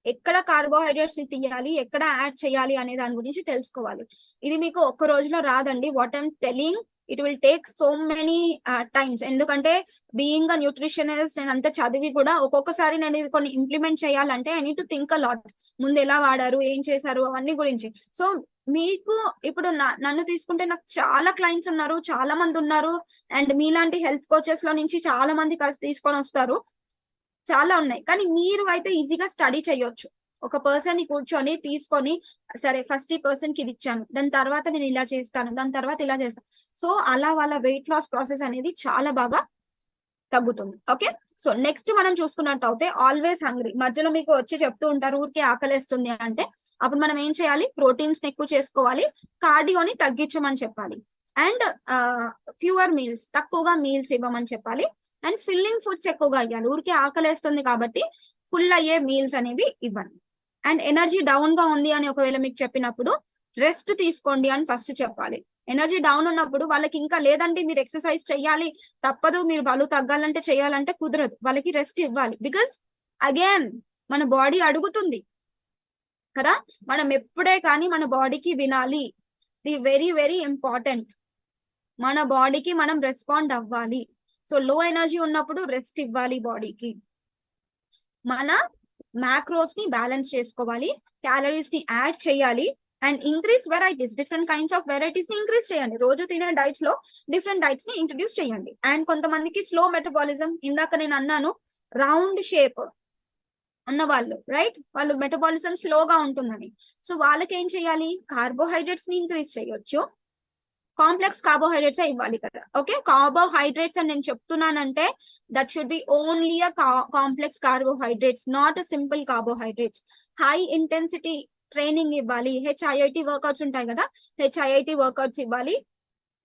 ఎక్కడ కార్బోహైడ్రేట్స్ ని తీయాలి, ఎక్కడ యాడ్ చేయాలి అనే దాని గురించి తెలుసుకోవాలి. ఇది మీకు ఒక్క రోజులో రాదండి. What I'm telling, it will take so many times. ఎందుకంటే బీయింగ్ అ న్యూట్రిషనిస్ట్ నేను అంత చదివి కూడా ఒక్కొక్కసారి నేను ఇది కొన్ని ఇంప్లిమెంట్ చేయాలంటే I need to think a lot. ముందు ఎలా వాడారు, ఏం చేశారు, అవన్నీ గురించి. సో మీకు ఇప్పుడు నన్ను తీసుకుంటే నాకు చాలా క్లయింట్స్ ఉన్నారు, చాలా మంది ఉన్నారు. అండ్ మీలాంటి హెల్త్ కోచెస్ లో నుంచి చాలా మంది తీసుకొని వస్తారు, చాలా ఉన్నాయి. కానీ మీరు అయితే ఈజీగా స్టడీ చేయొచ్చు. ఒక పర్సన్ ని కూర్చొని తీసుకొని, సరే ఫస్ట్ ఈ పర్సన్ కి ఇది ఇచ్చాను, దాని తర్వాత నేను ఇలా చేస్తాను, దాని తర్వాత ఇలా చేస్తాను. సో అలా వాళ్ళ వెయిట్ లాస్ ప్రాసెస్ అనేది చాలా బాగా తగ్గుతుంది. ఓకే. సో నెక్స్ట్ మనం చూసుకున్నట్టు అయితే ఆల్వేస్ హంగ్రీ. మధ్యలో మీకు వచ్చి చెప్తూ ఉంటారు ఊరికే ఆకలేస్తుంది అంటే, అప్పుడు మనం ఏం చేయాలి, ప్రోటీన్స్ ఎక్కువ చేసుకోవాలి, కార్డియోని తగ్గించమని చెప్పాలి అండ్ ఫ్యూవర్ మీల్స్, తక్కువగా మీల్స్ ఇవ్వమని చెప్పాలి అండ్ ఫిల్లింగ్ ఫుడ్స్ ఎక్కువగా ఇవ్వాలి. ఊరికే ఆకలేస్తుంది కాబట్టి ఫుల్ అయ్యే మీల్స్ అనేవి ఇవ్వండి. అండ్ ఎనర్జీ డౌన్ గా ఉంది అని ఒకవేళ మీకు చెప్పినప్పుడు రెస్ట్ తీసుకోండి అని ఫస్ట్ చెప్పాలి. ఎనర్జీ డౌన్ ఉన్నప్పుడు వాళ్ళకి ఇంకా లేదండి మీరు ఎక్సర్సైజ్ చెయ్యాలి, తప్పదు, మీరు బరువు తగ్గాలంటే చేయాలంటే కుదరదు, వాళ్ళకి రెస్ట్ ఇవ్వాలి. బికాస్ అగైన్ మన బాడీ అడుగుతుంది కదా, మనం ఎప్పుడే కానీ మన బాడీకి వినాలి. ది వెరీ ఇంపార్టెంట్, మన బాడీకి మనం రెస్పాండ్ అవ్వాలి. సో లో ఎనర్జీ ఉన్నప్పుడు రెస్ట్ ఇవ్వాలి బాడీకి. మన మ్యాక్రోస్ ని బ్యాలెన్స్ చేసుకోవాలి, క్యాలరీస్ ని యాడ్ చేయాలి and increase varieties, different kinds of varieties ని ఇంక్రీజ్ చేయండి. రోజు తినే డైట్స్ లో డిఫరెంట్ డైట్స్ ని ఇంట్రడ్యూస్ చేయండి. అండ్ కొంతమందికి స్లో మెటబాలిజం, ఇందాక నేను అన్నాను రౌండ్ షేప్ ఉన్న వాళ్ళు, రైట్, వాళ్ళు మెటబాలిజం స్లోగా ఉంటుందని. సో వాళ్ళకి ఏం చేయాలి, కార్బోహైడ్రేట్స్ ని ఇంక్రీజ్ చేయొచ్చు, కాంప్లెక్స్ కార్బోహైడ్రేట్స్ ఇవ్వాలి కదా. ఓకే. కార్బోహైడ్రేట్స్ అని నేను చెప్తున్నానంటే that should B only a complex carbohydrates, not simple carbohydrates. High intensity training ఇవ్వాలి, HIIT వర్కౌట్స్ ఉంటాయి కదా, HIIT వర్కౌట్స్ ఇవ్వాలి.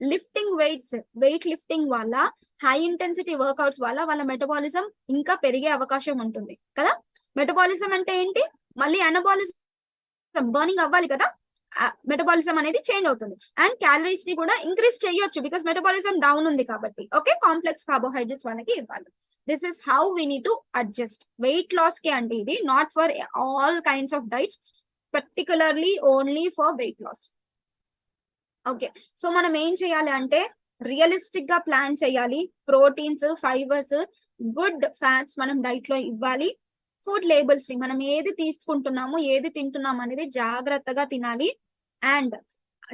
లిఫ్టింగ్ వెయిట్ లిఫ్టింగ్ వల్ల, హై ఇంటెన్సిటీ వర్కౌట్స్ వల్ల వాళ్ళ మెటబాలిజం ఇంకా పెరిగే అవకాశం ఉంటుంది కదా. మెటబాలిజం అంటే ఏంటి, మళ్ళీ అనబాలిజం, బర్నింగ్ అవ్వాలి కదా, మెటబాలిజం అనేది చేంజ్ అవుతుంది అండ్ క్యాలరీస్ ని కూడా ఇంక్రీజ్ చేయొచ్చు బికాస్ మెటబాలిజం డౌన్ ఉంది కాబట్టి. ఓకే. కాంప్లెక్స్ కార్బోహైడ్రేట్స్ మనకి ఇవ్వాలి. This is how we need to adjust. Weight loss కి అంటే ఇది not for all kinds of diets, particularly only for weight loss. Okay. So మనం ఏం చేయాలి అంటే రియలిస్టిక్ గా ప్లాన్ చేయాలి. ప్రోటీన్స్, ఫైబర్స్, గుడ్ ఫ్యాట్స్ మనం డైట్ లో ఇవ్వాలి. ఫుడ్ లేబుల్స్ ని మనం ఏది తీసుకుంటున్నాము, ఏది తింటున్నాము అనేది జాగ్రత్తగా తినాలి అండ్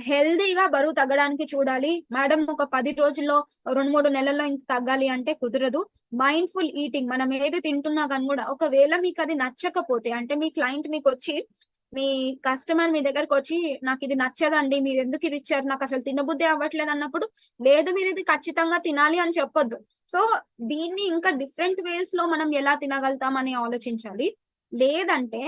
హెల్దీగా బరువు తగ్గడానికి చూడాలి. మేడం ఒక 10 రోజుల్లో 2-3 నెలల్లో ఇంక తగ్గాలి అంటే కుదరదు. మైండ్ఫుల్ ఈటింగ్, మనం ఏది తింటున్నా కానీ కూడా ఒకవేళ మీకు అది నచ్చకపోతే, అంటే మీ క్లయింట్ మీకు వచ్చి, మీ కస్టమర్ మీ దగ్గరకు వచ్చి నాకు ఇది నచ్చదండి, మీరు ఎందుకు ఇది ఇచ్చారు, నాకు అసలు తినబుద్ధి అవ్వట్లేదు అన్నప్పుడు, లేదు మీరు ఇది ఖచ్చితంగా తినాలి అని చెప్పొద్దు. సో దీన్ని ఇంకా డిఫరెంట్ వేస్ లో మనం ఎలా తినగలుగుతాం అని ఆలోచించాలి. లేదంటే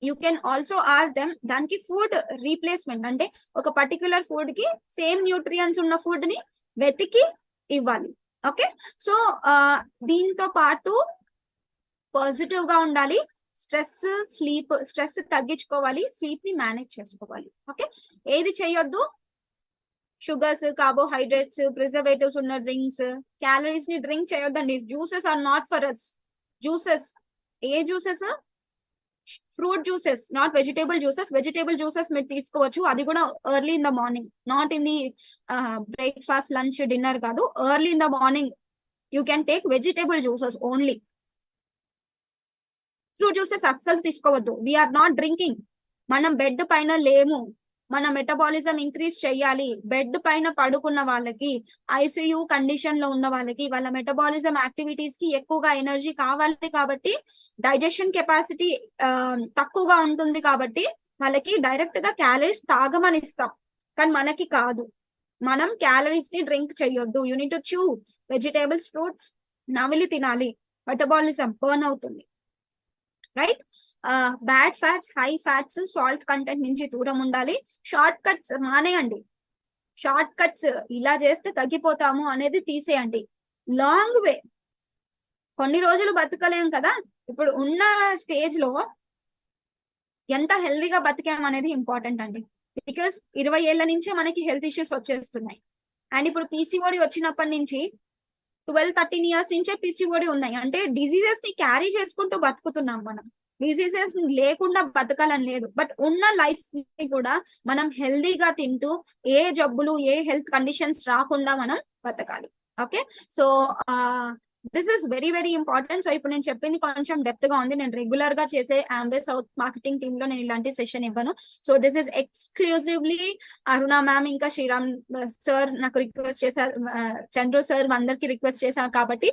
you can also ask them దానికి ఫుడ్ రీప్లేస్మెంట్, అంటే ఒక పర్టికులర్ ఫుడ్ కి సేమ్ న్యూట్రియన్స్ ఉన్న ఫుడ్ ని వెతికి ఇవ్వాలి. ఓకే. సో దీంతో పాటు పాజిటివ్ గా ఉండాలి, స్ట్రెస్ తగ్గించుకోవాలి, స్లీప్ ని మేనేజ్ చేసుకోవాలి. ఓకే, ఏది చేయొద్దు, షుగర్స్, కార్బోహైడ్రేట్స్, ప్రిజర్వేటివ్స్ ఉన్న డ్రింక్స్, క్యాలరీస్ ని డ్రింక్ చేయొద్దండి. Juices are not for us. Juices, ఏ juices? Fruit juices, not vegetable juices. Vegetable juices మీరు తీసుకోవచ్చు, అది కూడా early in the morning, not in the breakfast, lunch, dinner కాదు. Early in the morning you can take vegetable juices only. Fruit juices అస్సలు తీసుకోవద్దు. We are not drinking. మనం bed పైన లేము, మన మెటబాలిజం ఇంక్రీజ్ చేయాలి. బెడ్ పైన పడుకున్న వాళ్ళకి, ఐసియు కండిషన్ లో ఉన్న వాళ్ళకి, వాళ్ళ మెటబాలిజం యాక్టివిటీస్ కి ఎక్కువగా ఎనర్జీ కావాలి కాబట్టి, డైజెషన్ కెపాసిటీ తక్కువగా ఉంటుంది కాబట్టి వాళ్ళకి డైరెక్ట్ గా క్యాలరీస్ తాగమని ఇస్తాం, కానీ మనకి కాదు. మనం క్యాలరీస్ ని డ్రింక్ చేయొద్దు. You need to chew vegetables, fruits, నమిలి తినాలి. మెటబాలిజం బర్న్ అవుతుంది, right? Bad fats, high fats, salt content నుంచి దూరం ఉండాలి. షార్ట్ కట్స్ మానేయండి. షార్ట్ కట్స్ ఇలా చేస్తే తగ్గిపోతాము అనేది తీసేయండి. లాంగ్ వే, కొన్ని రోజులు బతకలేం కదా. ఇప్పుడు ఉన్న స్టేజ్ లో ఎంత హెల్దీగా బతికాం అనేది ఇంపార్టెంట్ అండి. బికాస్ 20 ఏళ్ల నుంచే మనకి హెల్త్ ఇష్యూస్ వచ్చేస్తున్నాయి. అండ్ ఇప్పుడు పీసీఓడి వచ్చినప్పటి నుంచి 12-13 ఇయర్స్ నుంచే పీసీఓడి ఉన్నాయి. అంటే డిజీజెస్ ని క్యారీ చేసుకుంటూ బతుకుతున్నాం మనం. డిజీజెస్ లేకుండా బతకాలని లేదు, బట్ ఉన్న లైఫ్ ని కూడా మనం హెల్దీగా తింటూ ఏ జబ్బులు, ఏ హెల్త్ కండిషన్స్ రాకుండా మనం బతకాలి. Okay, so this is very very important. So ఇప్పుడు నేను చెప్పింది కొంచెం డెప్త్ గా ఉంది. నేను రెగ్యులర్ గా చేసే అంబే సౌత్ మార్కెటింగ్ టీమ్ లో నేను ఇలాంటి సెషన్ ఇవ్వను. So this is exclusively Aruna ma'am ఇంకా శ్రీరామ్ సార్ నాకు రిక్వెస్ట్ చేశారు, చంద్రు సార్ అందరికి రిక్వెస్ట్ చేశారు కాబట్టి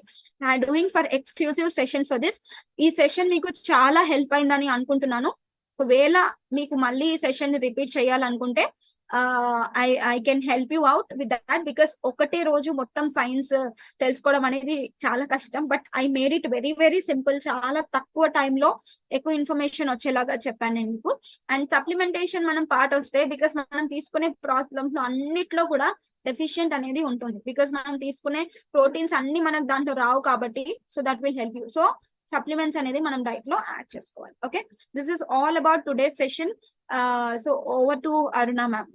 I doing for exclusive session for this. ఈ సెషన్ మీకు చాలా హెల్ప్ అయిందని అనుకుంటున్నాను. ఒకవేళ మీకు మళ్ళీ ఈ సెషన్ రిపీట్ చేయాలనుకుంటే I can help you out with that, because ఒకటే రోజు మొత్తం సైన్స్ తెలుసుకోవడం అనేది చాలా కష్టం. But I made it very very simple. చాలా తక్కువ టైంలో ఎక్కువ ఇన్ఫర్మేషన్ వచ్చేలాగా చెప్పాను నేను మీకు. అండ్ సప్లిమెంటేషన్ మనం పార్ట్ వస్తే, బికాస్ మనం తీసుకునే ప్రాబ్లమ్స్ లో అన్నిట్లో కూడా డెఫిషియెంట్ అనేది ఉంటుంది. బికాస్ మనం తీసుకునే ప్రోటీన్స్ అన్ని మనకు దాంట్లో రావు కాబట్టి, so that will help you. So supplements అనేది మనం డైట్ లో యాడ్ చేసుకోవాలి. Okay, this is all about today's session. So over to Aruna ma'am.